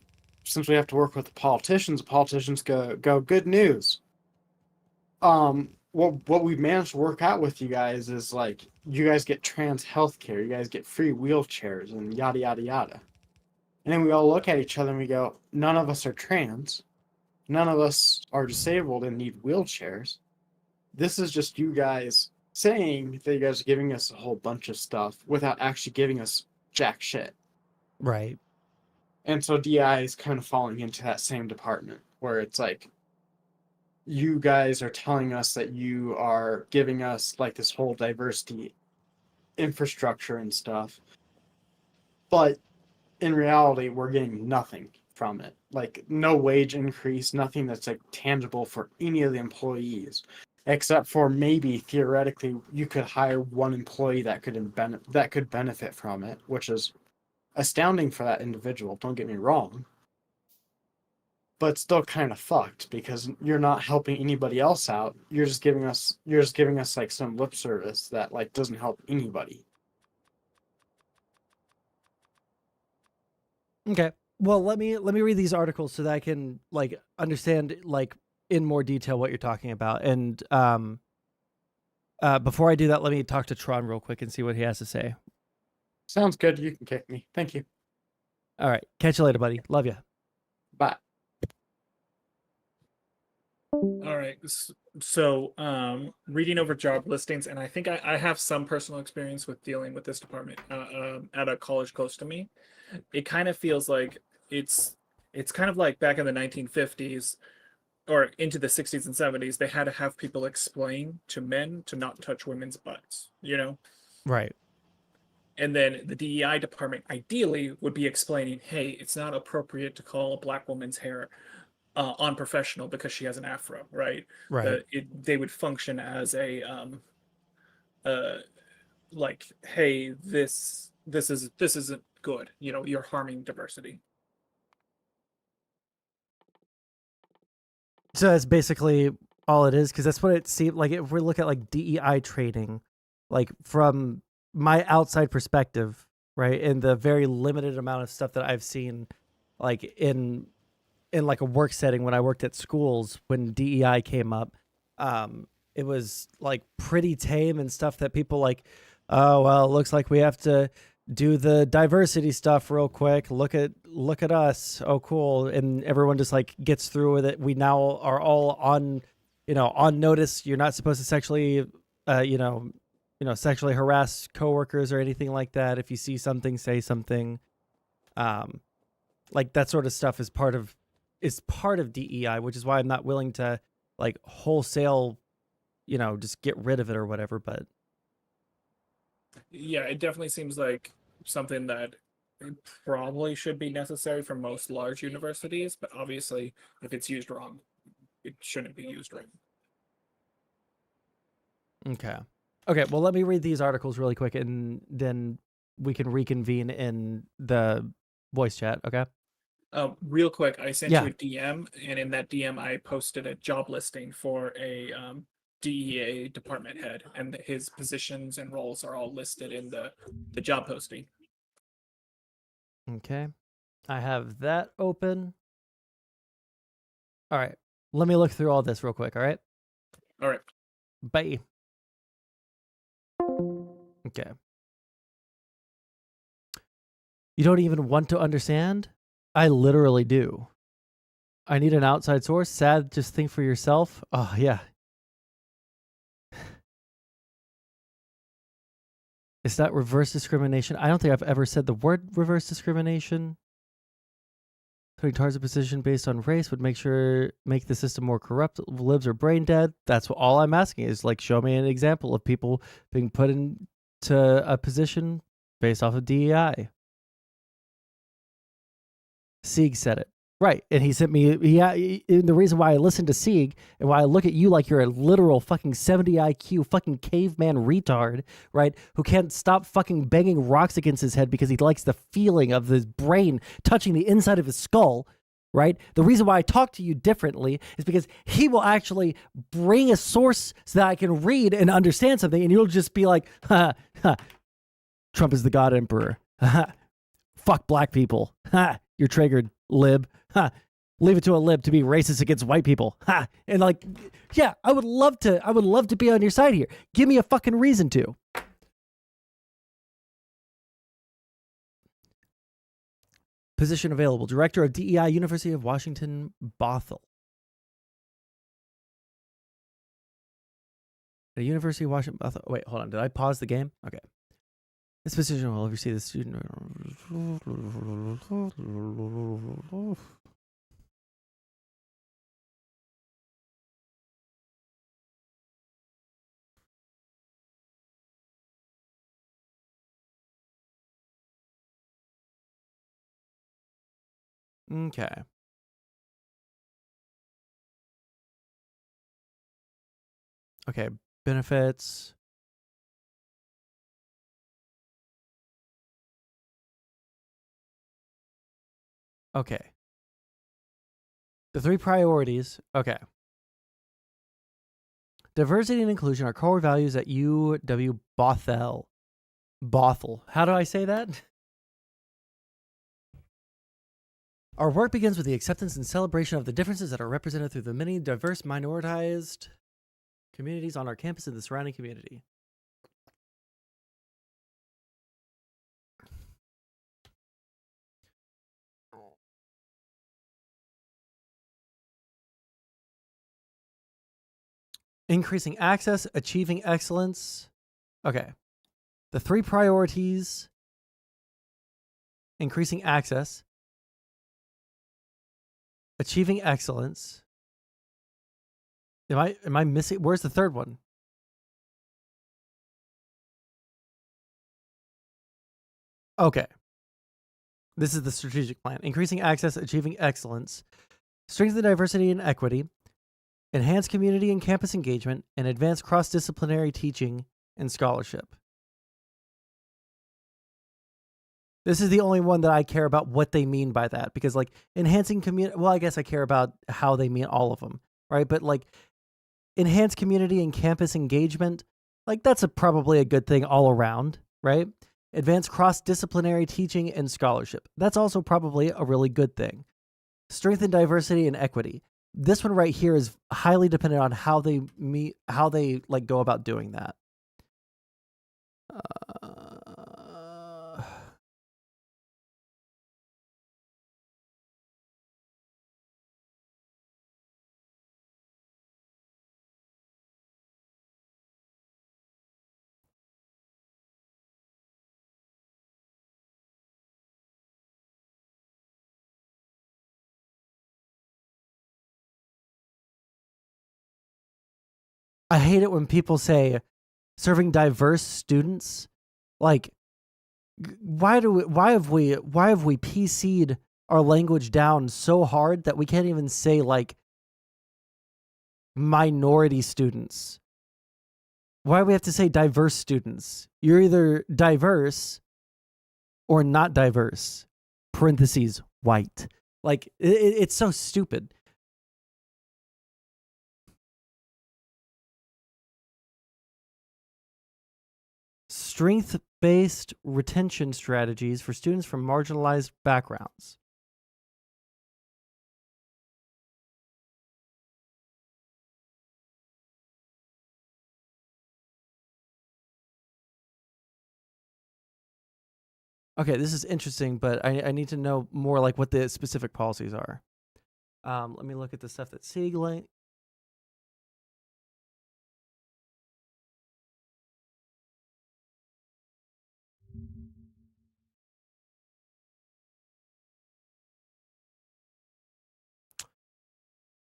since we have to work with the politicians go good news. What we've managed to work out with you guys is like you guys get trans healthcare, you guys get free wheelchairs and yada yada yada. And then we all look at each other and we go, none of us are trans, none of us are disabled and need wheelchairs. This is just you guys saying that you guys are giving us a whole bunch of stuff without actually giving us jack shit. Right. And so DI is kind of falling into that same department where it's like, you guys are telling us that you are giving us like this whole diversity infrastructure and stuff. But in reality, we're getting nothing from it. Like no wage increase, nothing that's like tangible for any of the employees. Except for maybe theoretically you could hire one employee that could benefit from it, which is astounding for that individual, don't get me wrong. But still kind of fucked because you're not helping anybody else out. You're just giving us like some lip service that like doesn't help anybody. Okay. Well, let me read these articles so that I can like understand like in more detail what you're talking about. And before I do that, let me talk to Tron real quick and see what he has to say. Sounds good. You can kick me. Thank you. All right. Catch you later, buddy. Love you. Bye. All right. So, reading over job listings, and I think I have some personal experience with dealing with this department at a college close to me. It kind of feels like it's kind of like back in the 1950s or into the 60s and 70s, they had to have people explain to men to not touch women's butts, you know? Right. And then the DEI department ideally would be explaining, hey, it's not appropriate to call a black woman's hair unprofessional because she has an afro, right? Right. They would function as a like, hey, this isn't good. You know, you're harming diversity. So that's basically all it is, because that's what it seemed like. If we look at like DEI training, like from my outside perspective, right, in the very limited amount of stuff that I've seen, like in like a work setting when I worked at schools when DEI came up, it was like pretty tame and stuff that people like, oh well, it looks like we have to do the diversity stuff real quick. Look at us. Oh, cool. And everyone just like gets through with it. We now are all on, on notice. You're not supposed to sexually, sexually harass coworkers or anything like that. If you see something, say something. Like that sort of stuff is part of DEI, which is why I'm not willing to like wholesale, just get rid of it or whatever. But yeah, it definitely seems like something that probably should be necessary for most large universities, but obviously if it's used wrong, it shouldn't be used right. Okay, well, let me read these articles really quick and then we can reconvene in the voice chat. Okay. Real quick, I sent Yeah. you a DM, and in that DM I posted a job listing for a DEA department head, and his positions and roles are all listed in the job posting. Okay. I have that open. All right. Let me look through all this real quick. All right. All right. Bye. Okay. You don't even want to understand? I literally do. I need an outside source. Sad, just think for yourself. Oh, yeah. Is that reverse discrimination? I don't think I've ever said the word reverse discrimination. Putting targets in position based on race would make the system more corrupt. Libs are brain dead. That's all I'm asking is like, show me an example of people being put into a position based off of DEI. Sieg said it. Right. And he sent me, the reason why I listen to Sieg and why I look at you like you're a literal fucking 70 IQ fucking caveman retard, right? Who can't stop fucking banging rocks against his head because he likes the feeling of his brain touching the inside of his skull, right? The reason why I talk to you differently is because he will actually bring a source so that I can read and understand something, and you'll just be like, ha, ha, Trump is the God Emperor. Fuck black people. Ha, you're triggered, lib. Ha, leave it to a lib to be racist against white people. Ha, and like, yeah, I would love to be on your side here. Give me a fucking reason to. Position available. Director of DEI, University of Washington, Bothell. At University of Washington, Bothell. Wait, hold on. Did I pause the game? Okay. This position will oversee the student. Okay. Okay, benefits. Okay. The 3 priorities. Okay. Diversity and inclusion are core values at UW Bothell. Bothell. How do I say that? Our work begins with the acceptance and celebration of the differences that are represented through the many diverse minoritized communities on our campus and the surrounding community. Increasing access, achieving excellence. Okay. The 3 priorities: increasing access, achieving excellence. Am I missing? Where's the third one? Okay. This is the strategic plan. Increasing access, achieving excellence, strengthen diversity and equity, enhance community and campus engagement, and advance cross-disciplinary teaching and scholarship. This is the only one that I care about what they mean by that, because like enhancing community, well, I guess I care about how they mean all of them, right? But like enhance community and campus engagement, like that's probably a good thing all around, right? Advance cross-disciplinary teaching and scholarship. That's also probably a really good thing. Strengthen diversity and equity. This one right here is highly dependent on how they like go about doing that. I hate it when people say serving diverse students. Like, why have we PC'd our language down so hard that we can't even say like minority students? Why do we have to say diverse students? You're either diverse or not diverse. Parentheses, white. Like, it's so stupid. based retention strategies for students from marginalized backgrounds. Okay, this is interesting, but I need to know more like what the specific policies are. Let me look at the stuff that Siegling.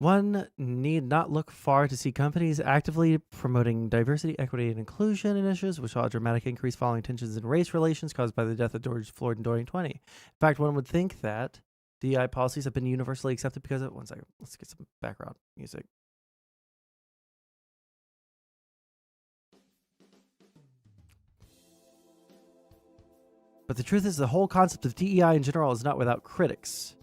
One need not look far to see companies actively promoting diversity, equity, and inclusion initiatives, which saw a dramatic increase following tensions in race relations caused by the death of George Floyd in 2020. In fact, one would think that DEI policies have been universally accepted because of... One second. Let's get some background music. But the truth is, the whole concept of DEI in general is not without critics.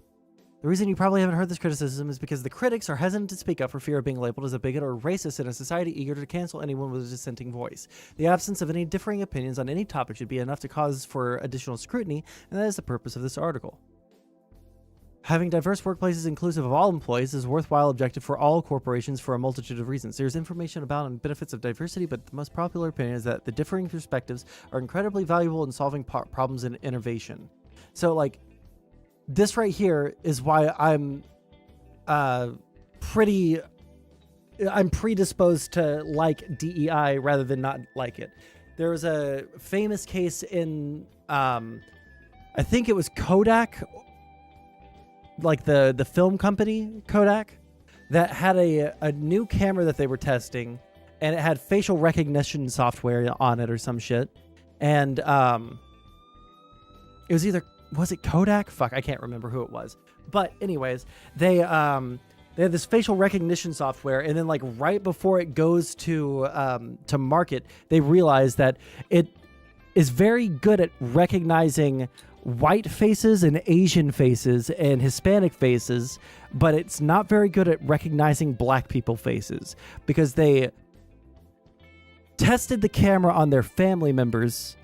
The reason you probably haven't heard this criticism is because the critics are hesitant to speak up for fear of being labeled as a bigot or racist in a society eager to cancel anyone with a dissenting voice. The absence of any differing opinions on any topic should be enough to cause for additional scrutiny, and that is the purpose of this article. Having diverse workplaces inclusive of all employees is a worthwhile objective for all corporations for a multitude of reasons. There's information about and benefits of diversity, but the most popular opinion is that the differing perspectives are incredibly valuable in solving problems and innovation. So, like, this right here is why I'm predisposed to like DEI rather than not like it. There was a famous case in, I think it was Kodak, like the film company Kodak, that had a new camera that they were testing, and it had facial recognition software on it or some shit. And it was either... Was it Kodak? Fuck, I can't remember who it was. But anyways, they had this facial recognition software, and then like right before it goes to market, they realized that it is very good at recognizing white faces and Asian faces and Hispanic faces, but it's not very good at recognizing black people faces, because they tested the camera on their family members,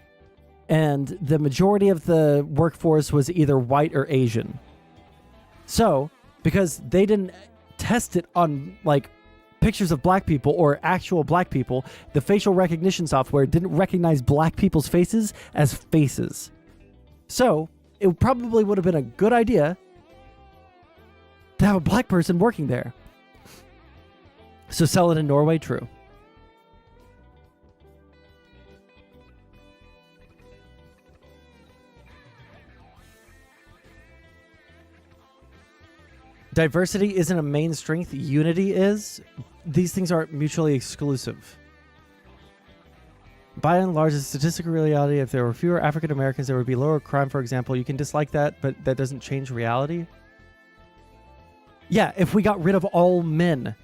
and the majority of the workforce was either white or Asian. So, because they didn't test it on like pictures of black people or actual black people, the facial recognition software didn't recognize black people's faces as faces. So, it probably would have been a good idea to have a black person working there. So sell it in Norway, true. Diversity isn't a main strength, unity is. These things aren't mutually exclusive. By and large, the statistical reality, if there were fewer African Americans, there would be lower crime, for example. You can dislike that, but that doesn't change reality. Yeah, if we got rid of all men,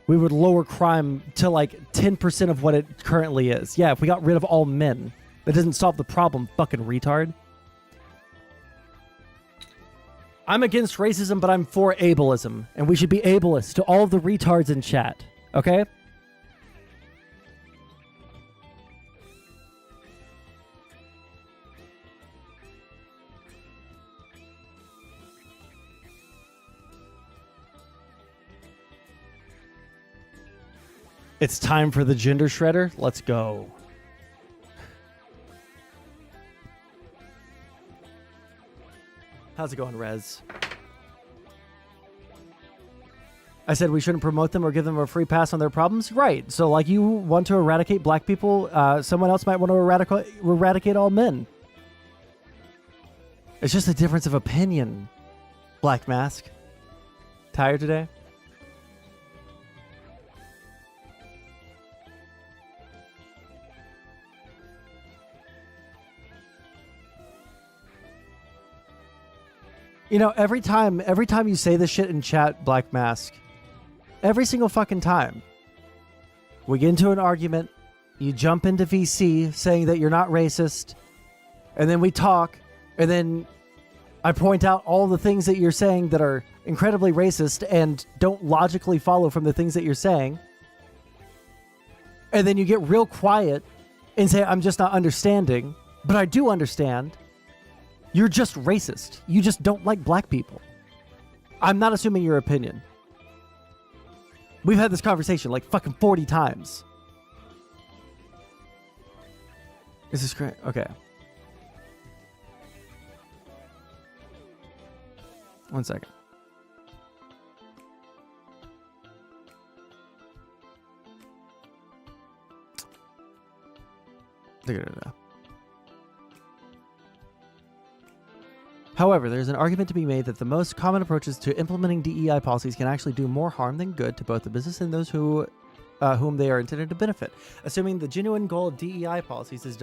we would lower crime to like 10% of what it currently is. Yeah, if we got rid of all men. That doesn't solve the problem, fucking retard. I'm against racism, but I'm for ableism. And we should be ableist to all of the retards in chat. Okay? It's time for the gender shredder. Let's go. How's it going, Rez? I said we shouldn't promote them or give them a free pass on their problems? Right. So, like, you want to eradicate black people, someone else might want to eradicate all men. It's just a difference of opinion, Black Mask. Tired today? You know, every time you say this shit in chat, Black Mask, every single fucking time, we get into an argument, you jump into VC saying that you're not racist, and then we talk, and then I point out all the things that you're saying that are incredibly racist and don't logically follow from the things that you're saying, and then you get real quiet, and say, I'm just not understanding, but I do understand. You're just racist. You just don't like black people. I'm not assuming your opinion. We've had this conversation like fucking 40 times. This is great. Okay. One second. However, there's an argument to be made that the most common approaches to implementing DEI policies can actually do more harm than good to both the business and those whom they are intended to benefit. Assuming the genuine goal of DEI policies is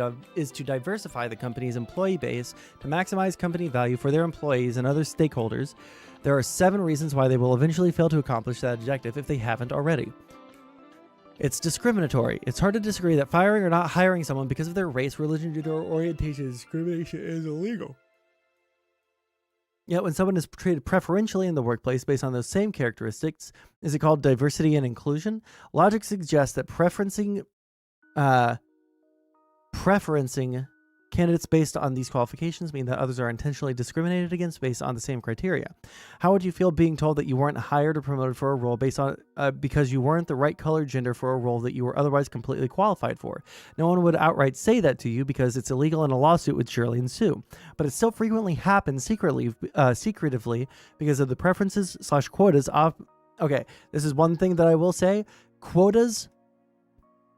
to diversify the company's employee base to maximize company value for their employees and other stakeholders, there are 7 reasons why they will eventually fail to accomplish that objective if they haven't already. It's discriminatory. It's hard to disagree that firing or not hiring someone because of their race, religion, gender, or orientation discrimination is illegal. Yet when someone is treated preferentially in the workplace based on those same characteristics, is it called diversity and inclusion? Logic suggests that preferencing candidates based on these qualifications mean that others are intentionally discriminated against based on the same criteria. How would you feel being told that you weren't hired or promoted for a role based on because you weren't the right color gender for a role that you were otherwise completely qualified for? No one would outright say that to you because it's illegal in a lawsuit with Shirley and Sue, but it still frequently happens secretively because of the preferences/quotas of. Okay, this is one thing that I will say: quotas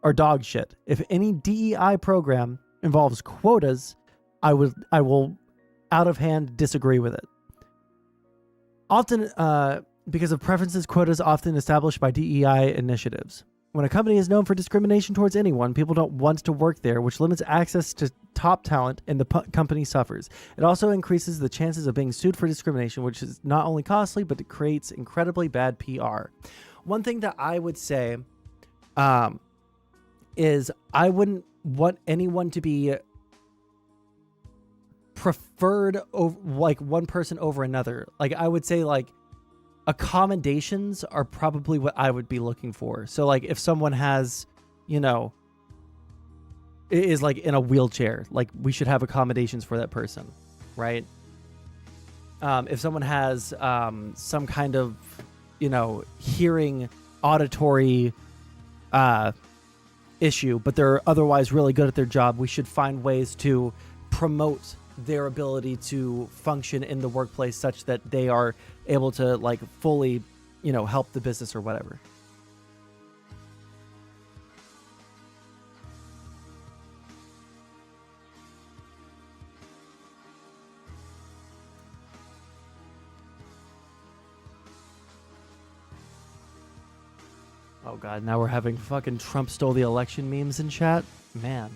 are dog shit. If any DEI program involves quotas, I will out of hand disagree with it. Often, because of preferences, quotas often established by DEI initiatives. When a company is known for discrimination towards anyone, people don't want to work there, which limits access to top talent, and the company suffers. It also increases the chances of being sued for discrimination, which is not only costly, but it creates incredibly bad PR. One thing that I would say is I wouldn't want anyone to be preferred over, like, one person over another. Like, I would say, like, accommodations are probably what I would be looking for. So, like, if someone has, is like in a wheelchair, like, we should have accommodations for that person, right? If someone has some kind of, hearing, auditory issue, but they're otherwise really good at their job, we should find ways to promote their ability to function in the workplace such that they are able to, like, fully, help the business or whatever. Oh god, now we're having fucking Trump stole the election memes in chat? Man.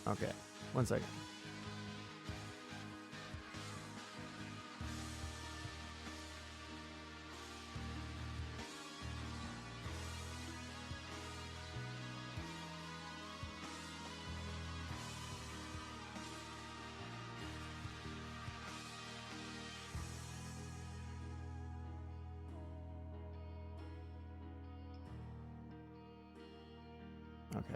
Okay, one second. Okay.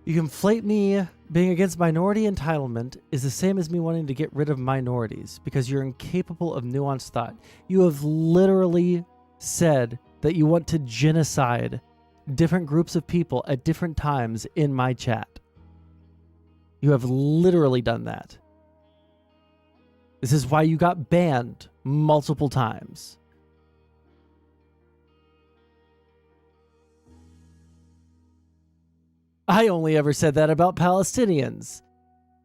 You conflate me being against minority entitlement is the same as me wanting to get rid of minorities because you're incapable of nuanced thought. You have literally said that you want to genocide different groups of people at different times in my chat. You have literally done that. This is why you got banned multiple times. I only ever said that about Palestinians.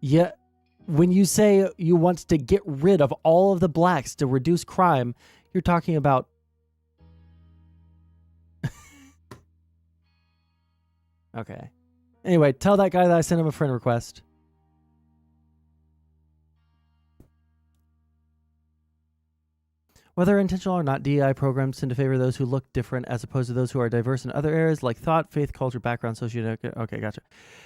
Yet, when you say you want to get rid of all of the blacks to reduce crime, you're talking about... Okay. Anyway, tell that guy that I sent him a friend request. Whether intentional or not, DEI programs tend to favor those who look different as opposed to those who are diverse in other areas like thought, faith, culture, background, socioeconomic. Okay, gotcha.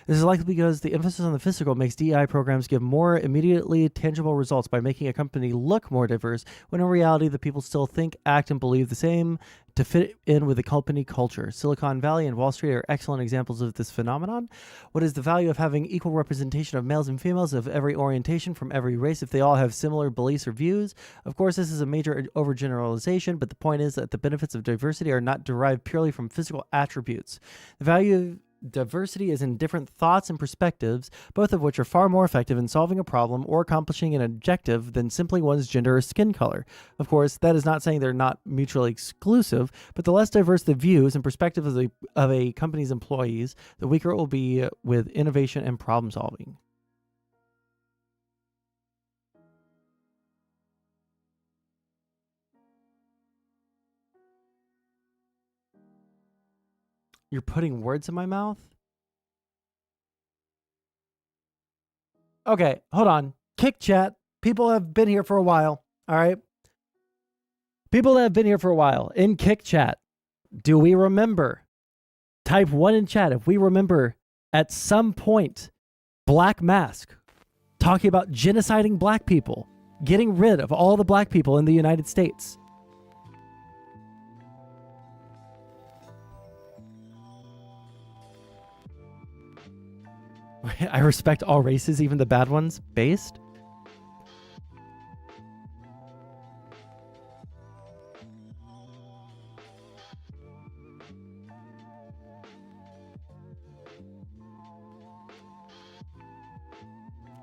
This is likely because the emphasis on the physical makes DEI programs give more immediately tangible results by making a company look more diverse, when in reality the people still think, act, and believe the same to fit in with the company culture. Silicon Valley and Wall Street are excellent examples of this phenomenon. What is the value of having equal representation of males and females of every orientation from every race if they all have similar beliefs or views? Of course, this is a major overgeneralization, but the point is that the benefits of diversity are not derived purely from physical attributes. The value of diversity is in different thoughts and perspectives, both of which are far more effective in solving a problem or accomplishing an objective than simply one's gender or skin color. Of course, that is not saying they're not mutually exclusive, but the less diverse the views and perspectives of a company's employees, the weaker it will be with innovation and problem solving. You're putting words in my mouth? Okay, hold on. Kick chat. People have been here for a while. All right. People that have been here for a while in kick chat. Do we remember? Type 1 in chat if we remember at some point Black Mask talking about genociding black people, getting rid of all the black people in the United States. I respect all races, even the bad ones. Based?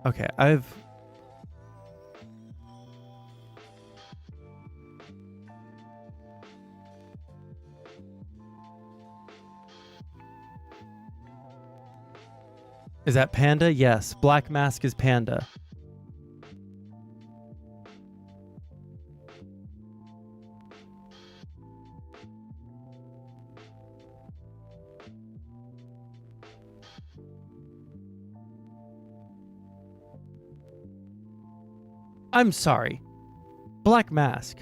Okay, Is that Panda? Yes. Black Mask is Panda. I'm sorry. Black Mask.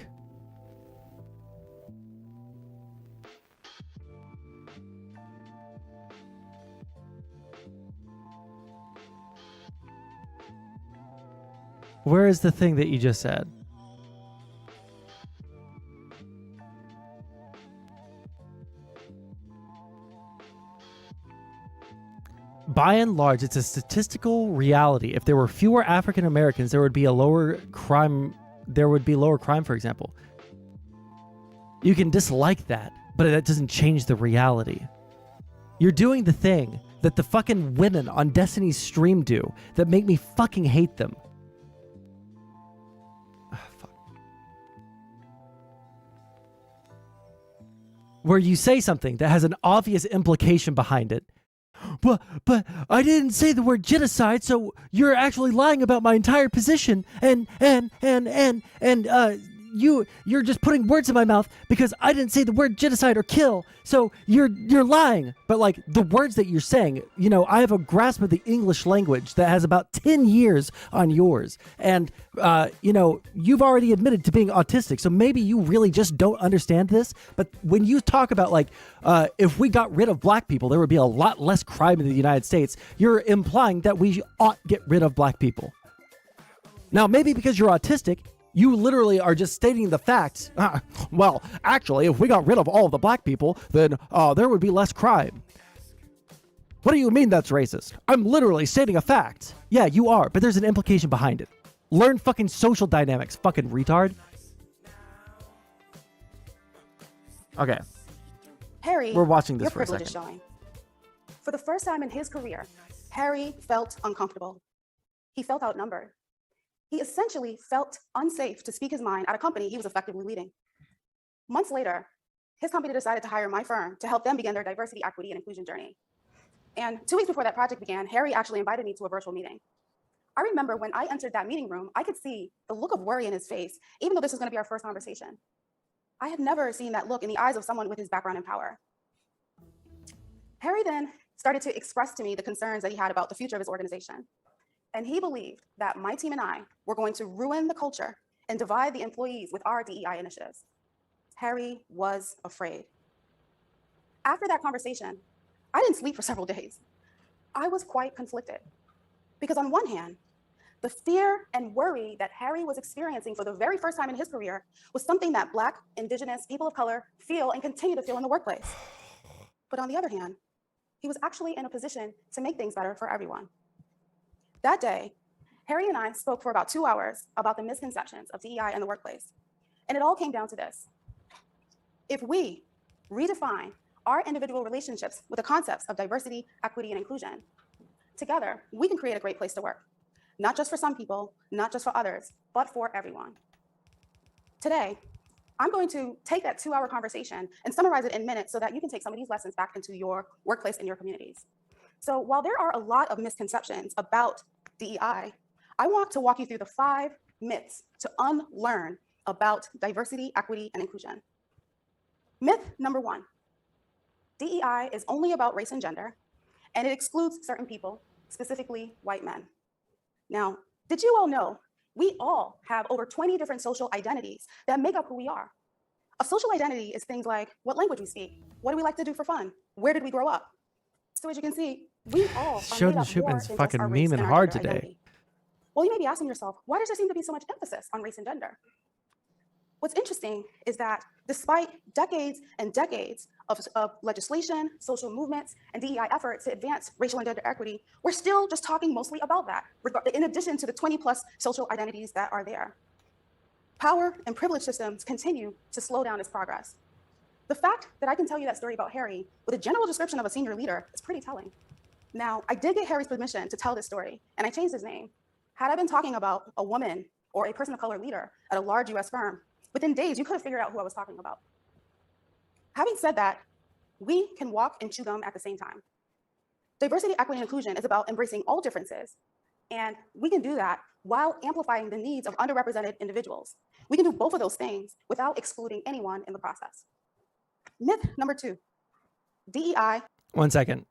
Where is the thing that you just said? By and large, it's a statistical reality. If there were fewer African Americans, there would be lower crime, for example. You can dislike that, but that doesn't change the reality. You're doing the thing that the fucking women on Destiny's stream do that make me fucking hate them. Where you say something that has an obvious implication behind it. But I didn't say the word genocide, so you're actually lying about my entire position, and you're just putting words in my mouth because I didn't say the word genocide or kill, so you're lying. But like the words that you're saying, you know, I have a grasp of the English language that has about 10 years on yours, and you know, you've already admitted to being autistic, so maybe you really just don't understand this. But when you talk about like if we got rid of black people, there would be a lot less crime in the United States, you're implying that we ought get rid of black people. Now, maybe because you're autistic, you literally are just stating the facts. Well, actually, if we got rid of all of the black people, then there would be less crime. What do you mean that's racist? I'm literally stating a fact. Yeah, you are, but there's an implication behind it. Learn fucking social dynamics, fucking retard. Okay. Harry, we're watching this your for a privilege second. is showing. For the first time in his career, Harry felt uncomfortable. He felt outnumbered. He essentially felt unsafe to speak his mind at a company he was effectively leading. Months later, his company decided to hire my firm to help them begin their diversity, equity, and inclusion journey. And 2 weeks before that project began, Harry actually invited me to a virtual meeting. I remember when I entered that meeting room, I could see the look of worry in his face, even though this was going to be our first conversation. I had never seen that look in the eyes of someone with his background in power. Harry then started to express to me the concerns that he had about the future of his organization. And he believed that my team and I were going to ruin the culture and divide the employees with our DEI initiatives. Harry was afraid. After that conversation, I didn't sleep for several days. I was quite conflicted because on one hand, the fear and worry that Harry was experiencing for the very first time in his career was something that Black, Indigenous, people of color feel and continue to feel in the workplace. But on the other hand, he was actually in a position to make things better for everyone. That day, Harry and I spoke for about 2 hours about the misconceptions of DEI in the workplace. And it all came down to this. If we redefine our individual relationships with the concepts of diversity, equity, and inclusion, together, we can create a great place to work. Not just for some people, not just for others, but for everyone. Today, I'm going to take that 2-hour conversation and summarize it in minutes so that you can take some of these lessons back into your workplace and your communities. So while there are a lot of misconceptions about DEI, I want to walk you through the 5 myths to unlearn about diversity, equity, and inclusion. Myth number 1, DEI is only about race and gender, and it excludes certain people, specifically white men. Now, did you all know we all have over 20 different social identities that make up who we are? A social identity is things like what language we speak, what do we like to do for fun, where did we grow up? So as you can see, we all are made up more than just fucking our race memeing and our hard gender today. identity. Well, you may be asking yourself, why does there seem to be so much emphasis on race and gender? What's interesting is that despite decades and decades of legislation, social movements, and DEI efforts to advance racial and gender equity, we're still just talking mostly about that, in addition to the 20+ social identities that are there. Power and privilege systems continue to slow down this progress. The fact that I can tell you that story about Harry with a general description of a senior leader is pretty telling. Now, I did get Harry's permission to tell this story, and I changed his name. Had I been talking about a woman or a person of color leader at a large US firm, within days, you could have figured out who I was talking about. Having said that, we can walk and chew gum at the same time. Diversity, equity, and inclusion is about embracing all differences, and we can do that while amplifying the needs of underrepresented individuals. We can do both of those things without excluding anyone in the process. Myth number 2, DEI. 1 second.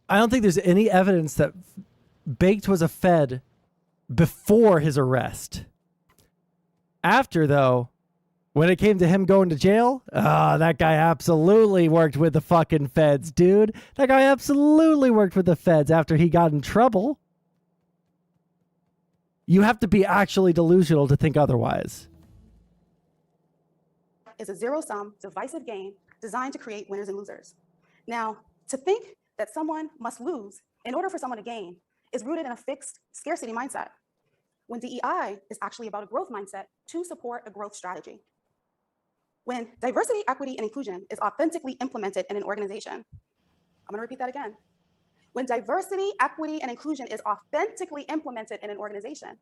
I don't think there's any evidence that Baked was a Fed before his arrest. After, though, when it came to him going to jail, that guy absolutely worked with the fucking feds, dude. That guy absolutely worked with the feds after he got in trouble. You have to be actually delusional to think otherwise. Is a zero-sum, divisive game designed to create winners and losers. Now, to think that someone must lose in order for someone to gain is rooted in a fixed scarcity mindset, when DEI is actually about a growth mindset to support a growth strategy. When diversity, equity, and inclusion is authentically implemented in an organization, I'm gonna repeat that again. When diversity, equity, and inclusion is authentically implemented in an organization,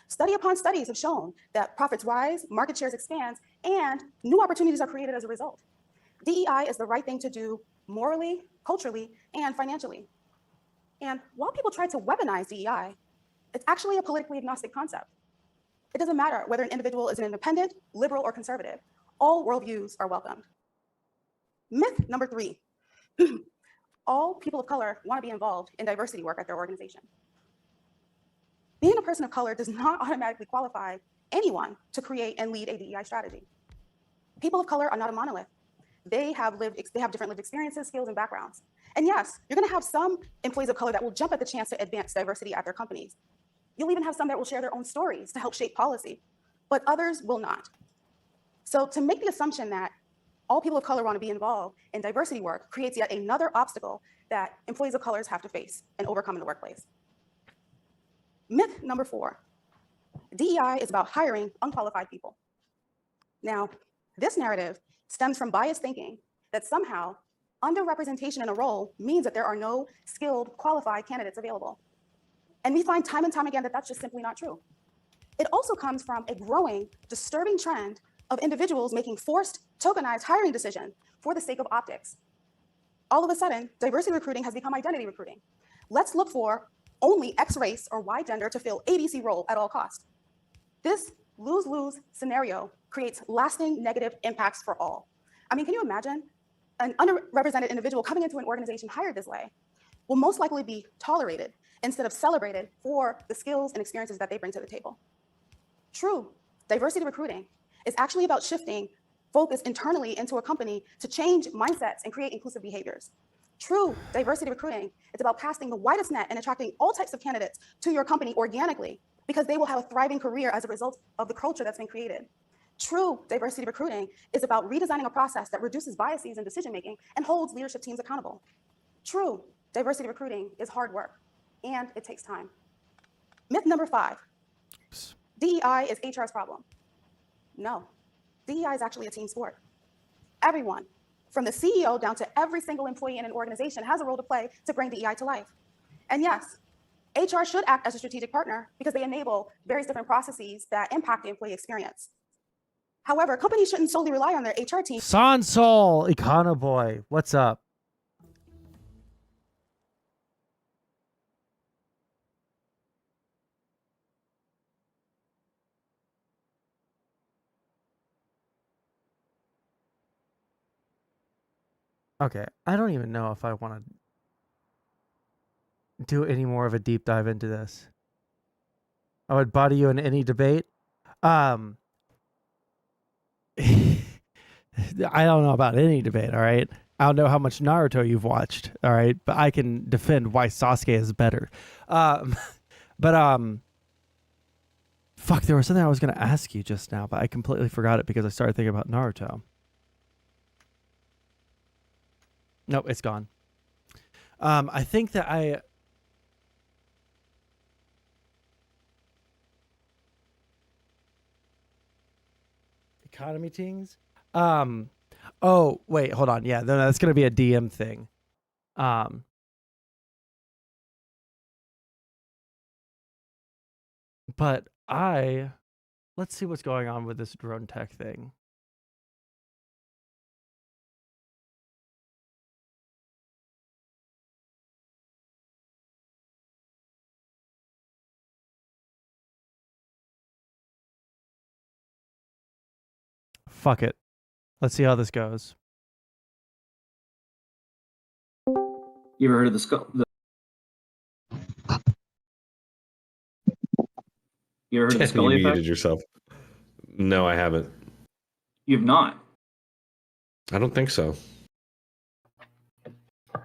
study upon studies have shown that profits rise, market shares expand, and new opportunities are created as a result. DEI is the right thing to do morally, culturally, and financially. And while people try to weaponize DEI, it's actually a politically agnostic concept. It doesn't matter whether an individual is an independent, liberal, or conservative. All worldviews are welcomed. Myth number 3, all people of color want to be involved in diversity work at their organization. Being a person of color does not automatically qualify anyone to create and lead a DEI strategy. People of color are not a monolith. They have different lived experiences, skills, and backgrounds. And yes, you're gonna have some employees of color that will jump at the chance to advance diversity at their companies. You'll even have some that will share their own stories to help shape policy, but others will not. So to make the assumption that all people of color want to be involved in diversity work creates yet another obstacle that employees of colors have to face and overcome in the workplace. Myth number 4, DEI is about hiring unqualified people. Now, this narrative stems from biased thinking that somehow underrepresentation in a role means that there are no skilled, qualified candidates available. And we find time and time again that that's just simply not true. It also comes from a growing, disturbing trend of individuals making forced, tokenized hiring decisions for the sake of optics. All of a sudden, diversity recruiting has become identity recruiting. Let's look for only X race or Y gender to fill ABC role at all costs. This lose-lose scenario creates lasting negative impacts for all. I mean, can you imagine an underrepresented individual coming into an organization hired this way will most likely be tolerated instead of celebrated for the skills and experiences that they bring to the table. True diversity recruiting is actually about shifting focus internally into a company to change mindsets and create inclusive behaviors. True diversity recruiting is about casting the widest net and attracting all types of candidates to your company organically because they will have a thriving career as a result of the culture that's been created. True diversity recruiting is about redesigning a process that reduces biases in decision-making and holds leadership teams accountable. True diversity recruiting is hard work, and it takes time. Myth number 5, DEI is HR's problem. No, DEI is actually a team sport. Everyone, from the CEO down to every single employee in an organization, has a role to play to bring DEI to life. And yes, HR should act as a strategic partner because they enable various different processes that impact the employee experience. However, companies shouldn't solely rely on their HR team. Sondsol, Econo Boy, what's up? Okay, I don't even know if I want to do any more of a deep dive into this. I would body you in any debate. I don't know about any debate, all right? I don't know how much Naruto you've watched, all right? But I can defend why Sasuke is better. Fuck, there was something I was going to ask you just now, but I completely forgot it because I started thinking about Naruto. Nope, it's gone. I think that economy things. Oh, wait, hold on. Yeah, no, that's going to be a DM thing. But let's see what's going on with this drone tech thing. Fuck it. Let's see how this goes. You ever heard of the skull? You ever heard of the Scully You effect? muted yourself. No, I haven't. You have not. I don't think so. Why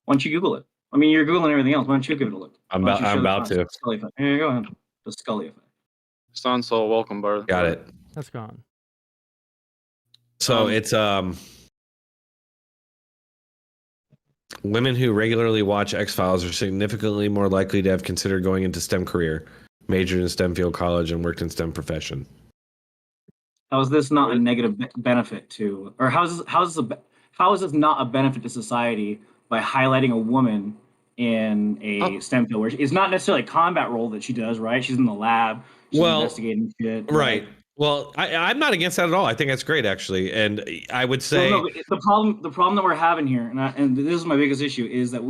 don't you Google it? I mean, you're Googling everything else. Why don't you give it a look? I'm Why don't you show about the to. Scully effect? Here, go ahead. The Scully effect. Sondsol, welcome, brother. Got it. That's gone. So it's women who regularly watch X-Files are significantly more likely to have considered going into STEM career, majored in STEM field college, and worked in STEM profession. How is this not a negative benefit to, or how is this not a benefit to society by highlighting a woman in a STEM field where it's not necessarily a combat role that she does, right? She's in the lab, she's investigating shit. Right. Well, I'm not against that at all. I think that's great, actually. And I would say the problem that we're having here, and this is my biggest issue, is that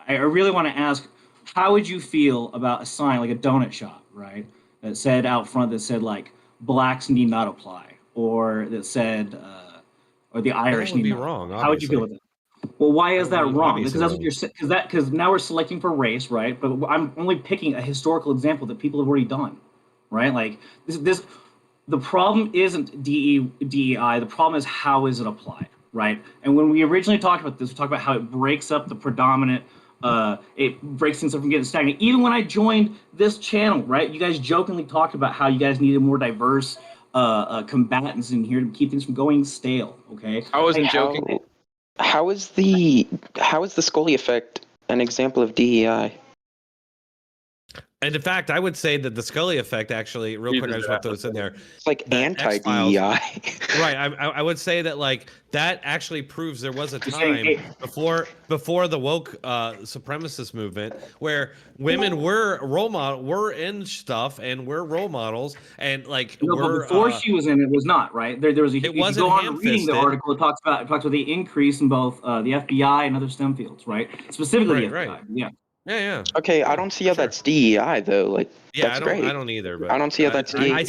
I really want to ask, how would you feel about a sign like a donut shop, right? That said out front, that said like blacks need not apply, or that said, or the Irish would need be not. wrong. How would you feel with that? Well, why is that wrong? Because that's what obviously you're because now we're selecting for race, right? But I'm only picking a historical example that people have already done, right? Like this. The problem isn't DEI. The problem is how is it applied, right? And when we originally talked about this, we talked about how it breaks up the predominant. It breaks things up from getting stagnant. Even when I joined this channel, right, you guys jokingly talked about how you guys needed more diverse combatants in here to keep things from going stale. Okay, I wasn't joking. How is the Scully effect an example of DEI? And in fact, I would say that the Scully effect, actually, real quick, I just want to throw this in there. It's like anti-DEI. Right. I would say that like that actually proves there was a time before the woke supremacist movement where women were in stuff and were role models and like but before she was in it was not right. There was a it wasn't if you go on reading the article, it talks about the increase in both the FBI and other STEM fields, right? Specifically the FBI. Yeah. Yeah. Okay, I don't see how that's DEI though. Like, yeah, that's great. I don't either. But I don't see how that's DEI. I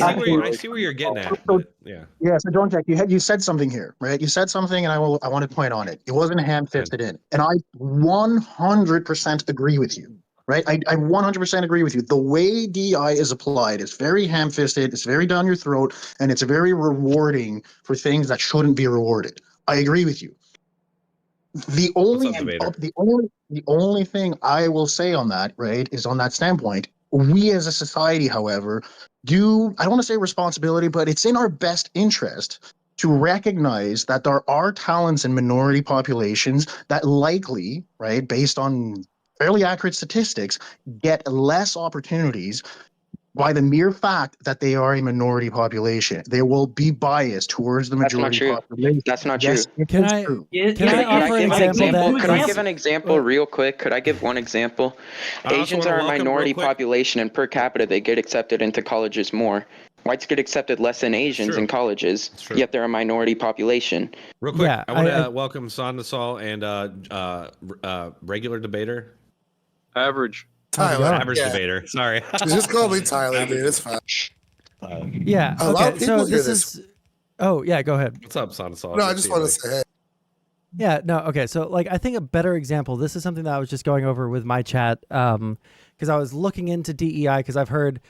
see where you're getting at. But, yeah. Yeah. So, Drone Jack, you said something here, right? You said something, and I want to point on it. It wasn't ham-fisted in, and I 100% agree with you. right? I 100% agree with you. The way DEI is applied is very ham-fisted, it's very down your throat, and it's very rewarding for things that shouldn't be rewarded. I agree with you. The only thing I will say on that, right, is on that standpoint, we as a society, however, I don't want to say responsibility, but it's in our best interest to recognize that there are talents in minority populations that likely, right, based on fairly accurate statistics, get less opportunities by the mere fact that they are a minority population. They will be biased towards the majority population. That's not Yes, true. it is true. Can I offer an example that Could I is- give an example real quick? Could I give one example? I also Asians wanna are a welcome real minority quick- population, and per capita, they get accepted into colleges more. Whites get accepted less than Asians in colleges, yet they're a minority population. Real quick, Yeah, I want I- to welcome Sondsol and regular debater. Average. Tyler. Average Yeah. debater. Sorry. Just call me Tyler, dude. It's fine. Yeah. A lot of Okay. So people hear this is. Oh yeah. Go ahead. What's up, Sondsol? No, I just want to say, hey. Yeah, no, okay. So like I think a better example, this is something that I was just going over with my chat because I was looking into DEI because I've heard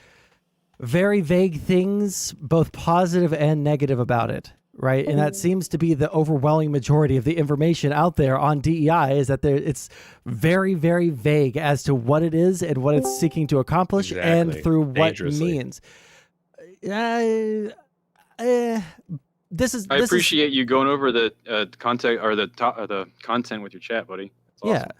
very vague things, both positive and negative about it, right? And that seems to be the overwhelming majority of the information out there on DEI is that it's very, very vague as to what it is and what it's seeking to accomplish and through what means. I appreciate you going over the content or the content with your chat, buddy. That's awesome.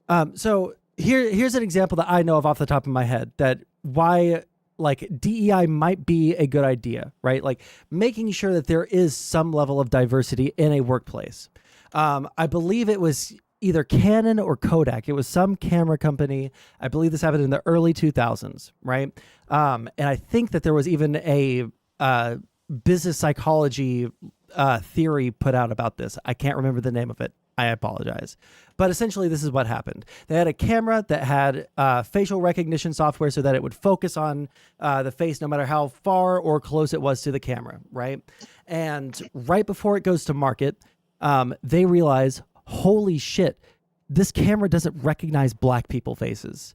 Yeah. So here's an example that I know of off the top of my head that why like DEI might be a good idea, right? Like making sure that there is some level of diversity in a workplace. I believe it was either Canon or Kodak. It was some camera company. I believe this happened in the early 2000s, right? And I think that there was even a business psychology theory put out about this. I can't remember the name of it. I apologize. But essentially, this is what happened. They had a camera that had facial recognition software so that it would focus on the face no matter how far or close it was to the camera, right? And right before it goes to market, they realize, holy shit, this camera doesn't recognize black people faces,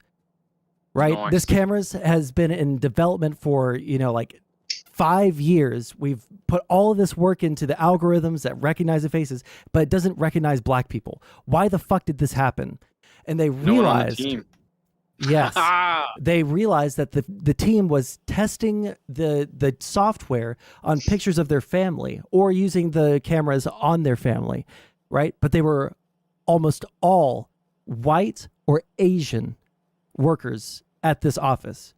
right? Nice. This camera has been in development for, like 5 years. We've put all of this work into the algorithms that recognize the faces, but it doesn't recognize black people. Why the fuck did this happen? And they No one on the realized, team. yes, they realized that the team was testing the software on pictures of their family or using the cameras on their family, right? But they were almost all white or Asian workers at this office.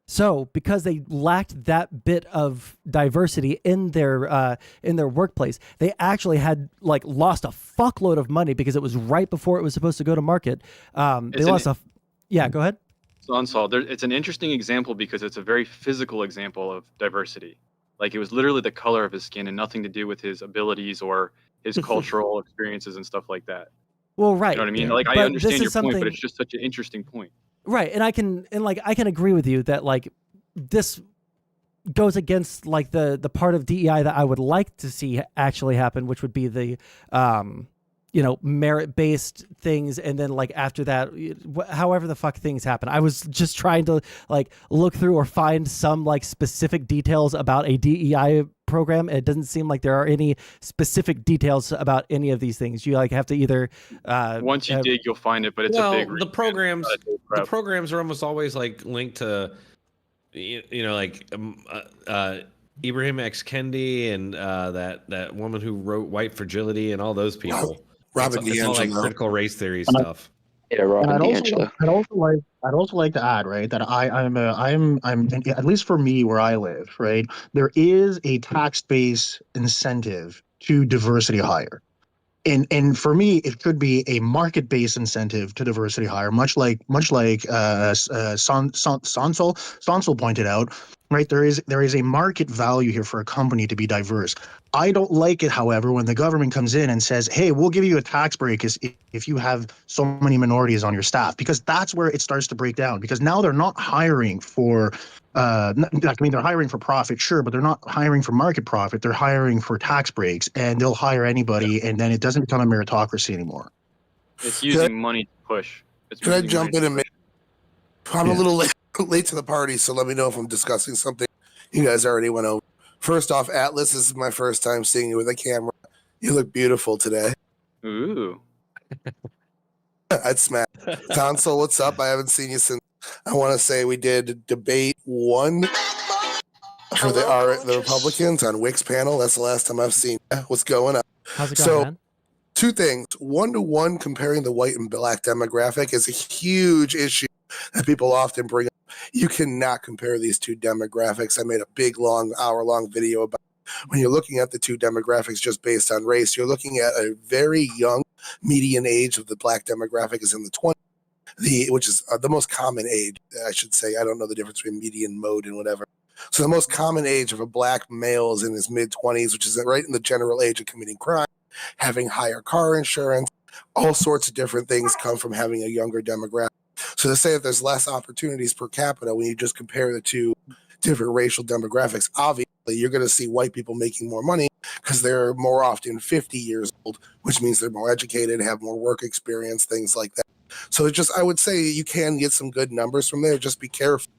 So because they lacked that bit of diversity in their workplace, they actually had lost a fuckload of money because it was right before it was supposed to go to market. They lost yeah, go ahead. Sondsol, it's an interesting example because it's a very physical example of diversity. Like it was literally the color of his skin and nothing to do with his abilities or his cultural experiences and stuff like that. Well, right. You know what I mean? yeah. Like I But understand this your is point, but something- it's just such an interesting point. Right, and I can agree with you that this goes against the part of DEI that I would like to see actually happen, which would be the merit-based things, and then after that, however the fuck things happen. I was just trying to look through or find some specific details about a DEI program. And it doesn't seem like there are any specific details about any of these things. You have to either Once you dig, you'll find it, but it's a big. The programs are almost always linked to, Ibrahim X. Kendi and that woman who wrote White Fragility and all those people. Robert It's all DiAngelo. critical race theory stuff. Yeah, Robin And DiAngelo. I'd also like to add, right, that I'm at least for me where I live, right, there is a tax-based incentive to diversity hire. And for me, it could be a market-based incentive to diversity hire, much like Sondsol pointed out, right? There is a market value here for a company to be diverse. I don't like it, however, when the government comes in and says, "Hey, we'll give you a tax break if you have so many minorities on your staff," because that's where it starts to break down. Because now they're not hiring for they're hiring for profit, sure, but they're not hiring for market profit. They're hiring for tax breaks, and they'll hire anybody, and then it doesn't become a meritocracy anymore. It's using money to push. Can I jump in and make I'm a little late to the party, so let me know if I'm discussing something you guys already went over. First off, Atlas, this is my first time seeing you with a camera. You look beautiful today. Ooh. I'd smack. Sondsol, what's up? I haven't seen you since, I want to say we did debate 1 for the Republicans on Wick's panel. That's the last time I've seen you. What's going on? How's it going, man? 2 things. 1-to-1 comparing the white and black demographic is a huge issue that people often bring up. You cannot compare these 2 demographics. I made a big, long, hour-long video about when you're looking at the 2 demographics just based on race. You're looking at a very young median age of the black demographic is in the 20s, which is the most common age, I should say. I don't know the difference between median, mode, and whatever. So the most common age of a black male is in his mid-20s, which is right in the general age of committing crime, having higher car insurance, all sorts of different things come from having a younger demographic. So to say that there's less opportunities per capita when you just compare the 2 different racial demographics, obviously you're going to see white people making more money because they're more often 50 years old, which means they're more educated, have more work experience, things like that. So it's just, I would say you can get some good numbers from there. Just be careful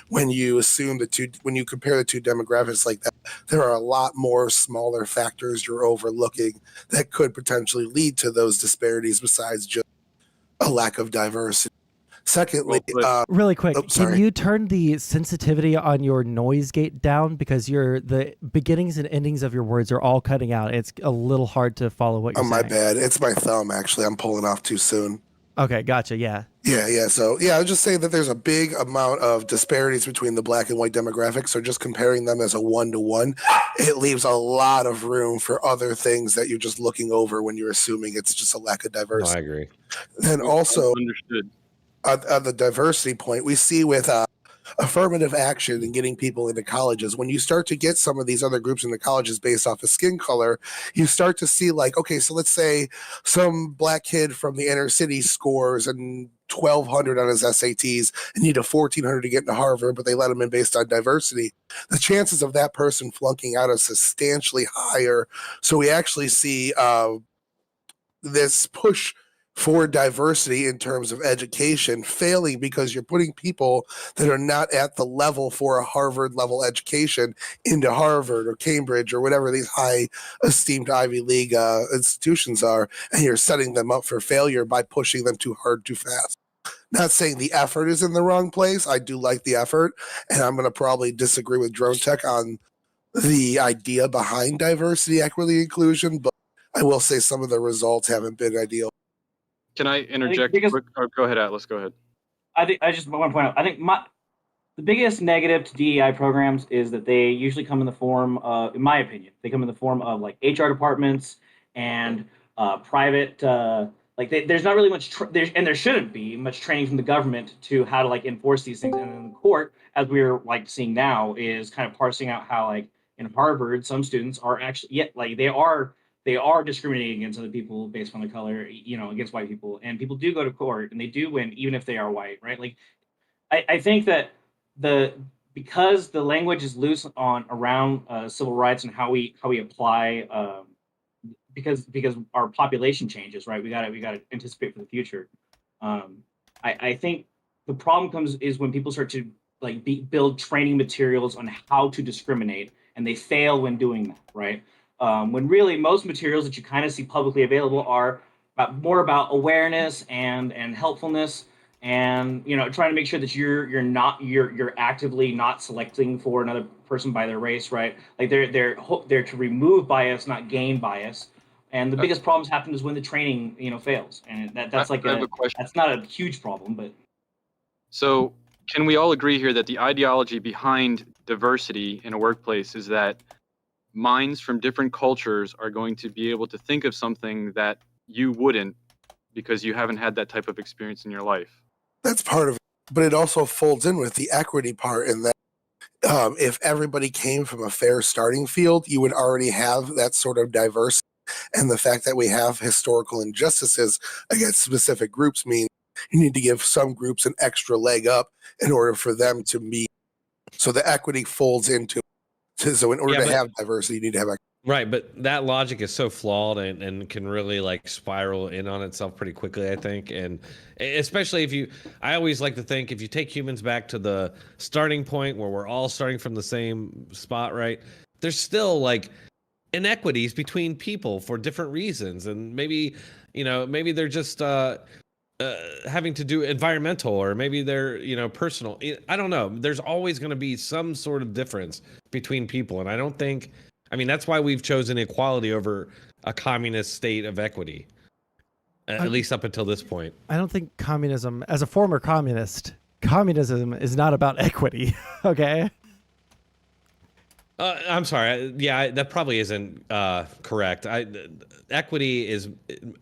when you assume when you compare the 2 demographics like that. There are a lot more smaller factors you're overlooking that could potentially lead to those disparities besides just a lack of diversity. Secondly, really quick, can sorry. you turn the sensitivity on your noise gate down, because the beginnings and endings of your words are all cutting out. It's a little hard to follow what you're saying. My bad. It's my thumb, actually. I'm pulling off too soon. Okay, gotcha. Yeah. Yeah. So, I would just say that there's a big amount of disparities between the black and white demographics. So just comparing them as a 1-to-1, it leaves a lot of room for other things that you're just looking over when you're assuming it's just a lack of diversity. No, I agree. Then also, understood. On the diversity point, we see with affirmative action and getting people into colleges, when you start to get some of these other groups into colleges based off of skin color, you start to see like, okay, so let's say some black kid from the inner city scores and 1,200 on his SATs and need a 1,400 to get into Harvard, but they let him in based on diversity. The chances of that person flunking out are substantially higher. So we actually see this push for diversity in terms of education failing because you're putting people that are not at the level for a Harvard level education into Harvard or Cambridge or whatever these high esteemed Ivy League institutions are, and you're setting them up for failure by pushing them too hard too fast. Not saying the effort is in the wrong place. I do like the effort, and I'm going to probably disagree with Drone Tech on the idea behind diversity, equity, inclusion, but I will say some of the results haven't been ideal. Can I interject? Go ahead, Atlas. Go ahead. I just want to point out. I think the biggest negative to DEI programs is that they usually come in the form of, in my opinion, they come in the form of like HR departments and private. There's not really much, and there shouldn't be much training from the government to how to like enforce these things. And then the court, as we're like seeing now, is kind of parsing out how like in Harvard, some students are actually they are discriminating against other people based on their color, against white people, and people do go to court and they do win even if they are white, right? Like, I think that because the language is loose around civil rights and how we apply, because our population changes, right? We gotta anticipate for the future. I think the problem is when people start to build training materials on how to discriminate, and they fail when doing that, right? When really most materials that you kind of see publicly available are more about awareness and helpfulness, and trying to make sure that you're actively not selecting for another person by their race, right? Like they're to remove bias, not gain bias. And the biggest problems happen is when the training fails, and that's not a huge problem, but. So can we all agree here that the ideology behind diversity in a workplace is that minds from different cultures are going to be able to think of something that you wouldn't because you haven't had that type of experience in your life? That's part of it, but it also folds in with the equity part in that if everybody came from a fair starting field, you would already have that sort of diversity. And the fact that we have historical injustices against specific groups means you need to give some groups an extra leg up in order for them to meet. So the equity folds into it. So in order to have diversity, you need to have equity. Right, but that logic is so flawed and can really like spiral in on itself pretty quickly, I think. And especially I always like to think if you take humans back to the starting point where we're all starting from the same spot, right? There's still like inequities between people for different reasons. And maybe they're just having to do environmental, or maybe they're personal. I don't know. There's always going to be some sort of difference between people, and I don't think. I mean, that's why we've chosen equality over a communist state of equity, at least up until this point. I don't think communism, as a former communist, communism is not about equity. Okay. I'm sorry. Yeah, that probably isn't correct. Equity is.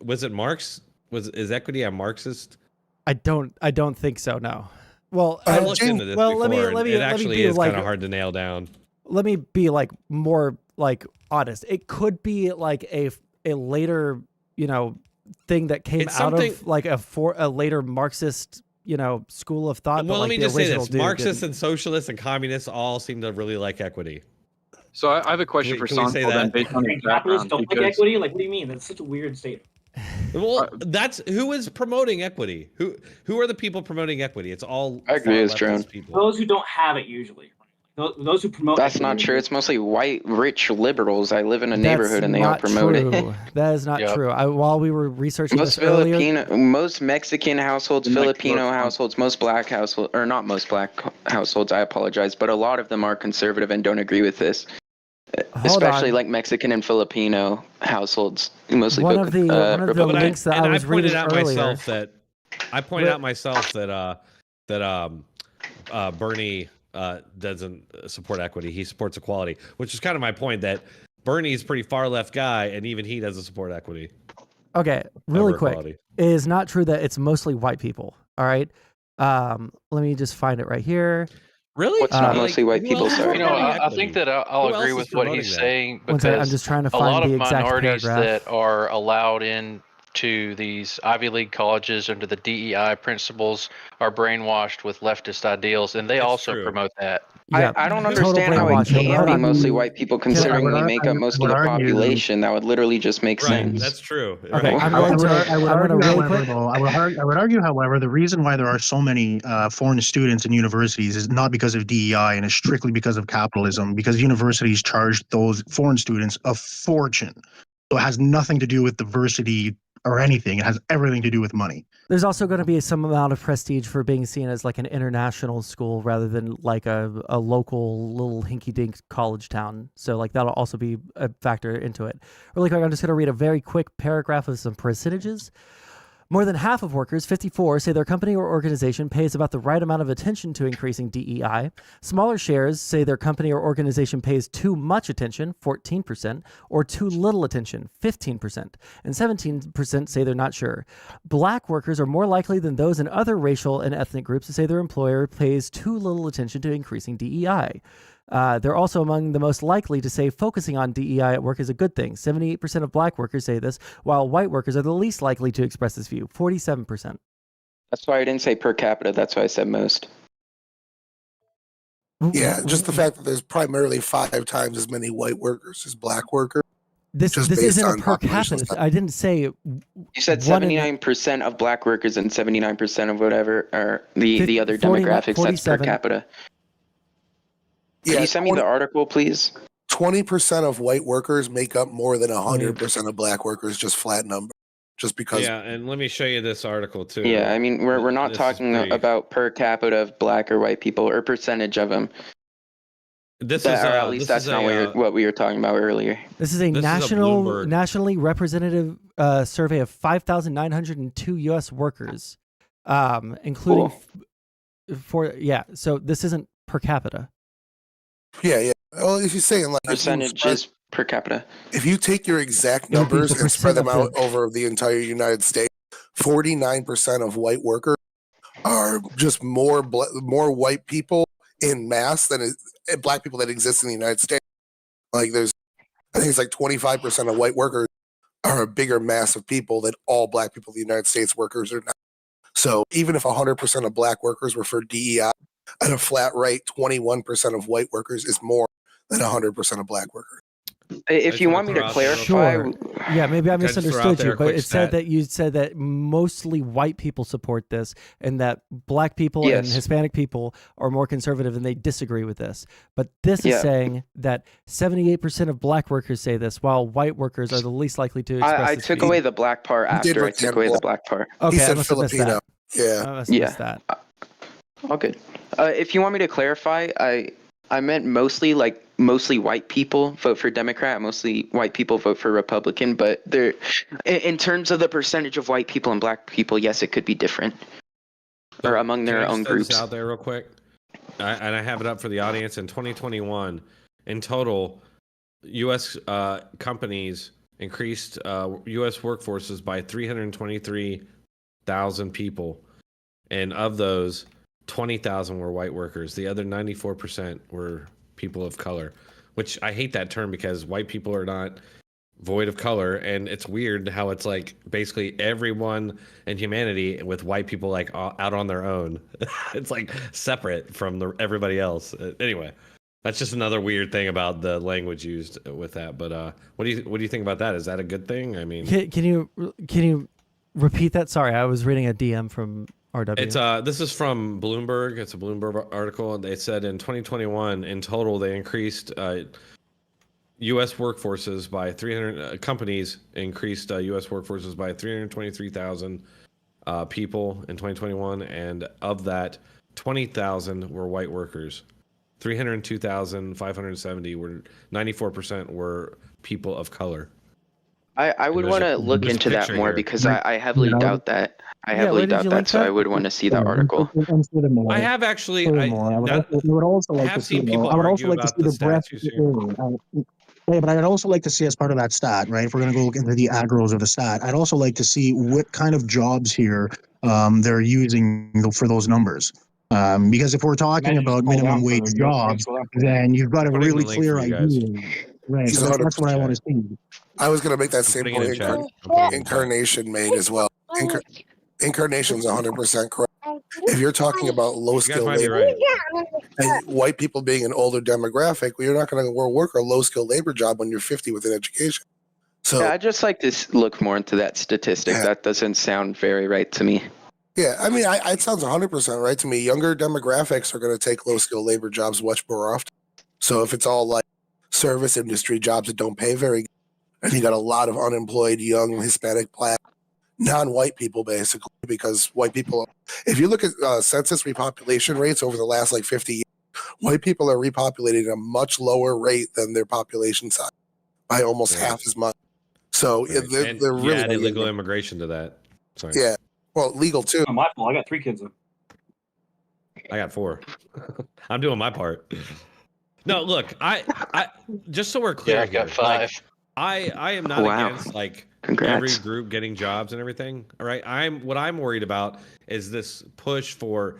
Was it Marx? Is equity a Marxist? I don't think so. No. Well, I looked into this before. It actually is kind of hard to nail down. Let me be like more like honest. It could be like a later thing that came out of like a later Marxist school of thought. Well, but, let like, me just say this: Marxists and socialists and communists all seem to really like equity. So I have a question for Sondsol then, based on his Capitalists background. don't like equity? Like, what do you mean? That's such a weird statement. Well, that's who is promoting equity. Who are the people promoting equity? It's all I agree with Drone. people. Those who don't have it usually. Those who promote. That's not true. It's mostly white, rich liberals. I live in a neighborhood and they all promote it. That is not true. While we were researching Most this earlier, most Mexican households, Filipino households, most black households, or not most black households, I apologize, but a lot of them are conservative and don't agree with this. Especially like Mexican and Filipino households, mostly one of the links that I was reading earlier. I pointed out myself that Bernie doesn't support equity. He supports equality, which is kind of my point, that Bernie's a pretty far left guy, and even he doesn't support equity. Okay, really quick. Equality. It is not true that it's mostly white people. All right. Let me just find it right here. Really? What's not mostly white people? Sorry. I think that I'll agree with what he's saying, because I'm just trying to find a lot of the exact minorities paragraph. that are allowed into these Ivy League colleges under the DEI principles are brainwashed with leftist ideals, and they also promote that. Yeah, I don't understand how it can be mostly white people, considering we make up most of the population. That would literally just make sense. That's true. Okay, Right. I would argue, however, the reason why there are so many foreign students in universities is not because of DEI, and is strictly because of capitalism, because universities charge those foreign students a fortune. So it has nothing to do with diversity or anything. It has everything to do with money. There's also going to be some amount of prestige for being seen as like an international school rather than like a local little hinky-dink college town. So like that'll also be a factor into it. Really quick, I'm just going to read a very quick paragraph of some percentages. More than half of workers, 54, say their company or organization pays about the right amount of attention to increasing DEI. Smaller shares say their company or organization pays too much attention, 14%, or too little attention, 15%, and 17% say they're not sure. Black workers are more likely than those in other racial and ethnic groups to say their employer pays too little attention to increasing DEI. They're also among the most likely to say focusing on DEI at work is a good thing. 78% of black workers say this, while white workers are the least likely to express this view, 47%. That's why I didn't say per capita. That's why I said most. Yeah, just the fact that there's primarily 5 times as many white workers as black workers. This isn't a per capita. I didn't say. You said 79% of black workers and 79% of whatever are the other demographics. That's per capita. Can you send me the article, please? 20% of white workers make up more than 100% of black workers, just flat number. Just because. Yeah, and let me show you this article too. Yeah, I mean, we're not talking about per capita of black or white people or percentage of them. This or at least that's not what we were talking about earlier. This is a nationally representative survey of 5,902 U.S. workers, including So this isn't per capita. Yeah. Well, if you're saying like percentage is per capita. If you take your exact numbers and spread them out over the entire United States, 49% of white workers are just more white people in mass than black people that exist in the United States. Like I think it's like 25% of white workers are a bigger mass of people than all black people in the United States workers are now. So even if 100% of black workers were for DEI, at a flat rate, 21% of white workers is more than 100% of black workers. If you want me to clarify, Sure. Yeah, maybe I Can I just throw out misunderstood there you, a but quick it said stat? that you said that mostly white people support this and that black people and Yes. Hispanic people are more conservative and they disagree with this. But this is Yeah. saying that 78% of black workers say this, while white workers are the least likely to express I this took view. away the black part He did after I took recant away the black. black part. Okay, He I said must have missed Filipino. that. Yeah. I must have missed that. All good. If you want me to clarify, I meant mostly white people vote for Democrat, mostly white people vote for Republican, but in terms of the percentage of white people and black people, yes, it could be different, or among their own Throw this groups. out there real quick, and I have it up for the audience. In 2021, in total, U.S. Companies increased U.S. workforces by 323,000 people, and of those, 20,000 were white workers. The other 94% were people of color, which I hate that term because white people are not void of color, and it's weird how it's like basically everyone in humanity with white people like out on their own. It's like separate from everybody else. Anyway, that's just another weird thing about the language used with that. But what do you think about that? Is that a good thing? I mean, Can you repeat that? Sorry, I was reading a DM from RW. it's this is from Bloomberg. It's a Bloomberg article. They said in 2021, in total, they increased U.S. workforces by 300. Companies increased U.S. workforces by 323,000 people in 2021, and of that, 20,000 were white workers. 302,570 were 94% were people of color. I would want to look into that more because I heavily doubt that. I heavily doubt that, so I would want to see that article. I have actually. I would also I like have to see. seen people I would also argue like to about see the the breadth. statues here. Yeah, but I'd also like to see, as part of that stat, right? If we're going to go look into the aggros of the stat, I'd also like to see what kind of jobs here they're using for those numbers. Because if we're talking about minimum wage jobs, then you've got a Putting the really link clear for you guys. idea, right? He's So that's what I 100%. want to see. I was going to make that same putting it in point chat. I'm putting it in chat. Incarnation made as well. Incarnation's 100% correct. If you're talking about low You guys skill might be labor right. and white people being an older demographic, well, you're not going to work a low skill labor job when you're 50 with an education. So Yeah, I'd just like to look more into that statistic. Yeah. That doesn't sound very right to me. yeah, I mean, it sounds 100% right to me. Younger demographics are going to take low skill labor jobs much more often. So if it's all like service industry jobs that don't pay very good, and you got a lot of unemployed young Hispanic, black, non-white people basically, because white people, if you look at census repopulation rates over the last like 50 years, white people are repopulating at a much lower rate than their population size by almost Right. half as much. So Right. they're And really you add no illegal younger. immigration to that. Sorry. Yeah, well, legal too. Not my fault. I got 3 kids though. I got 4. I'm doing my part. No, look, I just so we're clear Yeah, I got here, like, 5. I am not Wow. against like Congrats. every group getting jobs and everything. All right. What I'm worried about is this push for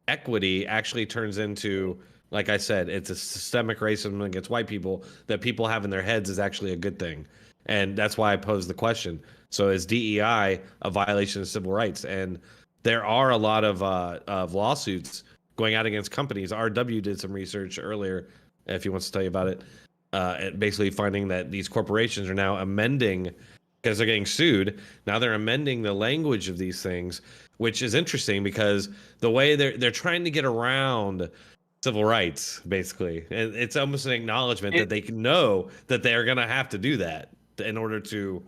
equity actually turns into, like I said, it's a systemic racism against white people that people have in their heads is actually a good thing. And that's why I posed the question. So is DEI a violation of civil rights? And there are a lot of lawsuits going out against companies. RW did some research earlier, if he wants to tell you about it, and basically finding that these corporations are now amending, because they're getting sued. Now they're amending the language of these things, which is interesting because the way they're trying to get around civil rights, basically, and it's almost an acknowledgement that they can know that they're going to have to do that in order to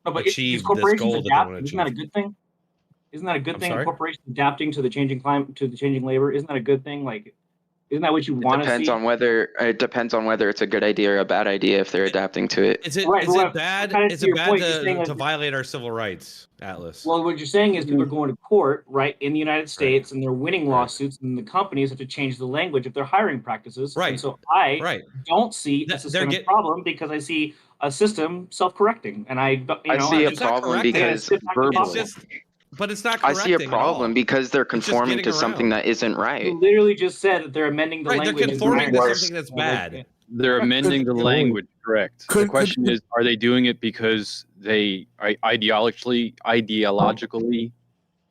achieve these this corporations goal that they want adapt. to Isn't that a achieve. good thing? Isn't that a good I'm thing? sorry? Corporations adapting to the changing climate, to the changing labor. Isn't that a good thing? Like, isn't that what you want to see? It depends on whether it's a good idea or a bad idea if they're adapting to it. Is it Right, is well, it bad? kind of Is to it your bad point, you're saying to that- violate our civil rights, Atlas? Well, what you're saying is people are going to court, right, in the United States, and they're winning lawsuits, and the companies have to change the language of their hiring practices. Right. And so I Right. don't see a They're systemic problem because I see a system self-correcting, and I see a It's not problem correcting. because It's verbally. just, but it's not I correcting see a at problem all. because they're It's just conforming getting to something around. that isn't right. You literally just said that they're amending the Right, they're language. conforming to Worse. something that's bad. They're amending the language, correct. The question is, are they doing it because they ideologically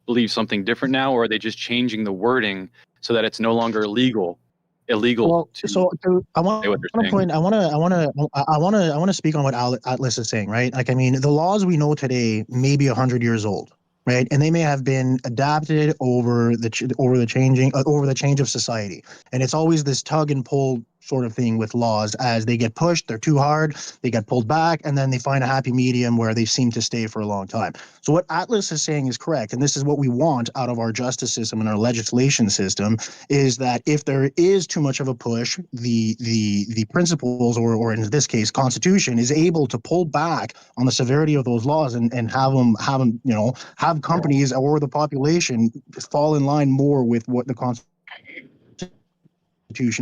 believe something different now, or are they just changing the wording so that it's no longer illegal illegal Well, to so I want say what they're to saying. point. I want to speak on what Atlas is saying, right? Like, I mean, the laws we know today may be 100 years old, right? And they may have been adapted over the change of society. And it's always this tug and pull sort of thing with laws. As they get pushed, they're too hard, they get pulled back, and then they find a happy medium where they seem to stay for a long time. So what Atlas is saying is correct, and this is what we want out of our justice system and our legislation system, is that if there is too much of a push, the principles, or in this case, Constitution, is able to pull back on the severity of those laws and have them have companies or the population fall in line more with what the Constitution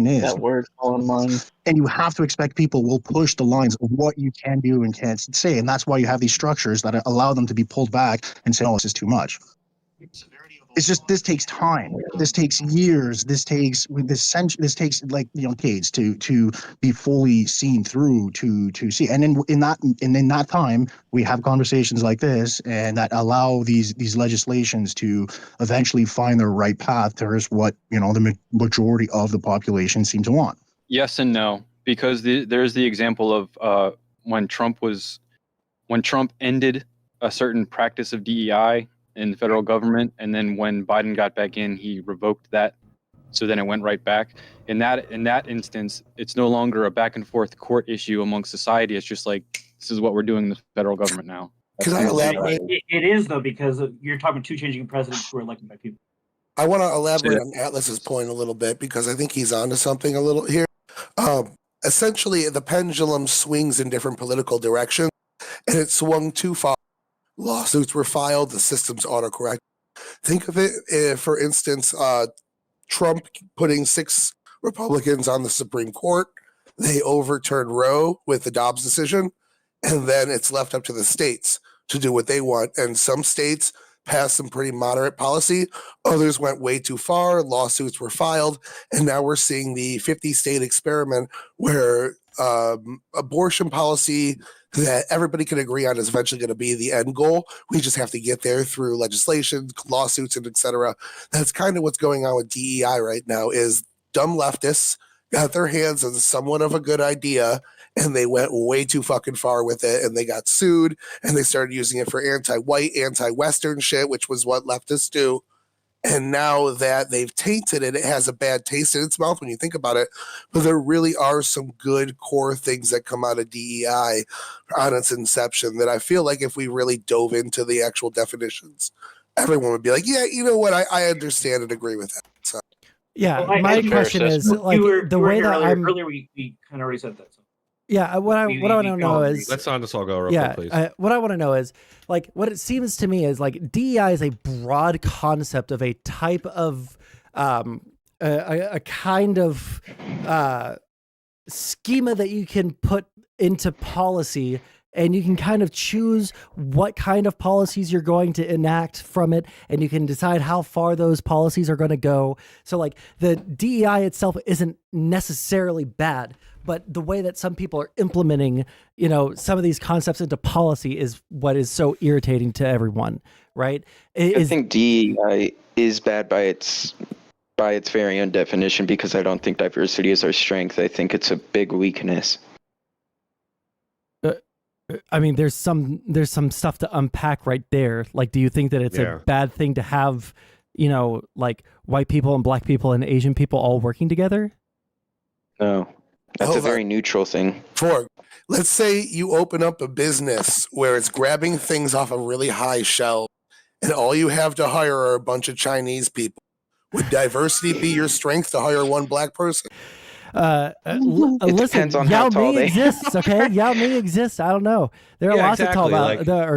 is. That word, fall in line. And you have to expect people will push the lines of what you can do and can't say, and that's why you have these structures that allow them to be pulled back and say, "Oh, this is too much." It's just, this takes time. This takes years. This takes like, decades to be fully seen through, to see. And in that time, we have conversations like this, and that allow these legislations to eventually find their right path towards what the majority of the population seem to want. Yes and no, because there's the example of when Trump ended a certain practice of DEI in the federal government, and then when Biden got back in, he revoked that. So then it went right back. In that instance, it's no longer a back and forth court issue among society. It's just like, this is what we're doing in the federal government now. Can I elaborate? It is, though, because you're talking about two changing presidents who are elected by people. I want to elaborate on Atlas's point a little bit, because I think he's onto something a little here. Essentially, the pendulum swings in different political directions, and it swung too far. Lawsuits were filed, the system's autocorrect. Think of it, for instance, Trump putting 6 Republicans on the Supreme Court. They overturned Roe with the Dobbs decision, and then it's left up to the states to do what they want. And some states passed some pretty moderate policy. Others went way too far. Lawsuits were filed, and now we're seeing the 50-state experiment where abortion policy that everybody can agree on is eventually going to be the end goal. We just have to get there through legislation, lawsuits, and etc. That's kind of what's going on with DEI right now. Is dumb leftists got their hands on somewhat of a good idea, and they went way too fucking far with it, and they got sued, and they started using it for anti-white, anti-Western shit, which was what leftists do. And now that they've tainted it, it has a bad taste in its mouth when you think about it. But there really are some good core things that come out of DEI on its inception that I feel like if we really dove into the actual definitions, everyone would be like, yeah, you know what, I understand and agree with that. So, yeah, my question is, like, the way that earlier we kind of already said that. So. Yeah, what I want to know is, let's Sondsol go real quick, please. What I want to know is, like, what it seems to me is like DEI is a broad concept of a type of a kind of schema that you can put into policy, and you can kind of choose what kind of policies you're going to enact from it, and you can decide how far those policies are going to go. So like the DEI itself isn't necessarily bad, but the way that some people are implementing, some of these concepts into policy is what is so irritating to everyone, right? I think DEI is bad by its very own definition, because I don't think diversity is our strength. I think it's a big weakness. I mean, there's some stuff to unpack right there. Like, do you think that it's a bad thing to have, like white people and black people and Asian people all working together? No. That's a very neutral thing. Let's say you open up a business where it's grabbing things off a really high shelf, and all you have to hire are a bunch of Chinese people. Would diversity be your strength to hire one black person? Listen, Yao Ming exists, okay? Yao Ming exists. I don't know. There are lots of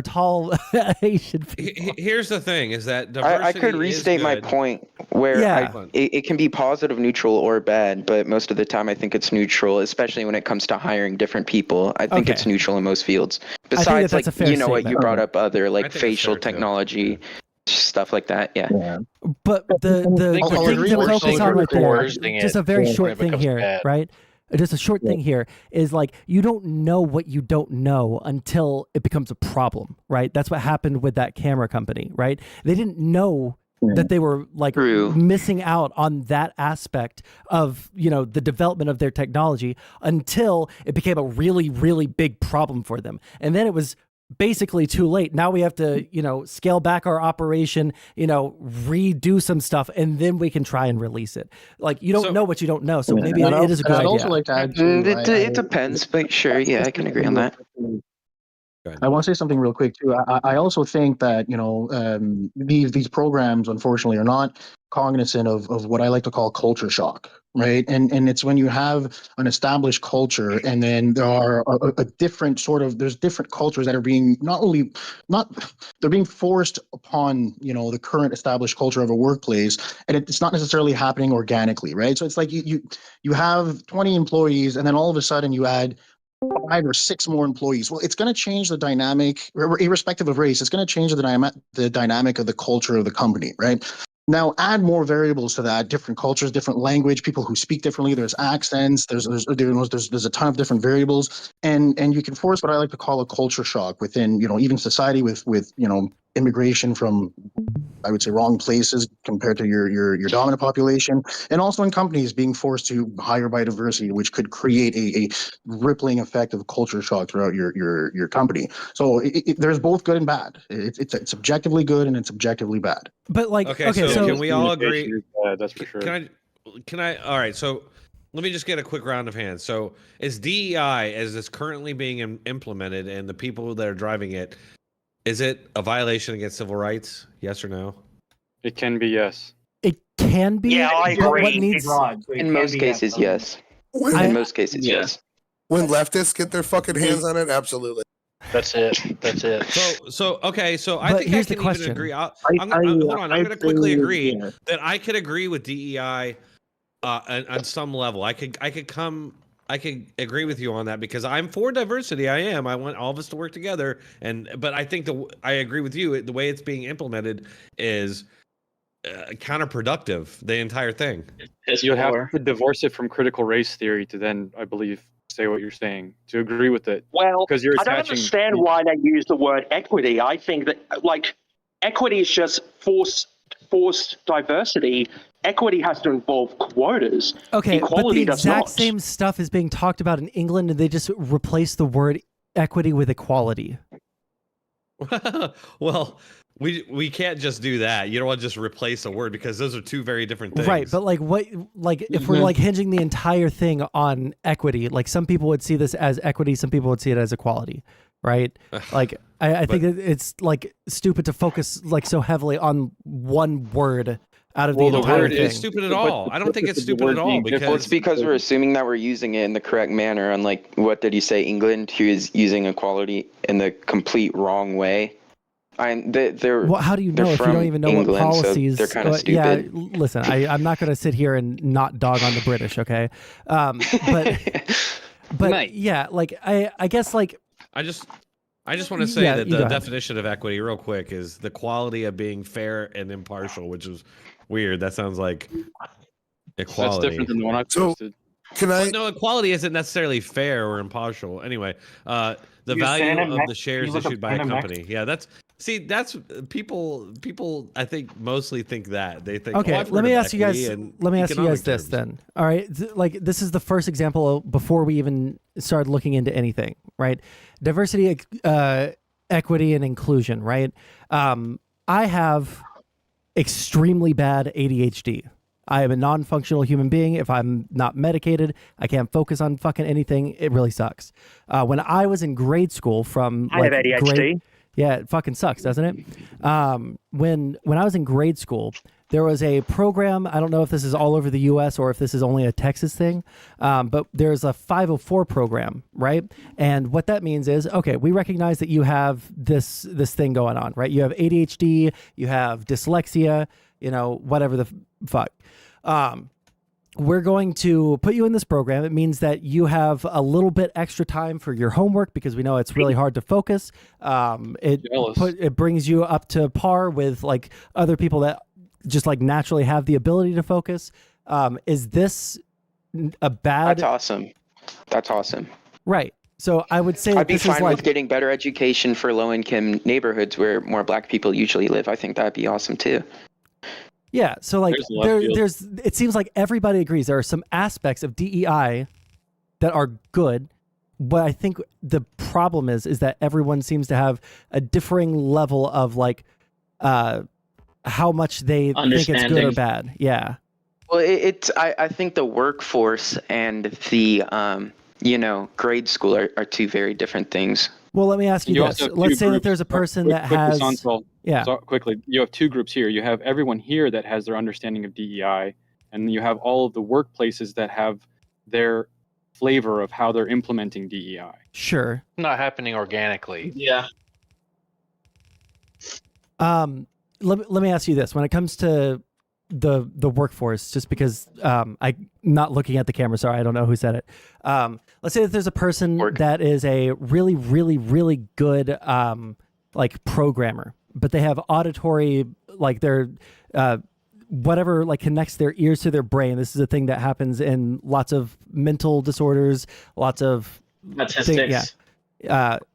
tall Asian people. Here's the thing: is that diversity I could restate my point where it can be positive, neutral, or bad, but most of the time I think it's neutral, especially when it comes to hiring different people. I think it's neutral in most fields. Besides, like what you brought up, other like facial technology. Stuff like that, yeah. But the thing to focus on right there, just a very short thing here, right? Just a short thing here is like, you don't know what you don't know until it becomes a problem, right? That's what happened with that camera company, right? They didn't know that they were like missing out on that aspect of, you know, the development of their technology until it became a really, really big problem for them. And then it was basically too late. Now we have to, you know, scale back our operation, you know, redo some stuff, and then we can try and release it. Like, you don't know what you don't know. So maybe it is a good idea. also like to add it depends, but sure, yeah, I can agree on that. I want to say something real quick too. I also think that, you know, these programs unfortunately are not cognizant of what I like to call culture shock, right? And it's when you have an established culture, and then there are a different sort of, there's different cultures that are being they're being forced upon, you know, the current established culture of a workplace, and it's not necessarily happening organically, right? So it's like you have 20 employees, and then all of a sudden you add 5 or 6 more employees. Well, it's going to change the dynamic, irrespective of race. It's going to change the dynamic of the culture of the company, right? Now, add more variables to that: different cultures, different language, people who speak differently. There's accents. There's a ton of different variables, and you can force what I like to call a culture shock within, you know, even society with you know, immigration from, I would say, wrong places compared to your dominant population, and also in companies being forced to hire by diversity, which could create a rippling effect of culture shock throughout your company. So there's both good and bad. It's objectively good and it's objectively bad. But like, okay, so can we all agree? That's for sure. Can I? All right, so let me just get a quick round of hands. So is DEI, as it's currently being implemented, and the people that are driving it, is it a violation against civil rights? Yes or no? It can be, yes. It can be. Yeah, I but agree. What needs? In most cases, yes. In most cases, yes. When leftists get their fucking hands on it, absolutely. That's it. That's it. So okay. So I But think here's I the can question. even agree. Hold on. I'm going to quickly agree that I could agree with DEI on some level. I could agree with you on that because I'm for diversity. I am. I want all of us to work together. But I think I agree with you. The way it's being implemented is counterproductive. The entire thing. You have to divorce it from critical race theory to then, I believe, say what you're saying, to agree with it. Well, because you're I don't understand why they use the word equity. I think that, like, equity is just forced diversity. Equity has to involve quotas. Okay, Equality but the does exact not. same stuff is being talked about in England, and they just replace the word equity with equality. Well, we can't just do that. You don't want to just replace a word because those are two very different things. Right, but if we're like hinging the entire thing on equity, like some people would see this as equity, some people would see it as equality, right? Like I think it's like stupid to focus like so heavily on one word out of the entire thing. It's stupid at all. I don't think it's stupid at all because it's because we're assuming that we're using it in the correct manner. Unlike, what did he say? England, who is using equality in the complete wrong way. Well, how do you know if you don't even know England, what policies? So they're kind of stupid. Yeah, listen, I'm not going to sit here and not dog on the British, okay? But yeah, like I guess like I just want to say that the definition of equity, real quick, is the quality of being fair and impartial, which is weird. That sounds like equality. That's different than the one I posted. No, equality isn't necessarily fair or impartial. Anyway, the value of the shares issued by a company. Yeah, that's people. I think mostly think that they think. Okay, let me ask you guys. Let me ask you economic guys this then. All right, like this is the first example before we even started looking into anything. Right, diversity, equity, and inclusion. Right. I have extremely bad ADHD. I am a non-functional human being. If I'm not medicated, I can't focus on fucking anything. It really sucks. When I was in grade school I have ADHD. Yeah, it fucking sucks, doesn't it? When I was in grade school, there was a program. I don't know if this is all over the U.S. or if this is only a Texas thing, but there's a 504 program, right? And what that means is, okay, we recognize that you have this thing going on, right? You have ADHD, you have dyslexia, you know, whatever the fuck. We're going to put you in this program. It means that you have a little bit extra time for your homework because we know it's really hard to focus. It brings you up to par with like other people that just like naturally have the ability to focus. Is this a bad? That's awesome. Right. So I would say I'd be this is fine like with getting better education for low-income neighborhoods where more Black people usually live. I think that'd be awesome too. Yeah, so like There's left field. there's it seems like everybody agrees there are some aspects of DEI that are good, but I think the problem is that everyone seems to have a differing level of like how much they think it's good or Understanding. bad. Yeah. Well, I think the workforce and the grade school are two very different things. Well, let me ask you, also this. have Let's two say that groups. there's a person Quick- that quickly, has Sondsol. yeah. So quickly, you have two groups here. You have everyone here that has their understanding of DEI, and you have all of the workplaces that have their flavor of how they're implementing DEI. Sure. Not happening organically. Yeah. Let me ask you this. When it comes to the workforce, just because I'm not looking at the camera, sorry, I don't know who said it. Let's say that there's a person that is a really, really, really good like programmer, but they have auditory, like their whatever like connects their ears to their brain. This is a thing that happens in lots of mental disorders, lots of Autistics.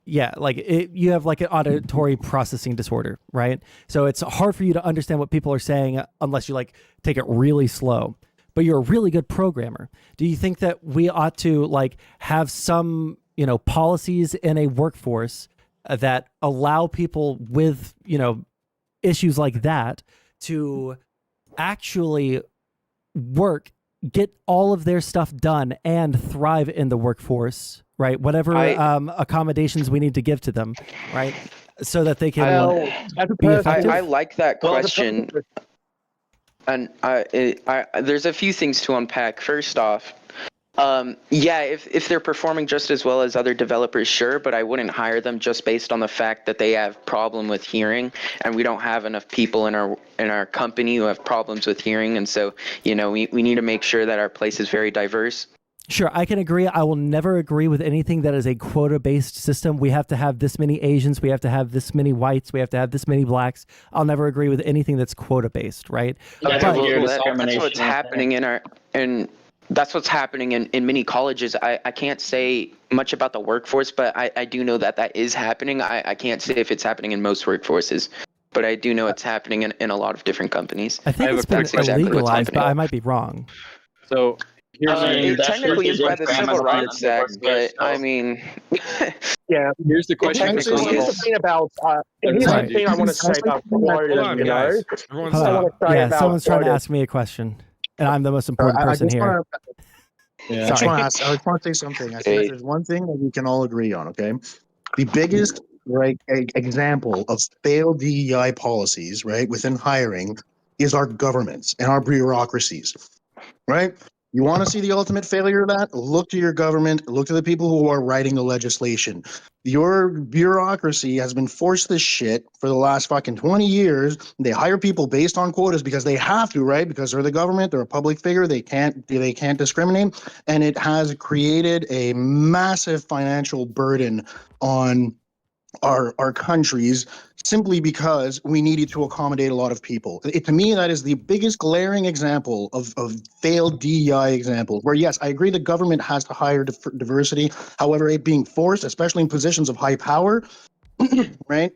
yeah, like you have like an auditory processing disorder, right? So it's hard for you to understand what people are saying unless you like take it really slow. But you're a really good programmer. Do you think that we ought to like have some, policies in a workforce that allow people with, issues like that to actually work, get all of their stuff done and thrive in the workforce, right? Whatever accommodations we need to give to them, right? So that they can be effective. I like that question. And there's a few things to unpack. First off, if they're performing just as well as other developers, sure, but I wouldn't hire them just based on the fact that they have problem with hearing, and we don't have enough people in our company who have problems with hearing, and so we need to make sure that our place is very diverse. Sure, I can agree. I will never agree with anything that is a quota-based system. We have to have this many Asians. We have to have this many whites. We have to have this many blacks. I'll never agree with anything that's quota-based, right? That's what's happening that's what's happening in many colleges. I can't say much about the workforce, but I do know that is happening. I can't say if it's happening in most workforces, but I do know it's happening in a lot of different companies. I think it's been illegalized, but I might be wrong. So it technically is by the Civil Rights Act, but I mean, yeah. Here's the question. Here's the thing about. Here's the thing I want to say about Florida. Someone's trying to ask me a question, and I'm the most important person here. I just want to say something. I think there's one thing that we can all agree on. Okay, the biggest example of failed DEI policies, right, within hiring, is our governments and our bureaucracies, right. You want to see the ultimate failure of that? Look to your government. Look to the people who are writing the legislation. Your bureaucracy has been forced this shit for the last fucking 20 years. They hire people based on quotas because they have to, right? Because they're the government. They're a public figure. They can't discriminate. And it has created a massive financial burden on our countries simply because we needed to accommodate a lot of people. To me, that is the biggest glaring example of failed DEI example, where yes, I agree the government has to hire diversity. However, it being forced, especially in positions of high power, right?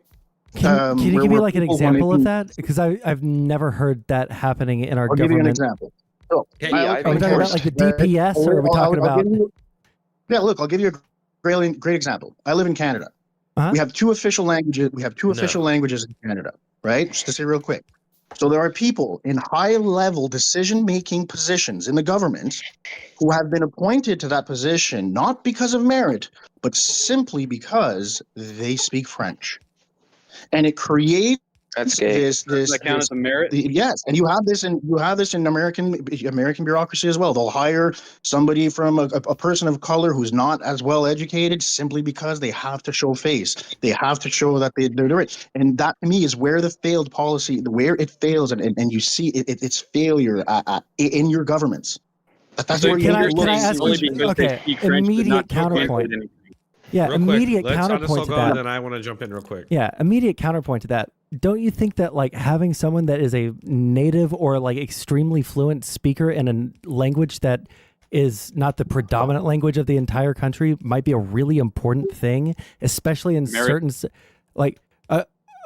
Can you give me like an example of that? Because I've never heard that happening in our government. Give you an example. So, are we talking about like the DPS, or are we talking about? I'll give you a great example. I live in Canada. We have two official languages. Official languages in Canada, right? Just to say real quick. So there are people in high-level decision-making positions in the government who have been appointed to that position not because of merit, but simply because they speak French, and it creates this that count as a merit. Yes, and you have this in American bureaucracy as well. They'll hire somebody from a person of color who's not as well educated simply because they have to show face. They have to show that they're right. And that to me is where the failed policy, where it fails, and you see it's failure in your governments. That's where can I ask you? Okay, immediate counterpoint. Yeah, immediate counterpoint to that. And I want to jump in real quick. Yeah, immediate counterpoint to that. Don't you think that like having someone that is a native or like extremely fluent speaker in a language that is not the predominant language of the entire country might be a really important thing, especially in certain like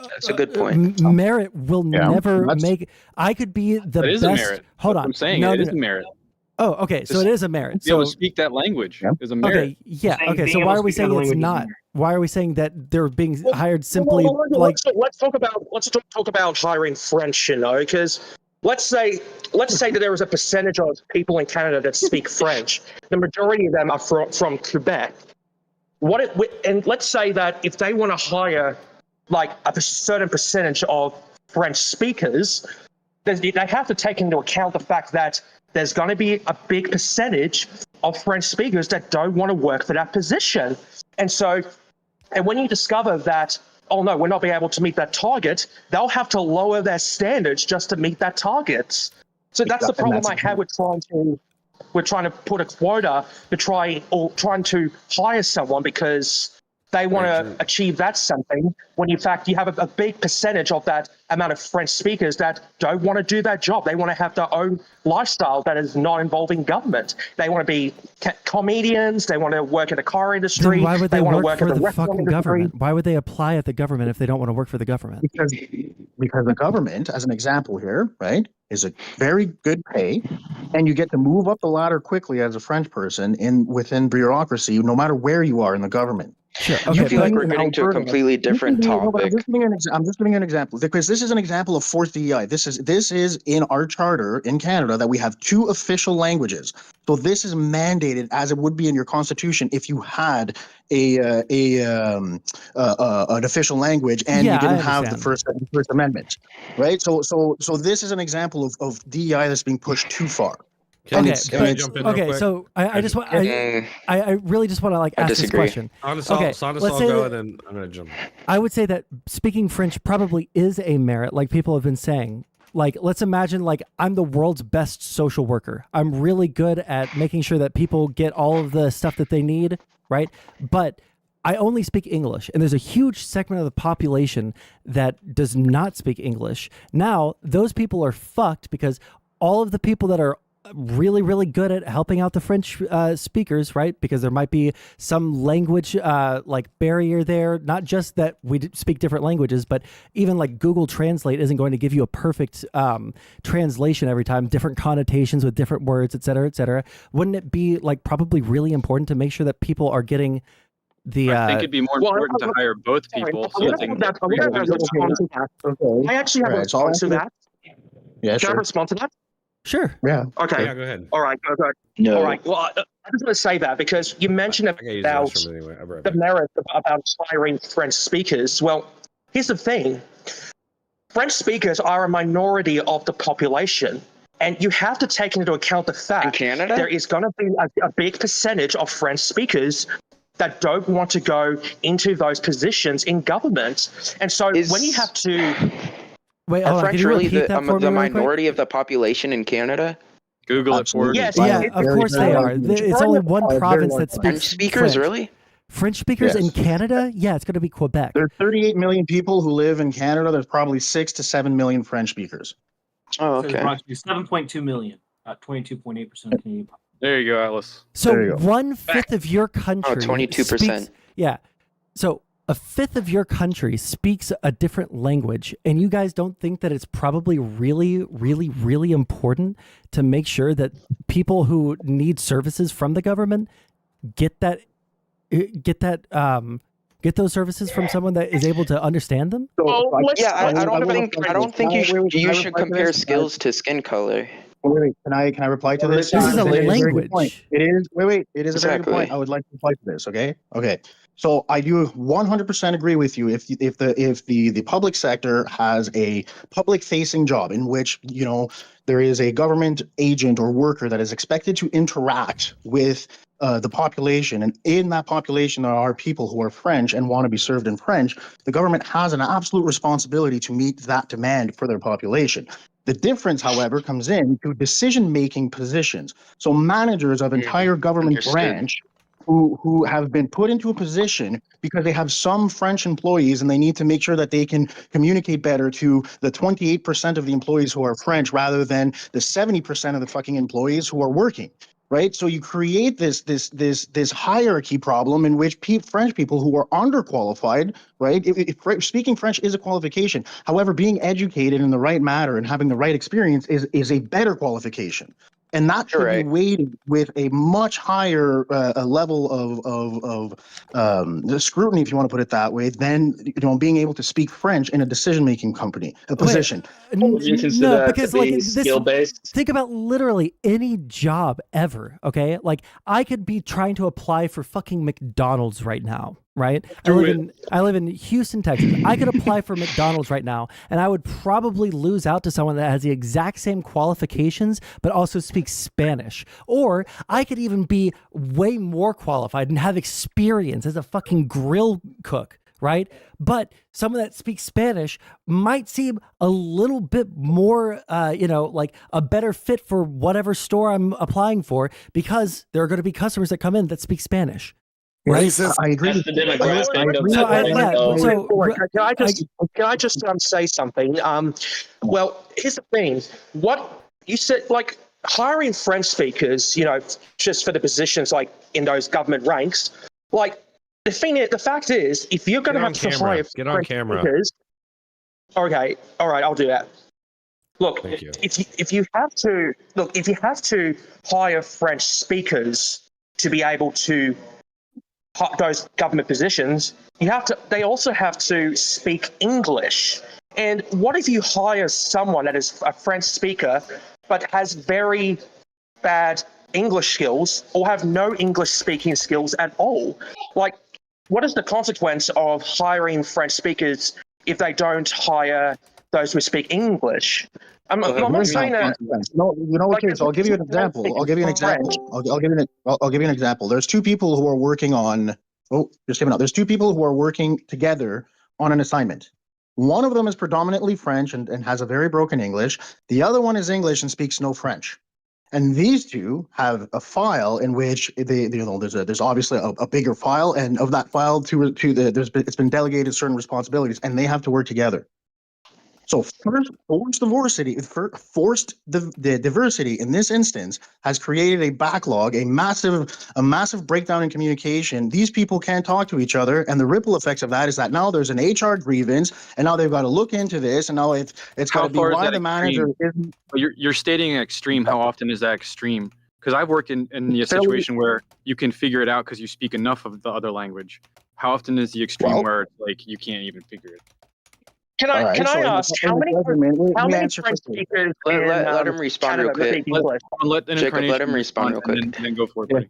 That's a good point. Merit will Yeah, never that's- make. I could be the That is best. a merit. Hold That's what on. I'm saying No, it no, is no. a merit. Oh, okay. So Just it is a merit. To be able So to speak that language is a merit. okay, yeah. saying Okay. being So able why to are we speak another saying it's language is a not? merit. Why are we saying that they're being hired Well, simply like? let's talk about hiring French, because let's say that there is a percentage of people in Canada that speak French. The majority of them are from Quebec. And let's say that if they want to hire like a certain percentage of French speakers, they have to take into account the fact that there's going to be a big percentage of French speakers that don't want to work for that position. And when you discover that, oh no, we're not being able to meet that target, they'll have to lower their standards just to meet that target. So that's the problem I have with trying to put a quota to trying to hire someone because they want to achieve that something, when in fact you have a big percentage of that amount of French speakers that don't want to do that job. They want to have their own lifestyle that is not involving government. They want to be comedians. They want to work in the car industry. Then why would they want to work work in for the the restaurant fucking industry. government? Why would they apply at the government if they don't want to work for the government? Because the government, as an example here, right, is a very good pay, and you get to move up the ladder quickly as a French person within bureaucracy, no matter where you are in the government. Sure. You I feel like can we're be in getting to a Alberta. completely different topic. I'm just giving an example because this is an example of fourth DEI. This is in our charter in Canada that we have 2 official languages. So this is mandated as it would be in your constitution if you had an official language and you didn't have the first Amendment, right? So this is an example of DEI that's being pushed too far. Can I jump in real quick? So I just want I really just want to ask this question. Sondsol, go and then I'm gonna jump. I would say that speaking French probably is a merit, like people have been saying. Like, let's imagine I'm the world's best social worker. I'm really good at making sure that people get all of the stuff that they need, right? But I only speak English, and there's a huge segment of the population that does not speak English. Now, those people are fucked because all of the people that are really, really good at helping out the French speakers, right? Because there might be some language barrier there. Not just that we speak different languages, but even Google Translate isn't going to give you a perfect translation every time, different connotations with different words, et cetera, et cetera. Wouldn't it be probably really important to make sure that people are getting the I think it'd be more important to hire both people so that they can get I actually have a response to that. Yeah, Can I respond to that? Sure. Yeah. Okay. Yeah, go ahead. All right. Go. No. All right. Well, I just want to say that because you mentioned about the merit about hiring French speakers. Well, here's the thing. French speakers are a minority of the population. And you have to take into account the fact there is going to be a big percentage of French speakers that don't want to go into those positions in government. And so when you have to... Wait, are French really the minority of the population in Canada? Google it for Yes, yeah, of course they are. It's only one province that speaks French speakers, French. really? French speakers Yes. in Canada? Yeah, it's going to be Quebec. There's 38 million people who live in Canada. There's probably 6 to 7 million French speakers. Oh, So okay. approximately 7.2 million, 22.8% of Canadian. There you go, Atlas. So 1/5 of your country. 22%. Speaks, yeah. So 1/5 of your country speaks a different language, and you guys don't think that it's probably really, really, really important to make sure that people who need services from the government get those services from someone that is able to understand them? Yeah, I don't think you should compare skills to skin color. Wait, can I reply to this? This is a language. It is. Wait. It is a very good Exactly. point. I would like to reply to this. Okay. So I do 100% agree with you. If the public sector has a public-facing job in which there is a government agent or worker that is expected to interact with the population, and in that population there are people who are French and want to be served in French, the government has an absolute responsibility to meet that demand for their population. The difference, however, comes in to decision-making positions. So managers of entire government branch who have been put into a position because they have some French employees and they need to make sure that they can communicate better to the 28% of the employees who are French rather than the 70% of the fucking employees who are working. right? So you create this hierarchy problem in which French people who are underqualified, right? If speaking French is a qualification, however, being educated in the right manner and having the right experience is a better qualification. And that should be weighted with a much higher level of scrutiny, if you want to put it that way, than being able to speak French in a decision-making position. No, because like this, think about literally any job ever. Okay, like I could be trying to apply for fucking McDonald's right now. Right, I live in Houston, Texas. I could apply for McDonald's right now, and I would probably lose out to someone that has the exact same qualifications, but also speaks Spanish. Or I could even be way more qualified and have experience as a fucking grill cook, right? But someone that speaks Spanish might seem a little bit more, like a better fit for whatever store I'm applying for, because there are going to be customers that come in that speak Spanish. Right? I agree. That's the demographic of that. Can I just say something? Well, here's the thing. What you said, like hiring French speakers, just for the positions like in those government ranks, like the fact is, if you're going to have to hire French speakers, okay, all right, I'll do that. Look, if you have to hire French speakers to be able to those government positions, they also have to speak English. And what if you hire someone that is a French speaker but has very bad English skills or have no English speaking skills at all? Like, what is the consequence of hiring French speakers if they don't hire those who speak English? I'm not saying that. No, you know what, Case? I'll give you an example. I'll give you an example. There's two people who are working on. There's two people who are working together on an assignment. One of them is predominantly French and has a very broken English. The other one is English and speaks no French. And these two have a file in which there's obviously a bigger file, and of that file it's been delegated certain responsibilities, and they have to work together. So forced diversity in this instance has created a backlog, a massive breakdown in communication. These people can't talk to each other, and the ripple effects of that is that now there's an HR grievance, and now they've got to look into this, and now it's got to be why the manager isn't. You're stating an extreme. How often is that extreme? Because I've worked in the situation where you can figure it out because you speak enough of the other language. How often is the extreme where it's like you can't even figure it? Can I ask how many French speakers? Let him respond real quick. Jacob, let him respond real quick. And then go for it. Yeah.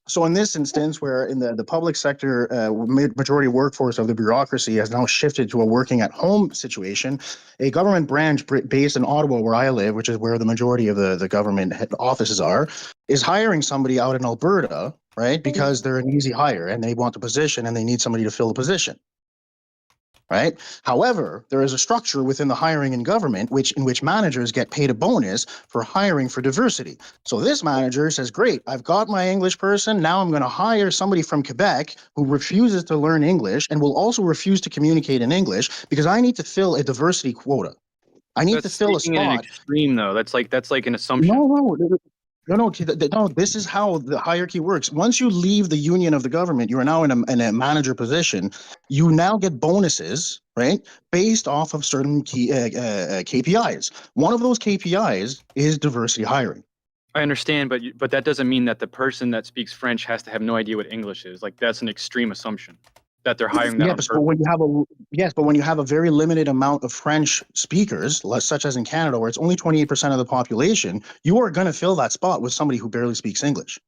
So in this instance, where in the public sector, majority workforce of the bureaucracy has now shifted to a working at home situation, a government branch based in Ottawa, where I live, which is where the majority of the government head offices are, is hiring somebody out in Alberta, right? Because they're an easy hire and they want the position and they need somebody to fill the position. Right. However, there is a structure within the hiring in government in which managers get paid a bonus for hiring for diversity. So this manager says, great, I've got my English person. Now I'm going to hire somebody from Quebec who refuses to learn English and will also refuse to communicate in English because I need to fill a diversity quota. I need to fill a spot. An extreme, though. That's like an assumption. No, this is how the hierarchy works. Once you leave the union of the government, you are now in a manager position. You now get bonuses, right, based off of certain KPIs. One of those KPIs is diversity hiring. I understand, but that doesn't mean that the person that speaks French has to have no idea what English is. Like, that's an extreme assumption that they're hiring that. But when you have a very limited amount of French speakers, such as in Canada, where it's only 28% of the population, you are going to fill that spot with somebody who barely speaks English.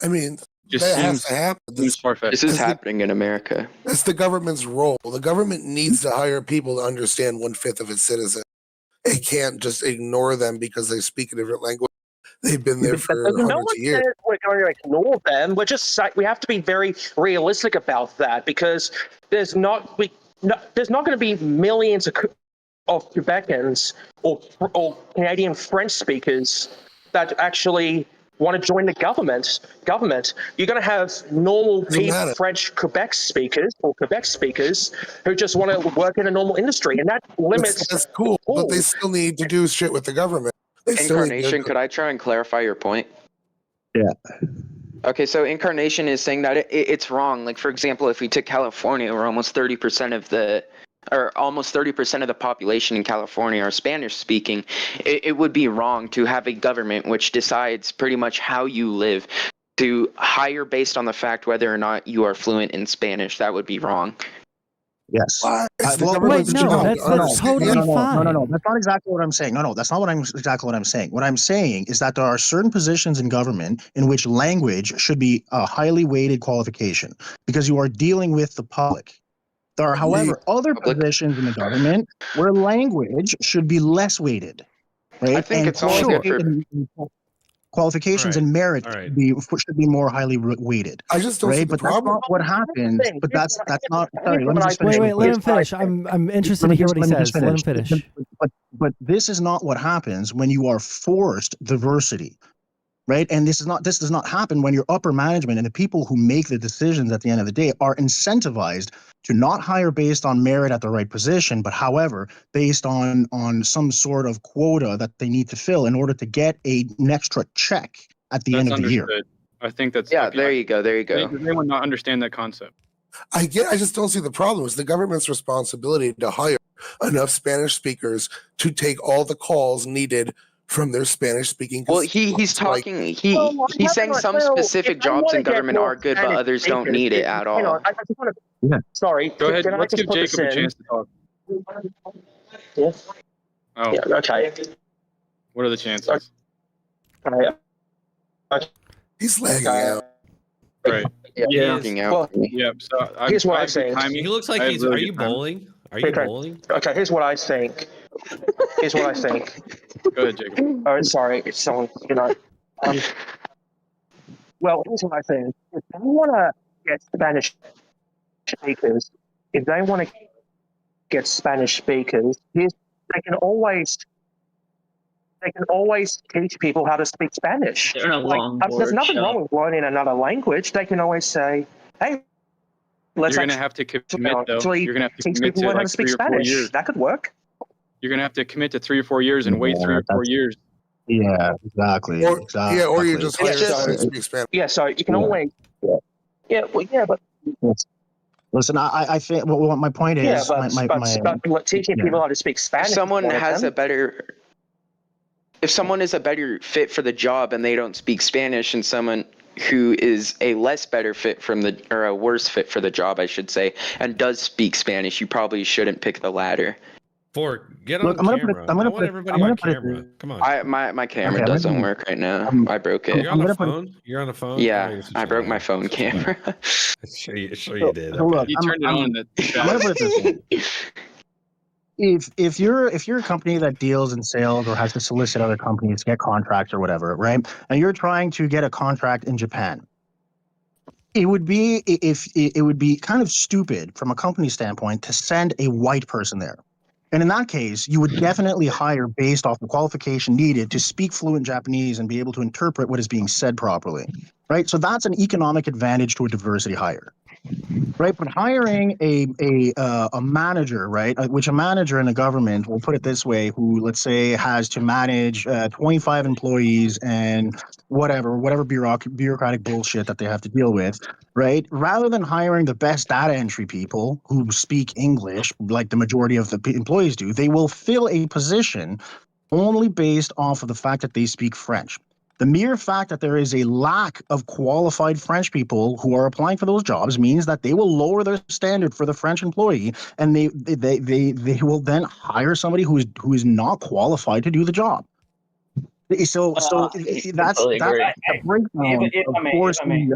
I mean, that has to happen. This is happening in America. That's the government's role. The government needs to hire people to understand 1/5 of its citizens. It can't just ignore them because they speak a different language. They've been there for hundreds of years. We're going to ignore them. We have to be very realistic about that because there's not going to be millions of Quebecans or Canadian French speakers that actually want to join the government. You're going to have normal French Quebec speakers who just want to work in a normal industry, and that limits. That's cool, but they still need to do shit with the government. Incarnation, could I try and clarify your point? Yeah. Okay, so incarnation is saying that it's wrong. Like, for example, if we took California, where almost 30% of the population in California are Spanish speaking, it would be wrong to have a government which decides pretty much how you live to hire based on the fact whether or not you are fluent in Spanish. That would be wrong. Yes. It's the Well, government's job. that's totally fine. No, that's not exactly what I'm saying. No, that's not exactly what I'm saying. What I'm saying is that there are certain positions in government in which language should be a highly weighted qualification because you are dealing with the public. There are, however, other positions in the government where language should be less weighted, right? I think it's only good for qualifications and merit should be more highly weighted. I just don't see the But problem. that's not what happens. But that's not. Sorry, let me just finish. Wait, let him finish. I'm interested to hear what he says. Let him finish. But this is not what happens when you are forced diversity, right? And this does not happen when your upper management and the people who make the decisions at the end of the day are incentivized to not hire based on merit at the right position, but however, based on some sort of quota that they need to fill in order to get an extra check at the end of the year. I think that's there you go. Does anyone not understand that concept? I just don't see the problem. It's the government's responsibility to hire enough Spanish speakers to take all the calls needed from their Spanish-speaking. Well, he's talking. He's saying some specific jobs in government are good, but others don't need it at all. I just want to. Sorry. Go ahead. Can Let's I just give put Jacob this a chance to talk. Yes. Oh. Yeah. Okay. What are the chances? He's lagging out. Right. Yeah. Yeah. So here's what I think. He looks like he's. Are you bowling? Are you bowling? Okay. Here's what I think. Go ahead, Jacob. Oh, sorry. It's someone. Well, here's what I think. If they want to get Spanish speakers, they can always teach people how to speak Spanish. There's nothing wrong with learning another language. They can always say, "Hey, You're going to have to commit, though. You're going to have to commit to like 3 or 4 years. That could work. You're going to have to commit to 3 or 4 years and wait 3 or 4 years. Yeah, exactly. Or you just hire someone to speak Spanish. Yeah, so you can always. Yeah, but. Listen, I think. Well, my point is, but teaching people how to speak Spanish. If someone is a better fit for the job and they don't speak Spanish, and someone who is a less better fit or a worse fit for the job, I should say, and does speak Spanish, you probably shouldn't pick the latter. Get on camera. I want everybody on camera. Come on. My camera doesn't work right now. I broke it. You're on the phone? You're on the phone? Yeah, I broke my phone camera. Sure you did. You turned it on. If you're a company that deals in sales or has to solicit other companies to get contracts or whatever, right? And you're trying to get a contract in Japan, it would be kind of stupid from a company standpoint to send a white person there. And in that case, you would definitely hire based off the qualification needed to speak fluent Japanese and be able to interpret what is being said properly, right? So that's an economic advantage to a diversity hire, right? But hiring a manager, right, which a manager in the government, we'll put it this way, who let's say has to manage 25 employees and whatever bureaucratic bullshit that they have to deal with, right? Rather than hiring the best data entry people who speak English, like the majority of the employees do, they will fill a position only based off of the fact that they speak French. The mere fact that there is a lack of qualified French people who are applying for those jobs means that they will lower their standard for the French employee, and they will then hire somebody who is not qualified to do the job. So that's the breakdown of forcing.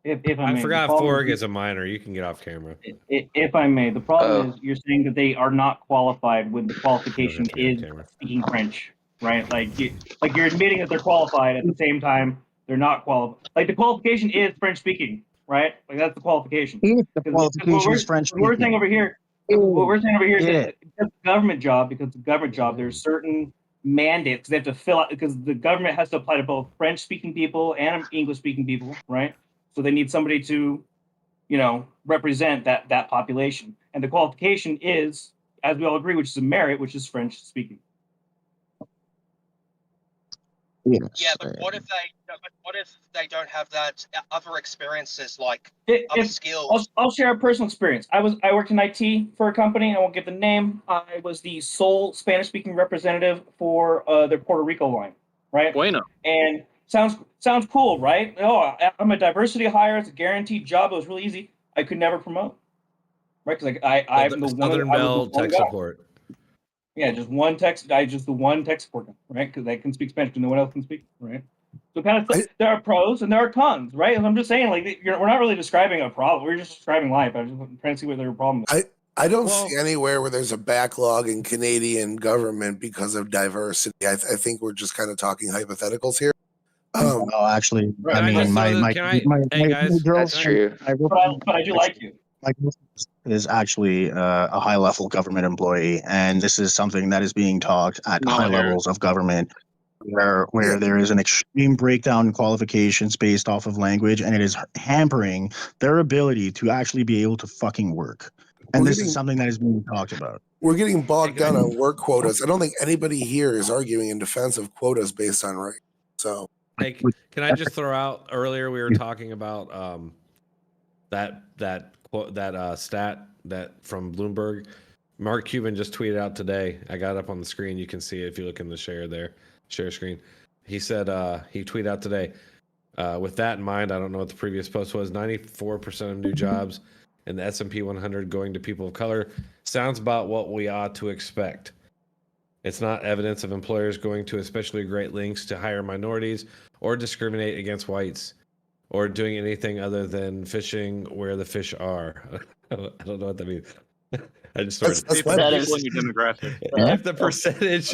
If I I may, forgot Forg is a minor. You can get off camera. If I may, the problem is you're saying that they are not qualified when the qualification is speaking French, right? Like you're admitting that they're qualified at the same time they're not qualified. Like the qualification is French speaking, right? Like that's the qualification. The qualification is French speaking. What we're saying over here is that it's a government job, there's certain mandates they have to fill out because the government has to apply to both French speaking people and English speaking people, right? So they need somebody to, represent that population. And the qualification is, as we all agree, which is a merit, which is French speaking. Yeah, but what if they don't have that other experiences like other skills? I'll share a personal experience. I worked in IT for a company. I won't give the name. I was the sole Spanish-speaking representative for their Puerto Rico line, right? Bueno. And sounds cool, right? Oh, I'm a diversity hire. It's a guaranteed job. It was really easy. I could never promote, right? Because I'm the one. Southern Bell tech support. Yeah, just one text. Just the one tech support guy, right? Because they can speak Spanish, but no one else can speak, right? So there are pros and there are cons, right? And I'm just saying, like, we're not really describing a problem. We're just describing life. I'm just trying to see what their problem is. I don't see anywhere where there's a backlog in Canadian government because of diversity. I think we're just kind of talking hypotheticals here. No, actually, I mean, That's true. But I do like you. My girlfriend is actually a high-level government employee, and this is something that is being talked at high levels of government, where there is an extreme breakdown in qualifications based off of language, and it is hampering their ability to actually be able to fucking work. And this is something that is being talked about. We're getting bogged down on work quotas. I don't think anybody here is arguing in defense of quotas based on right. So, hey, can I just throw out? Earlier, we were talking about that stat that from Bloomberg. Mark Cuban just tweeted out today. I got it up on the screen. You can see it if you look in the share screen. He said he tweeted out today. With that in mind, I don't know what the previous post was. 94% of new jobs in the S&P 100 going to people of color. Sounds about what we ought to expect. It's not evidence of employers going to especially great lengths to hire minorities or discriminate against whites, or doing anything other than fishing where the fish are. I don't know what that means. I just started. That's people in your demographic. If the percentage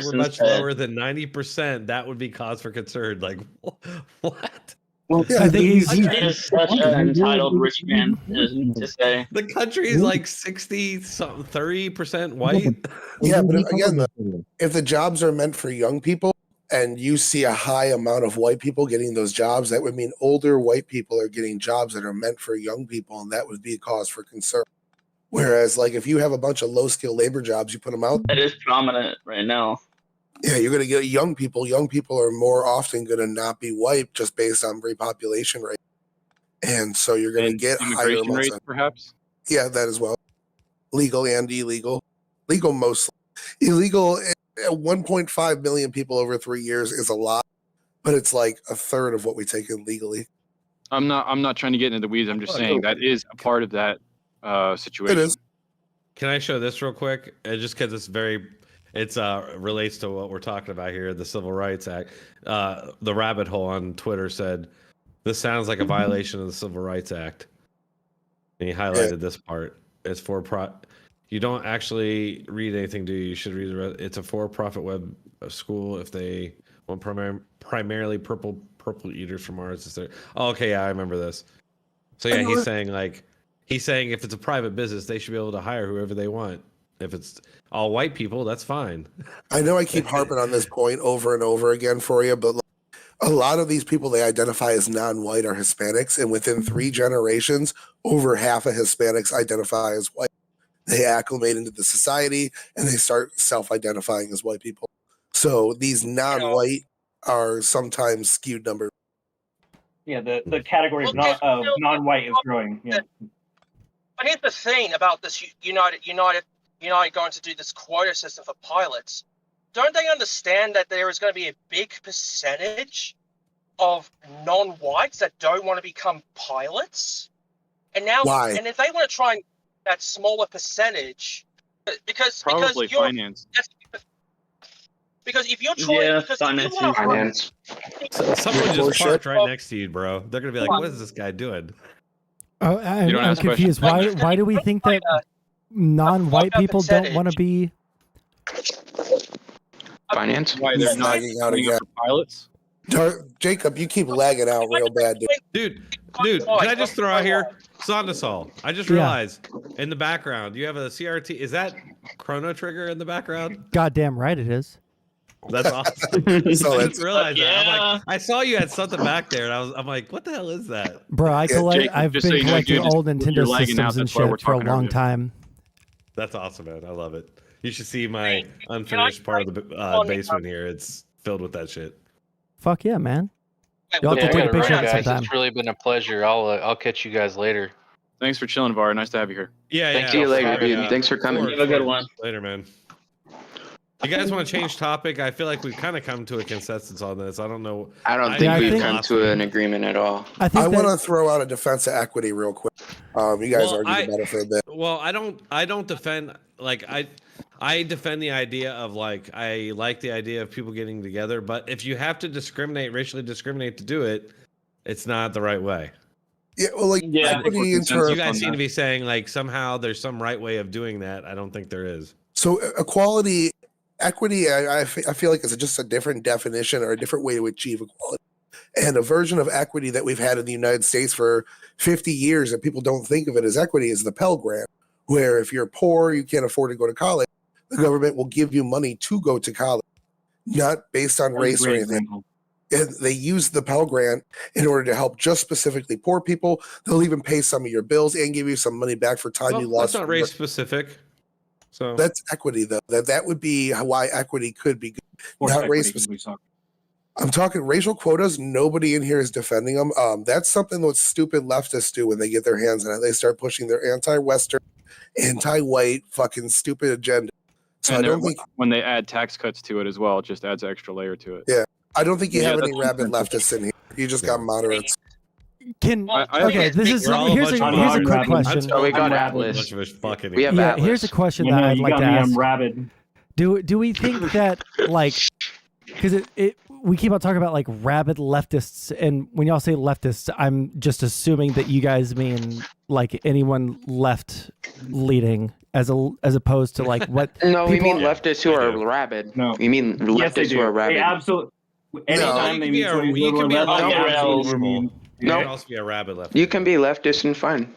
were much lower than 90%, that would be cause for concern. Like, what? Well, I think he's such an entitled rich man to say. The country is like 30% white. Yeah, but again, if the jobs are meant for young people, and you see a high amount of white people getting those jobs, that would mean older white people are getting jobs that are meant for young people, and that would be a cause for concern. Whereas, like, if you have a bunch of low-skilled labor jobs, you put them out. That is prominent right now. Yeah, you're going to get young people. Young people are more often going to not be white just based on repopulation rate. And so you're going to get higher immigration rates, perhaps? Yeah, that as well. Legal and illegal. Legal mostly. Illegal... 1.5 million people over 3 years is a lot, but it's like a third of what we take in legally. I'm not trying to get into the weeds. I'm just saying that is a part of that situation. It is. Can I show this real quick? Just because it's relates to what we're talking about here, the Civil Rights Act. The rabbit hole on Twitter said, "This sounds like a violation of the Civil Rights Act," and he highlighted this part. It's You don't actually read anything, do you? You should read the rest. It's a for-profit web school. If they want primarily purple eaters from Mars, is there? Oh, okay, yeah, I remember this. So yeah, he's saying if it's a private business, they should be able to hire whoever they want. If it's all white people, that's fine. I know I keep harping on this point over and over again for you, but a lot of these people they identify as non-white are Hispanics, and within 3 generations, over half of Hispanics identify as white. They acclimate into the society and they start self-identifying as white people. So these non-white are sometimes skewed numbers. Yeah, the category of non-white is growing. Yeah. But here's the thing about this United going to do this quota system for pilots. Don't they understand that there is going to be a big percentage of non-whites that don't want to become pilots? And now, why? And if they want to try and that smaller percentage, because finance. Because if you're trying, finance. Someone just parked right next to you, bro. They're gonna be like, "What is this guy doing?" Oh, I'm confused. Why do we think that non-white people don't want to be finance? Why they're not lagging out pilots? Jacob, you keep lagging out real bad, dude. Can I just throw out here, Sondsol? I just realized in the background you have a CRT. Is that Chrono Trigger in the background? Goddamn right it is. That's awesome. I didn't realize that. I'm like, I saw you had something back there, and I'm like, what the hell is that? Bro, I've been collecting old Nintendo systems and shit for a long time. That's awesome, man. I love it. You should see my unfinished part of the basement here. It's filled with that shit. Fuck yeah, man. Yeah, You'll have to I take a gotta picture run, of it guys. sometime. It's really been a pleasure. I'll catch you guys later. Thanks for chilling, Var. Nice to have you here. Yeah, Thank yeah. you. See you later, sorry, dude. Thanks for coming. Ford, Have a good Ford. one. Later, man. You guys want to change topic? I feel like we've kind of come to a consensus on this. I don't know. I don't think we've come to an agreement at all. I want to throw out a defense of equity real quick. You guys Well, argued about it for a bit. Well, I don't defend like I defend the idea of like I like the idea of people getting together, but if you have to racially discriminate to do it, it's not the right way. Yeah, well, like equity in terms, you guys seem to be saying like somehow there's some right way of doing that. I don't think there is. So equity, I feel like it's just a different definition or a different way to achieve equality. And a version of equity that we've had in the United States for 50 years and people don't think of it as equity is the Pell Grant, where if you're poor, you can't afford to go to college, the government will give you money to go to college, not based on race or anything. And they use the Pell Grant in order to help just specifically poor people. They'll even pay some of your bills and give you some money back for time you lost. That's not race specific. So that's equity, though. That would be why equity could be good. Not race specific. I'm talking racial quotas. Nobody in here is defending them. That's something that stupid leftists do when they get their hands on it. They start pushing their anti-Western, anti-white, fucking stupid agenda. So And I don't think when they add tax cuts to it as well, it just adds an extra layer to it. Yeah, I don't think you have any that's rabid leftists in here. You just got moderates. Okay, this is here's a quick question. Oh, we got Atlas. We have Atlas. Here's a question that I'd like to ask. Rabid. Do we think that like because we keep on talking about like rabid leftists, and when y'all say leftists, I'm just assuming that you guys mean like anyone left leading as opposed to like what? No, we people- mean leftists who are rabid. No, we mean yes, they leftists do. who are rabid. They absolutely. Anytime they mean somebody you can be a liberal, lefty absolutely and mean- You No. can also be a rabid lefty. You can be leftist and fun.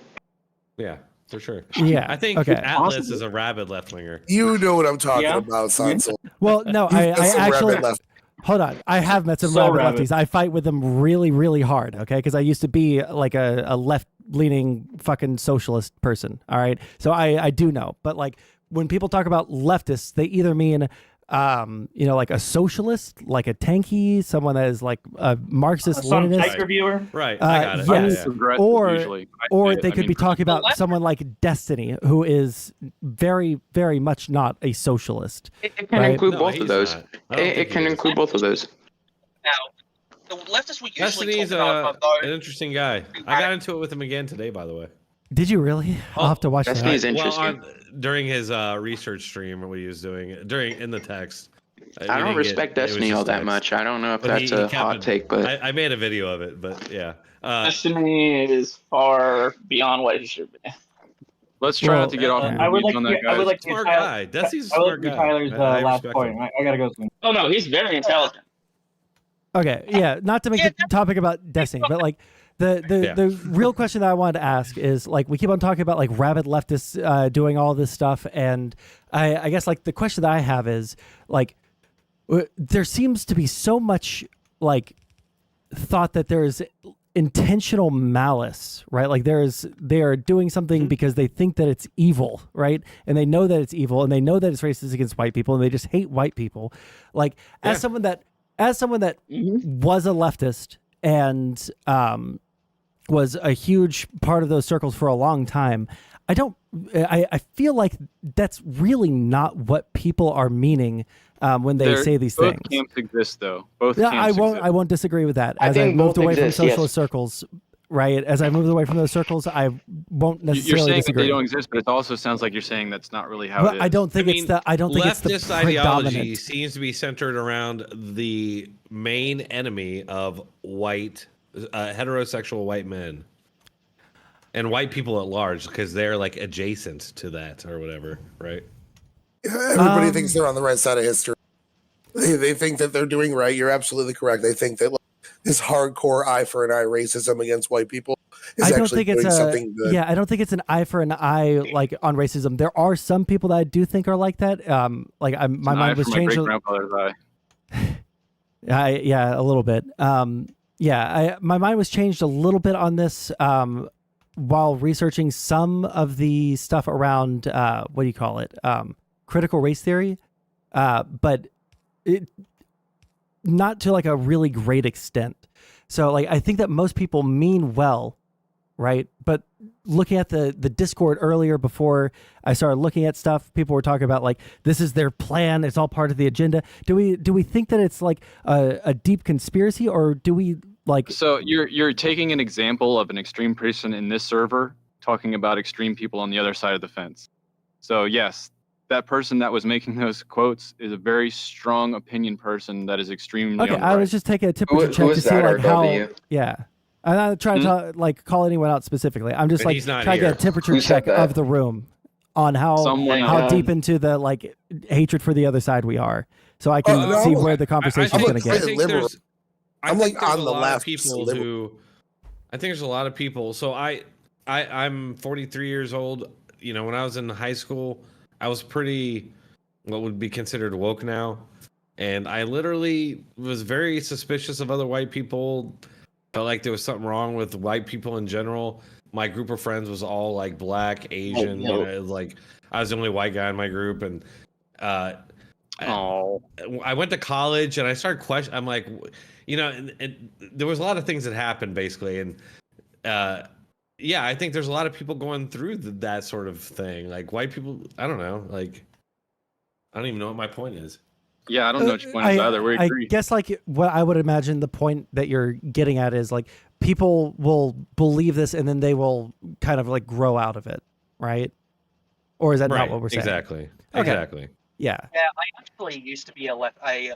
Yeah, for sure. Yeah, I think okay. Atlas is a rabid left winger. You know what I'm talking about, Sondsol. Well, no, You've I got some actually rabid left. hold on. I have met some So rabid rabid. lefties. I fight with them really, really hard. Okay, because I used to be like a left-leaning fucking socialist person. All right, so I do know. But like when people talk about leftists, they either mean like a socialist, like a tanky, someone that is like a Marxist Some Leninist. tech reviewer. Right, I got it. Yes. Yeah. Or they could be talking about someone like Destiny, who is very, very much not a socialist. It can right? include No, both he's of those. not. I don't It think can he is. include both of those. Now, the leftists we usually Destiny's talk about are an those. interesting guy. I got into it with him again today, by the way. Did you really? I'll have to watch Destiny's that. interesting. During his research stream, what he was doing in the text. I don't respect Destiny all that much. I don't know if that's a hot take, but I made a video of it, but yeah. Destiny is far beyond what he should be. Let's try not to get off. I would like on to. that, I would guys. like to. Smart Tyler- guy. Destiny's a I would smart like to guy. Tyler's I last respect point. him. I gotta go soon. Oh no, he's very intelligent. Okay, yeah, not to make the topic about Destiny, but like the real question that I wanted to ask is like we keep on talking about like rabid leftists doing all this stuff, and I guess like the question that I have is like there seems to be so much like thought that there is intentional malice, right? Like they are doing something because they think that it's evil, right? And they know that it's evil, and they know that it's racist against white people, and they just hate white people. Like as someone that was a leftist and was a huge part of those circles for a long time, I feel like that's really not what people are meaning when they say these both things. Camps exist, though. Both. Yeah, camps exist. I won't disagree with that. I As I think moved both away exist, from socialist yes. circles, right? As I moved away from those circles, I won't You're necessarily saying that disagree. they don't exist, but it also sounds like you're saying that's not really how But it is. I don't think it's the leftist ideology predominant. seems to be centered around the main enemy of white, heterosexual white men, and white people at large, because they're like adjacent to that or whatever, right? Everybody thinks they're on the right side of history. They think that they're doing right. You're absolutely correct. They think that this hardcore eye for an eye racism against white people is I don't actually think it's doing something good. Yeah, I don't think it's an eye for an eye like on racism. There are some people that I do think are like that. My mind was changed. Great-grandfather's eye. Yeah, a little bit. My mind was changed a little bit on this while researching some of the stuff around what do you call it? Critical race theory. But not to like a really great extent. So like I think that most people mean well, right? But looking at the Discord earlier before I started looking at stuff, people were talking about like this is their plan, it's all part of the agenda. Do we think that it's like a deep conspiracy, or do we like? So you're taking an example of an extreme person in this server talking about extreme people on the other side of the fence. So yes, that person that was making those quotes is a very strong opinion person that is extremely Okay, I was just taking a temperature check to see like how. Yeah, I'm not trying to like call anyone out specifically. I'm just But like he's not trying to here. get a temperature Who said check that? of the room on how deep into the like hatred for the other side we are, so I can no, see I'm- where the conversation is going to get. I'm like on the a lot left. of people who I think there's a lot of people. So I'm 43 years old. You know, when I was in high school, I was pretty what would be considered woke now, and I literally was very suspicious of other white people. Felt like there was something wrong with white people in general. My group of friends was all like black, Asian. You know, it was like I was the only white guy in my group, and I went to college and I started questioning. I'm like, you know, and there was a lot of things that happened basically, and yeah, I think there's a lot of people going through that sort of thing. Like white people, I don't know, like I don't even know what my point is. Yeah, I don't know what your point is either. We I agree. guess like what I would imagine the point that you're getting at is like people will believe this and then they will kind of like grow out of it, right? Or is that not what we're saying? Exactly. Okay. Exactly. Yeah. Yeah, I actually used to be a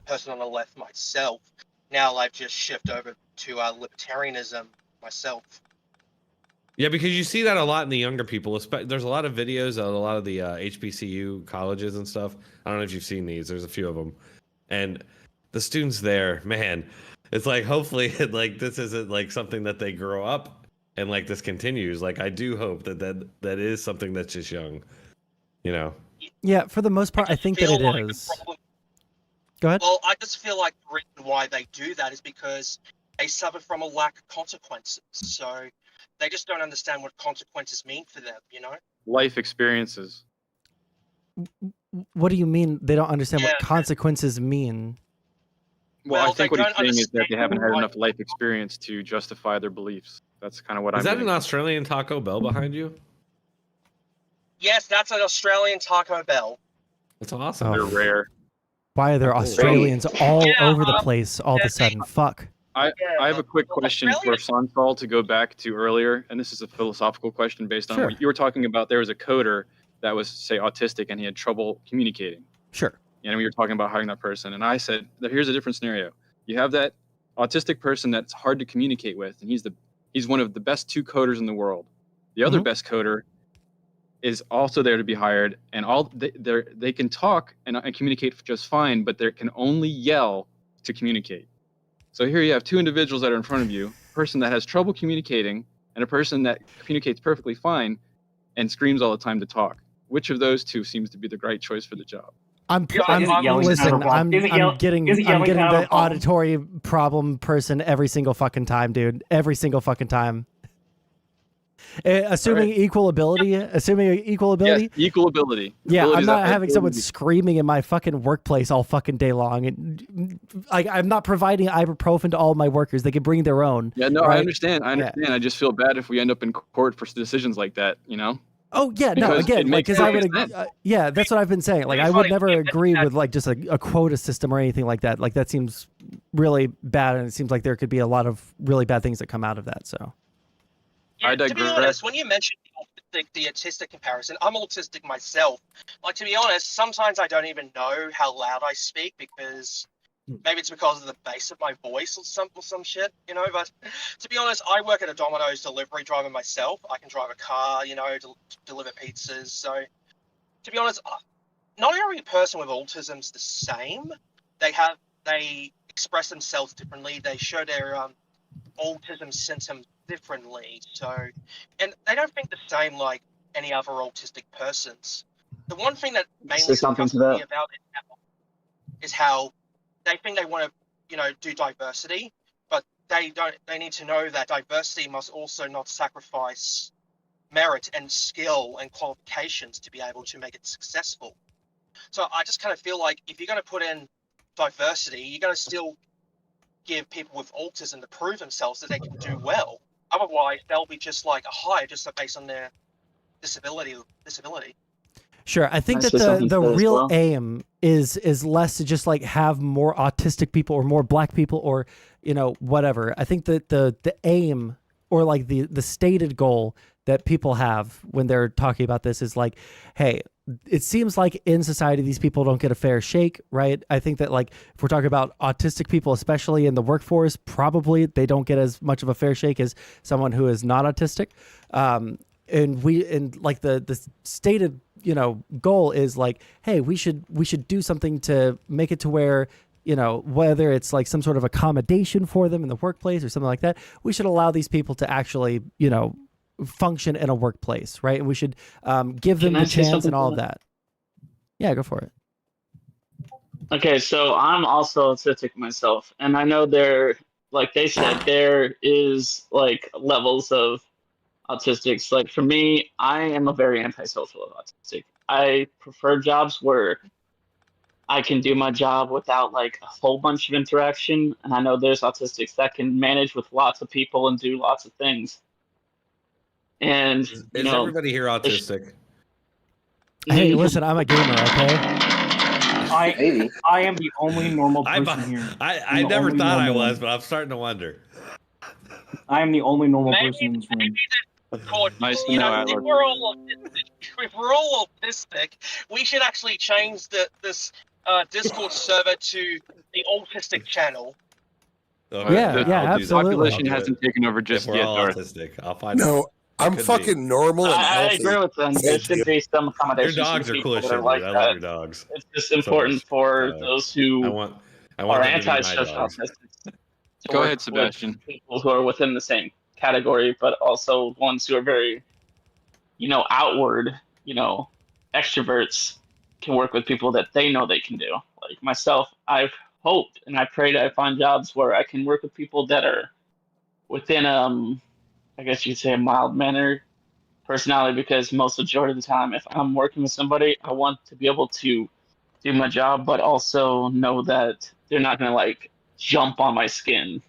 person on the left myself. Now I've just shifted over to libertarianism myself. Yeah, because you see that a lot in the younger people. There's a lot of videos at a lot of the HBCU colleges and stuff. I don't know if you've seen these. There's a few of them, and the students there, man, it's like hopefully like this isn't like something that they grow up and like this continues. Like I do hope that is something that's just young, you know. Yeah, for the most part, I think that it is. Go ahead. Well, I just feel like the reason why they do that is because they suffer from a lack of consequences. So they just don't understand what consequences mean for them, you know? Life experiences. What do you mean they don't understand what consequences mean? Well, I Well, think they what he's don't saying is that they haven't had understand enough life experience to justify their beliefs. That's kind of what Is I'm that getting. an Australian Taco Bell behind you? Yes, that's an Australian Taco Bell. That's awesome. They're rare. Why are there Australians all over the place all of a sudden? Fuck. I have a quick question for Sondsol to go back to earlier, and this is a philosophical question based on Sure. what you were talking about. There was a coder that was, say, autistic, and he had trouble communicating. Sure. And we were talking about hiring that person, and I said, here's a different scenario. You have that autistic person that's hard to communicate with, and he's one of the best 2 coders in the world. The other best coder is also there to be hired, and they can talk and communicate just fine, but they can only yell to communicate. So here you have 2 individuals that are in front of you, a person that has trouble communicating and a person that communicates perfectly fine and screams all the time to talk. Which of those 2 seems to be the right choice for the job? Listen, I'm getting the auditory problem person every single fucking time, dude. Every single fucking time. Assuming equal ability. Yes, equal ability. Yeah, Abilities I'm not that- having someone screaming in my fucking workplace all fucking day long, and I'm not providing ibuprofen to all my workers. They can bring their own. Yeah, no, right? I understand. I just feel bad if we end up in court for decisions like that, you know? Oh yeah, no. Because Again, it like makes because I would, sense. yeah, that's what I've been saying. Like I would never agree with like just a quota system or anything like that. Like that seems really bad, and it seems like there could be a lot of really bad things that come out of that. So. I To be digress. honest, when you mentioned the autistic comparison, I'm autistic myself. Like, to be honest, sometimes I don't even know how loud I speak because maybe it's because of the bass of my voice or some shit, you know. But to be honest, I work at a Domino's delivery driver myself. I can drive a car, you know, deliver pizzas. So to be honest, not every person with autism's the same. They express themselves differently. They show their autism symptoms differently. So, and they don't think the same like any other autistic persons. The one thing that mainly Say something disgusts to that. me about it is how they think they want to, you know, do diversity, but they don't. They need to know that diversity must also not sacrifice merit and skill and qualifications to be able to make it successful. So I just kind of feel like if you're going to put in diversity, you're going to still give people with autism to prove themselves that they can do well. Otherwise, they'll be just like a hire just based on their disability. Sure, I think Can I that say something the to that as real well? aim is less to just like have more autistic people or more black people or whatever. I think that the aim or like the stated goal that people have when they're talking about this is like, hey, it seems like in society these people don't get a fair shake, right? I think that like if we're talking about autistic people, especially in the workforce, probably they don't get as much of a fair shake as someone who is not autistic. And like the stated goal is like, hey, we should do something to make it to where whether it's like some sort of accommodation for them in the workplace or something like that, we should allow these people to actually function in a workplace, right? And we should give them Can I the say chance something and all to of that? that. Yeah, go for it. Okay, so I'm also autistic myself, and I know like they said, there is like levels of autistics. Like for me, I am a very antisocial autistic. I prefer jobs where I can do my job without like a whole bunch of interaction. And I know there's autistics that can manage with lots of people and do lots of things. And Is everybody here autistic? Hey, listen, I'm a gamer, okay? I am the only normal person here. I never thought I was, but I'm starting to wonder. I am the only normal person in this room. Nice to You know, know, Adler. if we're all autistic, we should actually change this Discord server to the autistic channel. Okay, Yeah, I'll yeah, do that. absolutely. Population I'll do hasn't it. taken over just If we're yet, all Darth. autistic, I'll find No, out. I'm Could be. fucking normal and I healthy. agree with them. There Thank should you. be some Your accommodations for dogs are people cool as that shit, are like dude. I that. love your dogs. It's just So important much. for those who I want are them to be my antisocial dogs. autistics to Go work ahead, with Sebastian. people who are within the same category, but also ones who are very, outward, extroverts can work with people that they know they can do. Like myself, I've hoped and I pray that I find jobs where I can work with people that are within I guess you'd say a mild mannered personality, because most majority of the time if I'm working with somebody, I want to be able to do my job, but also know that they're not gonna like jump on my skin.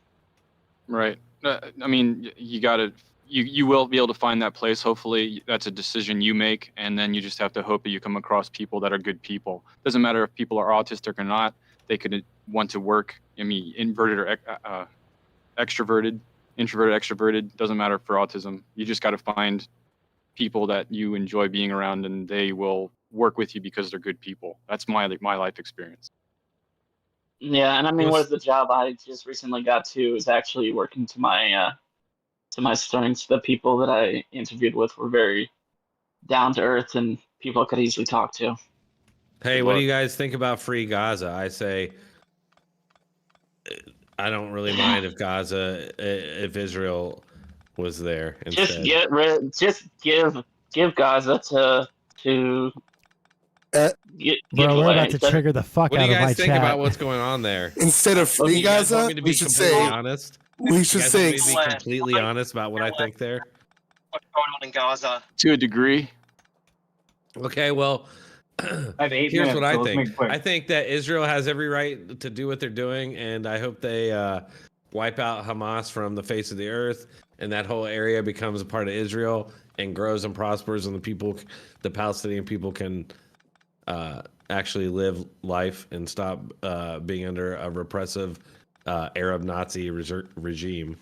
Right. I mean, you will be able to find that place. Hopefully, that's a decision you make, and then you just have to hope that you come across people that are good people. Doesn't matter if people are autistic or not. They could want to work. I mean, inverted or extroverted, introverted, extroverted. Doesn't matter for autism. You just got to find people that you enjoy being around, and they will work with you because they're good people. That's my life experience. Yeah, and I mean, what is the job I just recently got to is actually working to my strengths. The people that I interviewed with were very down to earth and people I could easily talk to. Hey, what do you guys think about free Gaza? I say I don't really mind if if Israel was there instead. Just give Gaza to Bro, we're about to trigger the fuck What do out you of my guys think chat. about what's going on there? Instead of free You guys want Gaza, me to we be should completely say honest. we should You guys say want me to be completely honest about what I think there. What's going on in Gaza? To a degree. Okay, well, I have 8 here's minutes, what so I let's make think. it quick. I think that Israel has every right to do what they're doing, and I hope they wipe out Hamas from the face of the earth, and that whole area becomes a part of Israel and grows and prospers, and the Palestinian people can actually live life and stop being under a repressive Arab Nazi regime.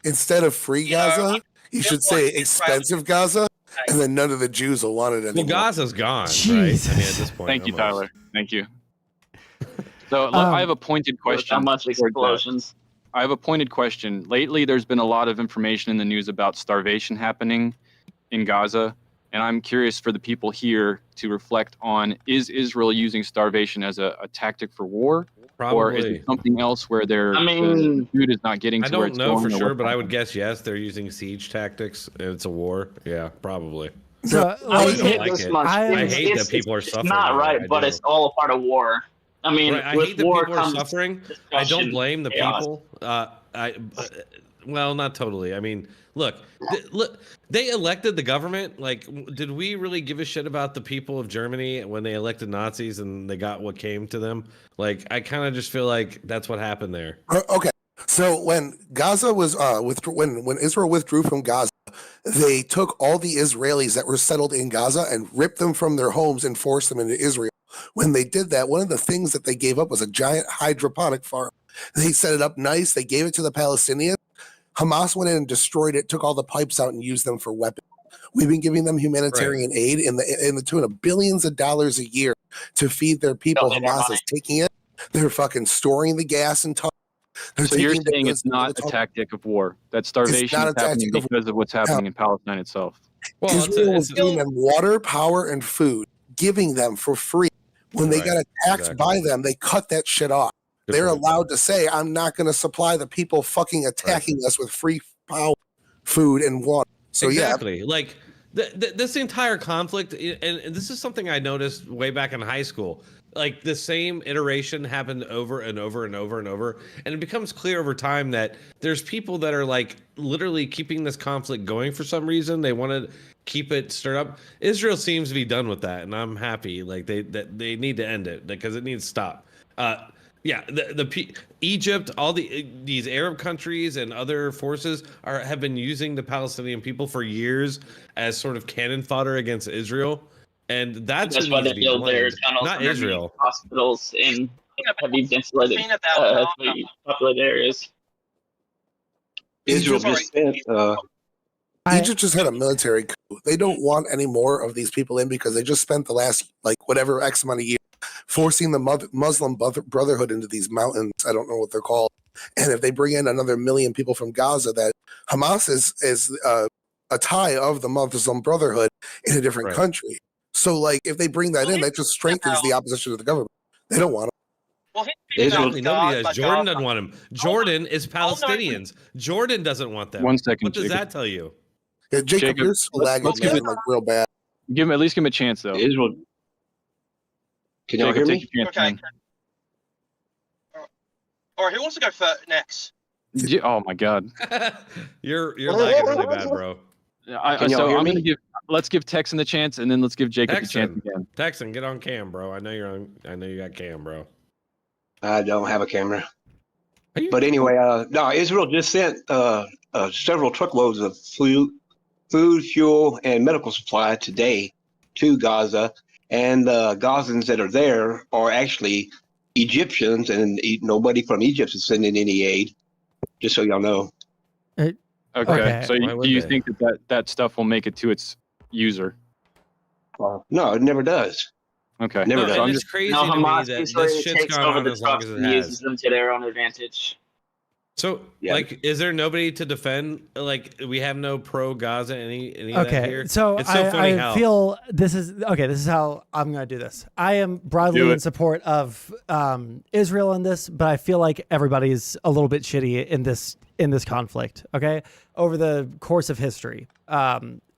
instead of free Gaza, you should say expensive Gaza, and then none of the Jews will want it anymore. Well, Gaza's gone, Jesus. right? I mean, at this point. Thank you, almost. Tyler. Thank you. So I have a pointed question. How much towards that. explosions? I have a pointed question. Lately, there's been a lot of information in the news about starvation happening in Gaza, and I'm curious for the people here to reflect on: is Israel using starvation as a tactic for war, or is Probably. it something else where the food is not getting to I where don't it's know going? for or sure, what's but I going would on? guess yes. They're using siege tactics. It's a war. Yeah, probably. So, I like, would say like this it. much. I It's- hate it's- that people are it's suffering. not over it. right, I but do. it's all a part of war. I mean, Right, I with hate that war people are comes suffering. I discussion, don't blame the chaos. people. Well, not totally. I mean, look, they elected the government. Like, did we really give a shit about the people of Germany when they elected Nazis and they got what came to them? Like, I kind of just feel like that's what happened there. Okay, So when Gaza was when Israel withdrew from Gaza, they took all the Israelis that were settled in Gaza and ripped them from their homes and forced them into Israel. When they did that, one of the things that they gave up was a giant hydroponic farm. They set it up nice. They gave it to the Palestinians. Hamas went in and destroyed it, took all the pipes out and used them for weapons. We've been giving them humanitarian aid in the tune of billions of dollars a year to feed their people. Hamas is taking it. They're fucking storing the gas and So you're saying it's not a tactic of war. That starvation is happening because of what's happening in Palestine itself. Well, Israel was giving them water, power, and food, giving them for free. When they got attacked by them, they cut that shit off. They're allowed to say, I'm not going to supply the people fucking attacking us with free power, food, and water. So exactly. Like this entire conflict, and this is something I noticed way back in high school. Like the same iteration happened over and over and over and over. And it becomes clear over time that there's people that are like literally keeping this conflict going for some reason. They want to keep it stirred up. Israel seems to be done with that, and I'm happy. Like they need to end it because it needs to stop. Yeah, Egypt, all these Arab countries and other forces have been using the Palestinian people for years as sort of cannon fodder against Israel. And that's why they build their tunnels not underneath Israel. hospitals in heavy densely populated areas. Israel just sent, Egypt just had a military coup. They don't want any more of these people in because they just spent the last whatever X amount of years forcing the Muslim Brotherhood into these mountains. I don't know what they're called. And if they bring in another million people from Gaza, that Hamas is a tie of the Muslim Brotherhood in a different country. So, if they bring that in, that just strengthens the opposition to the government. They don't want them. Exactly. Nobody does. Jordan doesn't want them. Jordan is Palestinians. Jordan doesn't want them. 1 second. What does that tell you? Yeah, Jacob, you're so lagging, man, real bad. At least give him a chance, though. Israel. Can y'all hear me? Okay. All right, who wants to go first next? Oh my God. You're lagging really bad, bro. Let's give Texan the chance, and then let's give Jacob the chance again. Texan, get on cam, bro. I know you got cam, bro. I don't have a camera. But anyway, no, Israel just sent several truckloads of food, fuel, and medical supply today to Gaza. And the Gazans that are there are actually Egyptians, and nobody from Egypt is sending any aid, just so y'all know. Okay. So do you think that stuff will make it to its user? No, it never does. Okay. Never does. It's crazy to me that this shit's gone on as long as it has. Uses them to their own advantage. So, is there nobody to defend? We have no pro Gaza any of that here. So it's so funny I feel this is how I'm going to do this. I am broadly in support of Israel in this, but I feel like everybody's a little bit shitty in this conflict. Okay, over the course of history.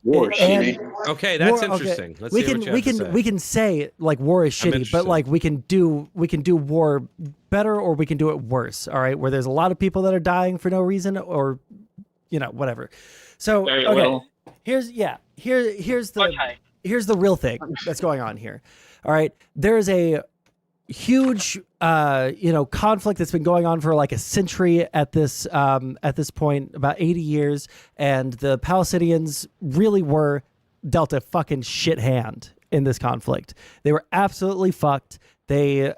War is shitty. Okay, that's interesting. Let's see what you have to say. We can say war is shitty, but we can do war better or we can do it worse. All right, where there's a lot of people that are dying for no reason or whatever. So here's the real thing that's going on here. All right, there's a huge conflict that's been going on for like a century at this point, about 80 years, and the Palestinians really were dealt a fucking shit hand in this conflict. They were absolutely fucked. They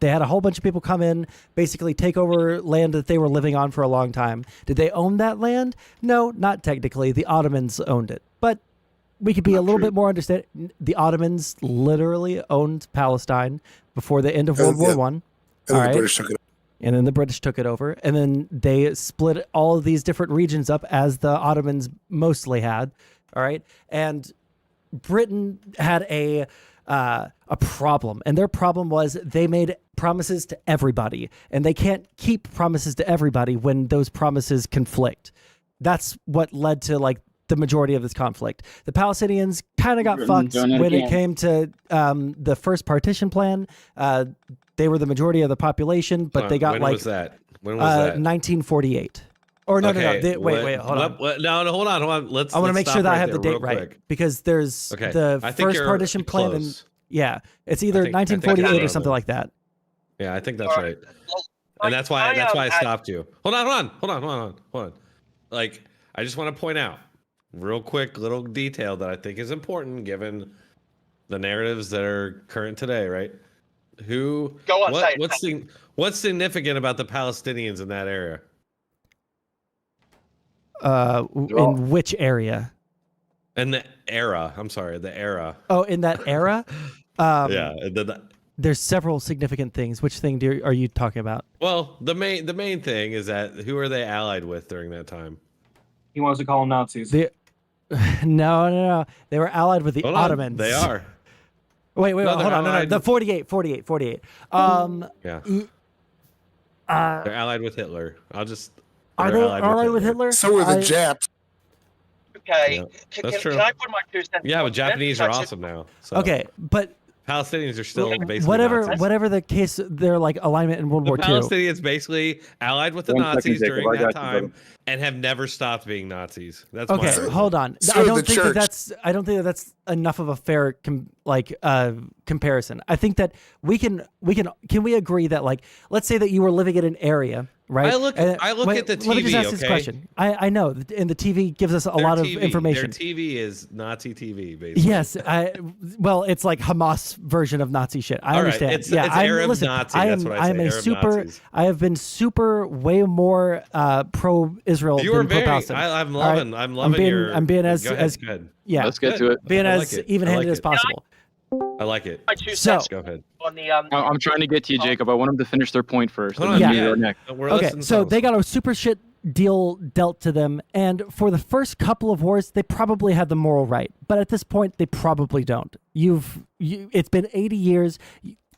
had a whole bunch of people come in, basically take over land that they were living on for a long time. Did they own that land? No, not technically. The Ottomans owned it, but we could be a little bit more understanding. The Ottomans literally owned Palestine before the end of World War One. And then the British took it over. And then the British took it over. And then they split all of these different regions up as the Ottomans mostly had. All right. And Britain had a problem. And their problem was they made promises to everybody. And they can't keep promises to everybody when those promises conflict. That's what led to the majority of this conflict. The Palestinians kind of got fucked when it came to the first partition plan. They were the majority of the population, but they got when was that? When was that? 1948. Or no. Wait, hold on. No, hold on. I want to make sure that I have the date right because there's the first partition plan. And, it's either 1948 or something like that. Yeah, I think that's right. And that's why I stopped you. Hold on. Like, I just want to point out, real quick, little detail that I think is important given the narratives that are current today, right? What's significant about the Palestinians in that area? In which area? In the era. I'm sorry, the era. Oh, in that era? Yeah. There's several significant things. Which thing are you talking about? Well, the main thing is that who are they allied with during that time? He wants to call them Nazis. No. They were allied with the Ottomans. They are. Wait, hold on. No. The 48. Yeah. They're allied with Hitler. Are they allied with Hitler? So are the Japs. Okay. Yeah, Can that's true. I put my 2 cents? Yeah, but Japanese are awesome now. So. Okay, but Palestinians are still basically whatever the case, they're like alignment in World War II. Palestinians basically allied with the Nazis during that time and have never stopped being Nazis. That's okay. Hold on. I don't think that's enough of a fair comparison. I think that can we agree that, like, let's say that you were living in an area, right? I look at the TV. Let me just ask this question. I know, and the TV gives us a lot of information. Their TV is Nazi TV, basically. Yes, well, it's like Hamas version of Nazi shit. I understand. It's Arab Nazi. That's what I say. I have been way more pro-Israel than pro-Palestine. I'm loving your. I'm being as yeah. Let's get to it. Being as even-handed as possible. I like it. So go ahead. On the I'm trying to get to you, Jacob. I want them to finish their point first. Okay, so they got a super shit deal dealt to them, and for the first couple of wars, they probably had the moral right, but at this point, they probably don't. It's been 80 years.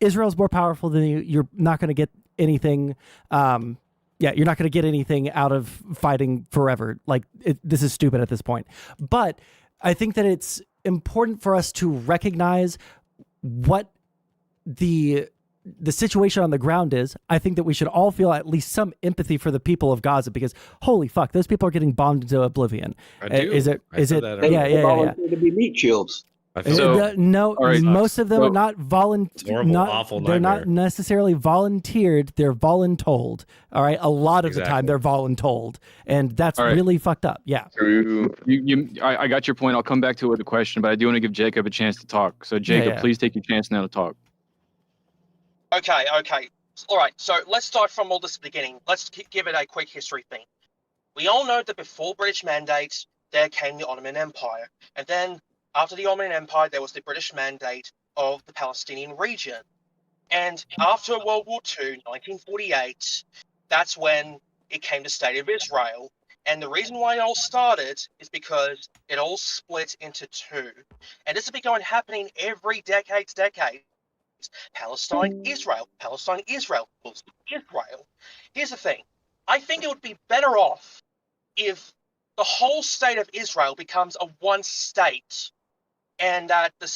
Israel's more powerful than you. You're not going to get anything. You're not going to get anything out of fighting forever. Like, this is stupid at this point. But I think that it's important for us to recognize what the situation on the ground is. I think that we should all feel at least some empathy for the people of Gaza, because holy fuck, those people are getting bombed into oblivion. I do. Is it? Yeah. To be meat shields. Most of them are not awful they're not necessarily volunteered. They're voluntold. All right, a lot of the time they're voluntold, and that's really fucked up. Yeah. I got your point. I'll come back to it with a question, but I do want to give Jacob a chance to talk. So Jacob, please take your chance now to talk. Okay. All right. So let's start from all this beginning. Let's give it a quick history thing. We all know that before British Mandate, there came the Ottoman Empire, and then after the Ottoman Empire, there was the British Mandate of the Palestinian region. And after World War II, 1948, that's when it came to State of Israel. And the reason why it all started is because it all split into two. And this has been happening every decades. Palestine, Israel, Israel. Here's the thing. I think it would be better off if the whole state of Israel becomes a one state, and that the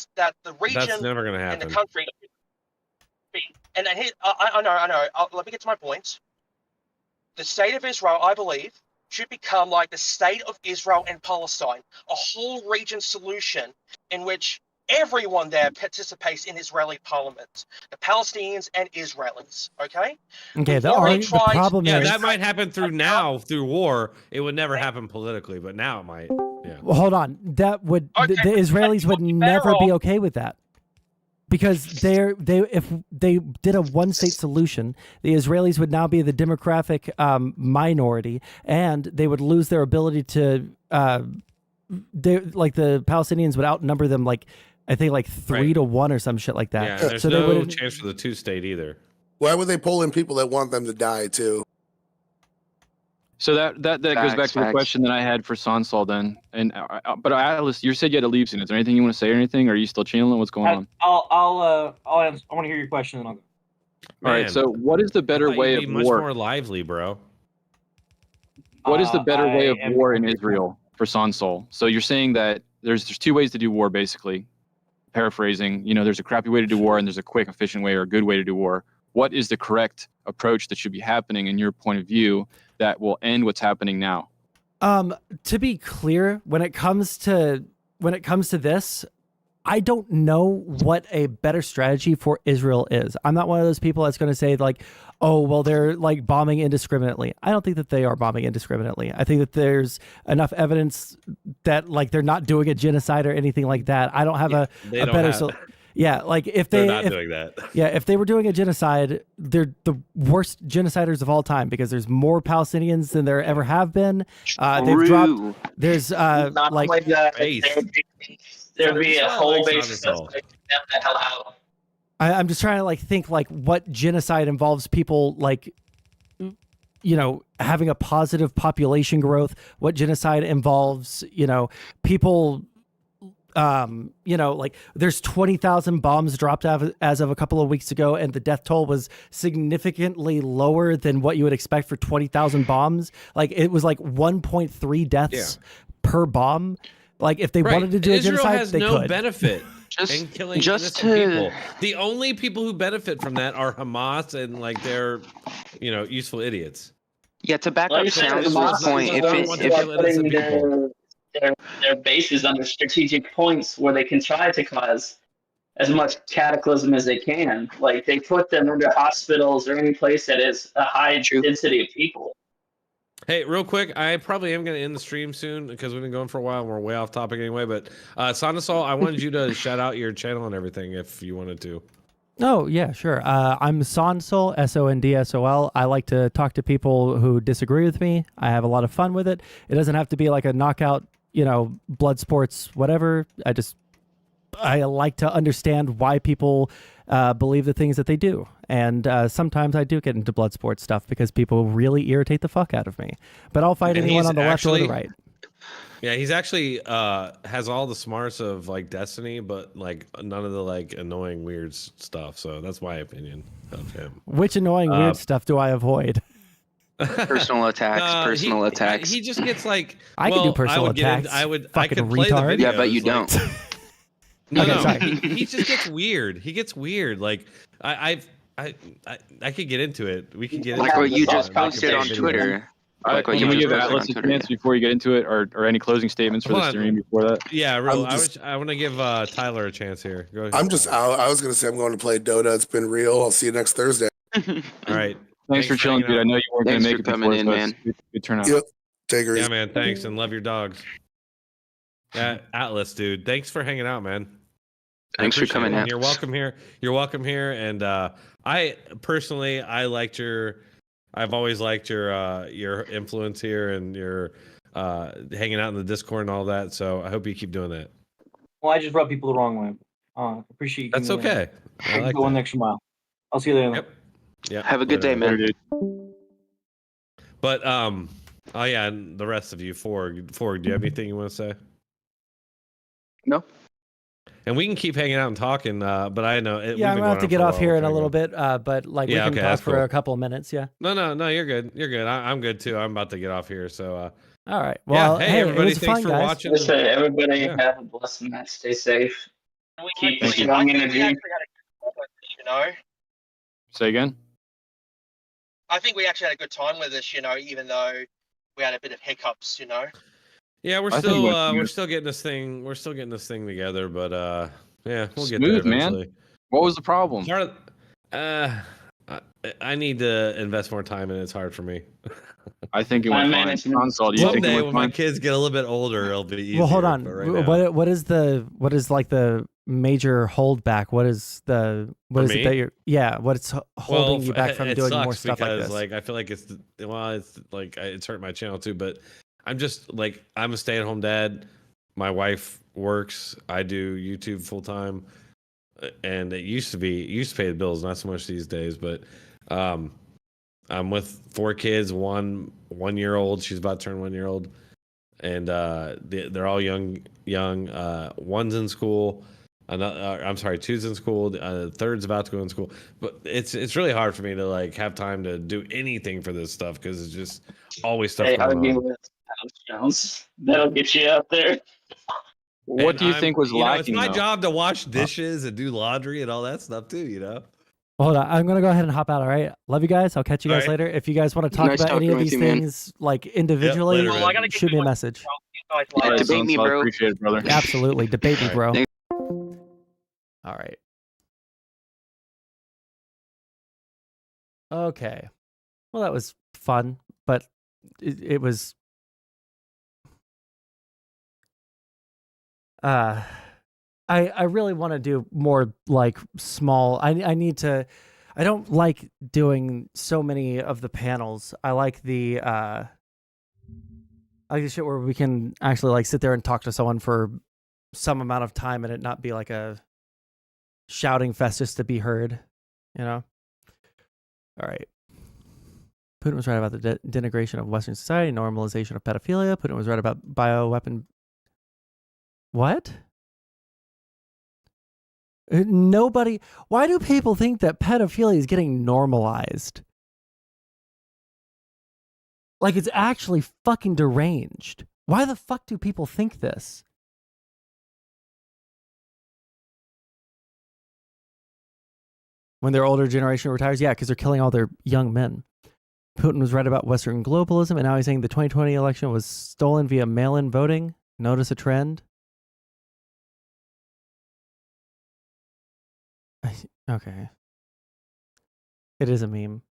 region That's never gonna happen. and the country. And I know. Let me get to my point. The state of Israel, I believe, should become like the state of Israel and Palestine, a whole region solution in which everyone there participates in Israeli parliament, the Palestinians and Israelis. Okay. Okay. The problem is that might happen through war. It would never happen politically, but now it might. Yeah. Well, hold on. That would the Israelis would never be okay with that, because if they did a one-state solution, the Israelis would now be the demographic minority, and they would lose their ability to. The Palestinians would outnumber them I think 3-1 or some shit like that. Yeah, there's no chance for the two-state either. Why would they pull in people that want them to die too? So that goes back to the question that I had for Sondsol then. And but Atlas, you said you had to leave soon. Is there anything you want to say or anything? Or are you still chilling? What's going on? I want to hear your question and I'll go. All right. So what is the better way of much war? More lively, bro. What is the better way of war in Israel for Sondsol? So you're saying that there's two ways to do war, basically. Paraphrasing, there's a crappy way to do war and there's a quick, efficient way or a good way to do war. What is the correct approach that should be happening in your point of view that will end what's happening now? To be clear, when it comes to this, I don't know what a better strategy for Israel is. I'm not one of those people that's going to say like, oh, well, they're like bombing indiscriminately. I don't think that they are bombing indiscriminately. I think that there's enough evidence that like they're not doing a genocide or anything like that. I don't have a better yeah, like if they're not doing that. Yeah, if they were doing a genocide, they're the worst genociders of all time because there's more Palestinians than there ever have been. They've dropped. There's Not like only that, there'd be a whole base that's like, get the hell out. I'm just trying to like think like what genocide involves people like, you know, having a positive population growth. What genocide involves, you know, people. You know, like there's 20,000 bombs dropped as of a couple of weeks ago, and the death toll was significantly lower than what you would expect for 20,000 bombs. Like it was like 1.3 deaths per bomb. Like if they wanted to do a Israel genocide, has they no could. benefit in killing innocent people. The only people who benefit from that are Hamas and like they're, you know, useful idiots. Yeah, to back up Soundsol's point, their bases under strategic points where they can try to cause as much cataclysm as they can. Like they put them under hospitals or any place that is a high density of people. Hey, real quick, I probably am going to end the stream soon because we've been going for a while and we're way off topic anyway. But Sondsol, I wanted you to shout out your channel and everything if you wanted to. Oh, yeah, sure. I'm Sondsol, Sondsol. I like to talk to people who disagree with me. I have a lot of fun with it. It doesn't have to be like a knockout, you know, blood sports, whatever. I like to understand why people believe the things that they do. And sometimes I do get into blood sports stuff because people really irritate the fuck out of me. But I'll fight anyone on the left or the right. Yeah, he's actually has all the smarts of like Destiny, but like none of the like annoying weird stuff. So that's my opinion of him. Which annoying weird stuff do I avoid? Personal attacks. He just gets like I can do personal attacks. I fucking could play the retard. videos, Yeah, but you don't. No, Okay, no, sorry. he just gets weird. He gets weird. Like I could get into it. We could get Like into what it. you just posted on Twitter. Like what Can you we just give posted Atlas on a Twitter. chance before you get into it, or any closing statements for Hold the on. stream before that? Yeah, real. I want to give Tyler a chance here. Go ahead. I was going to say I'm going to play Dota. It's been real. I'll see you next Thursday. All right. Thanks for chilling, dude. I know you weren't going to make it coming before, in, so man. it's good turnout. Yep. Take her Yeah, easy. man. Thanks, and love your dogs. Yeah, Atlas, dude. Thanks for hanging out, man. Thanks for coming out. You're welcome here. You're welcome here. And I personally, I've always liked your influence here and your hanging out in the Discord and all that. So I hope you keep doing that. Well, I just rub people the wrong way. Appreciate you. That's giving me okay. I like going that. the extra mile. I'll see you later. Yep. Yeah. Have a good day, man. But oh yeah, and the rest of you, Forg, do you have anything you want to say? No. And we can keep hanging out and talking, but I know. Yeah, I'm gonna have to get off here in a little bit, but like Yeah, we can okay, talk that's for cool. a couple of minutes. Yeah. No, you're good. You're good. I'm good too. I'm about to get off here. So. All right. Well, yeah, hey, everybody, it was thanks fun, for guys. watching. Listen, everybody Yeah. have a blessed night. Stay safe. Keep I strong think we energy. actually had a good time with this, you know. Say again. I think we actually had a good time with this, you know, even though we had a bit of hiccups, you know. Yeah, we're I think still we're still getting this thing. We're still getting this thing together, but yeah, we'll get Smooth, there man. eventually. What was the problem? Part of, I need to invest more time, and it's hard for me. I think it Time went fine. management. Console, do you think it Someday, went when my fine? kids get a little bit older, it'll be easier. Well, hold on. but right now- What is like the major holdback? What is For it me? that you're what's holding you back it- from it doing more sucks stuff like because, this? Like I feel like it's like it's hurt my channel too. But I'm just like I'm a stay-at-home dad. My wife works. I do YouTube full time, and it used to pay the bills, not so much these days. But I'm with 4 kids, one 1-year-old. She's about to turn 1-year-old, and they're all young. One's in school. I'm sorry, 2's in school. The 3rd's about to go in school. But it's really hard for me to like have time to do anything for this stuff because it's just always stuff Hey, going argue on. with Alex Jones. That'll get you out there. What And do you think was lacking? It's my though? job to wash dishes and do laundry and all that stuff too. You know. Hold on, I'm gonna go ahead and hop out. All right, love you guys. I'll catch you All guys right. later. If you guys want to talk Nice about any talking of with these you, man. things like individually, later, man. Well, I gotta get shoot me a going. message. You guys later. Debate me, Sondsol, I bro. appreciate it, brother. Absolutely, debate me, All bro. Thank All right. Okay. Well, that was fun, but it was I really want to do more like small. I need to. I don't like doing so many of the panels. I like the shit where we can actually like sit there and talk to someone for some amount of time and it not be like a shouting fest just to be heard, you know? All right. Putin was right about the denigration of Western society, normalization of pedophilia. Putin was right about bioweapon. What? Nobody. Why do people think that pedophilia is getting normalized? Like, it's actually fucking deranged. Why the fuck do people think this? When their older generation retires? Yeah, because they're killing all their young men. Putin was right about Western globalism, and now he's saying the 2020 election was stolen via mail-in voting. Notice a trend? Okay. It is a meme.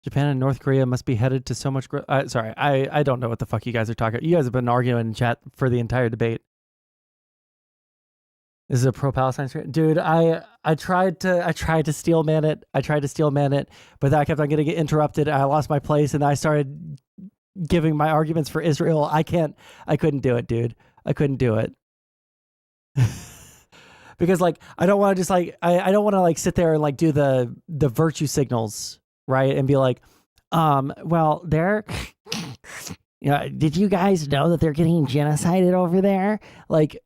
Japan and North Korea must be headed to so much growth. Sorry, I don't know what the fuck you guys are talking about. You guys have been arguing in chat for the entire debate. This is a pro-Palestine stream. Dude, I tried to steel man it. But then I kept on getting interrupted. I lost my place and I started giving my arguments for Israel. I couldn't do it, dude. I couldn't do it. Because like I don't want to just like I don't want to like sit there and like do the virtue signals, right? And be like, well, they're did you guys know that they're getting genocided over there? Like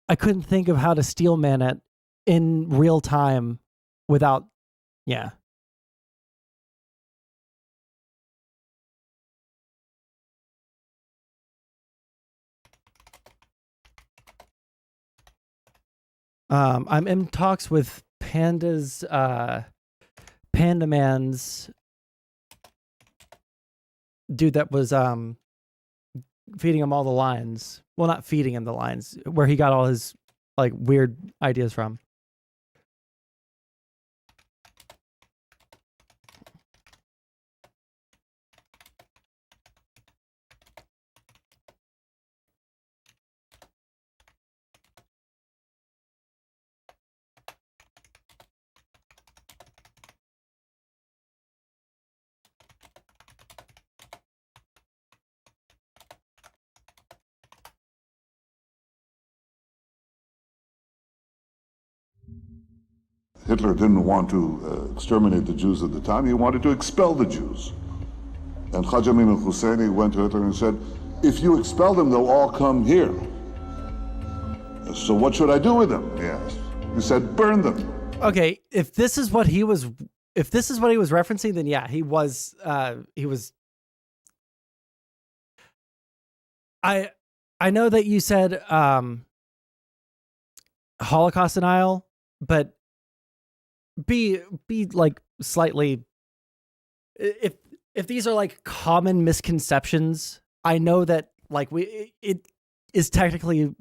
I couldn't think of how to steel man it in real time without yeah. I'm in talks with Panda's Panda Man's dude that was feeding him all the lines. Well, not feeding him the lines, where he got all his like weird ideas from. Hitler didn't want to exterminate the Jews at the time. He wanted to expel the Jews. And Khaja Amin al-Husseini went to Hitler and said, if you expel them, they'll all come here. So what should I do with them? He asked. He said, burn them. Okay, if this is what he was referencing, then yeah, he was I know that you said Holocaust denial, but be like slightly if these are like common misconceptions, I know that like it is technically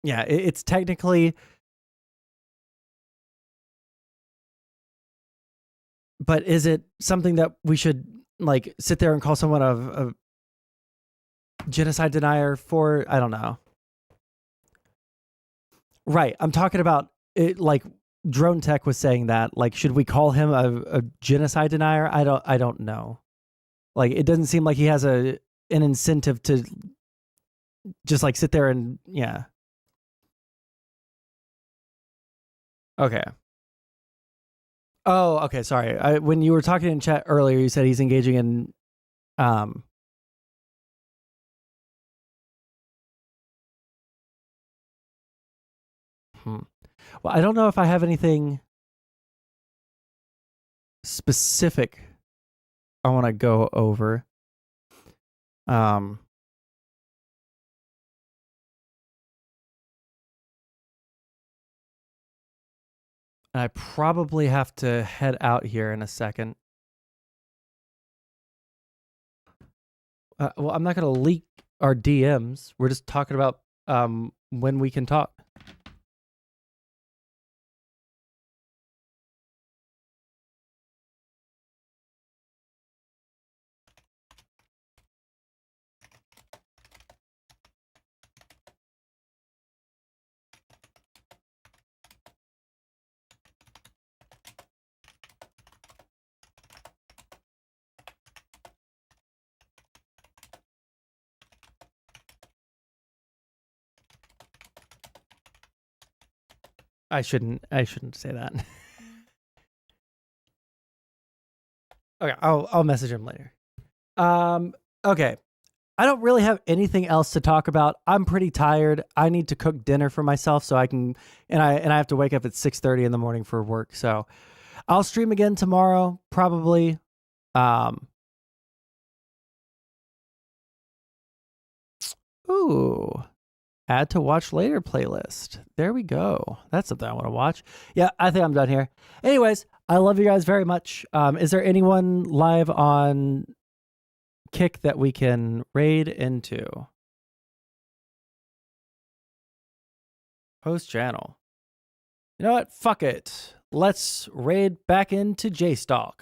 it's technically, but is it something that we should like sit there and call someone a genocide denier for? I don't know. Right, I'm talking about it like Drone Tech was saying that, like, should we call him a genocide denier? I don't know. Like, it doesn't seem like he has an incentive to just like sit there and yeah. Okay. Oh, okay. Sorry. When you were talking in chat earlier, you said he's engaging in Well, I don't know if I have anything specific I want to go over. I probably have to head out here in a second. Well, I'm not going to leak our DMs. We're just talking about when we can talk. I shouldn't say that. Okay, I'll message him later. Okay. I don't really have anything else to talk about. I'm pretty tired. I need to cook dinner for myself so I can, and I have to wake up at 6:30 in the morning for work. So I'll stream again tomorrow, probably. Ooh, add to watch later playlist. There we go. That's something I want to watch. Yeah, I think I'm done here. Anyways, I love you guys very much. Is there anyone live on Kick that we can raid into? Host channel. You know what? Fuck it. Let's raid back into JStalk.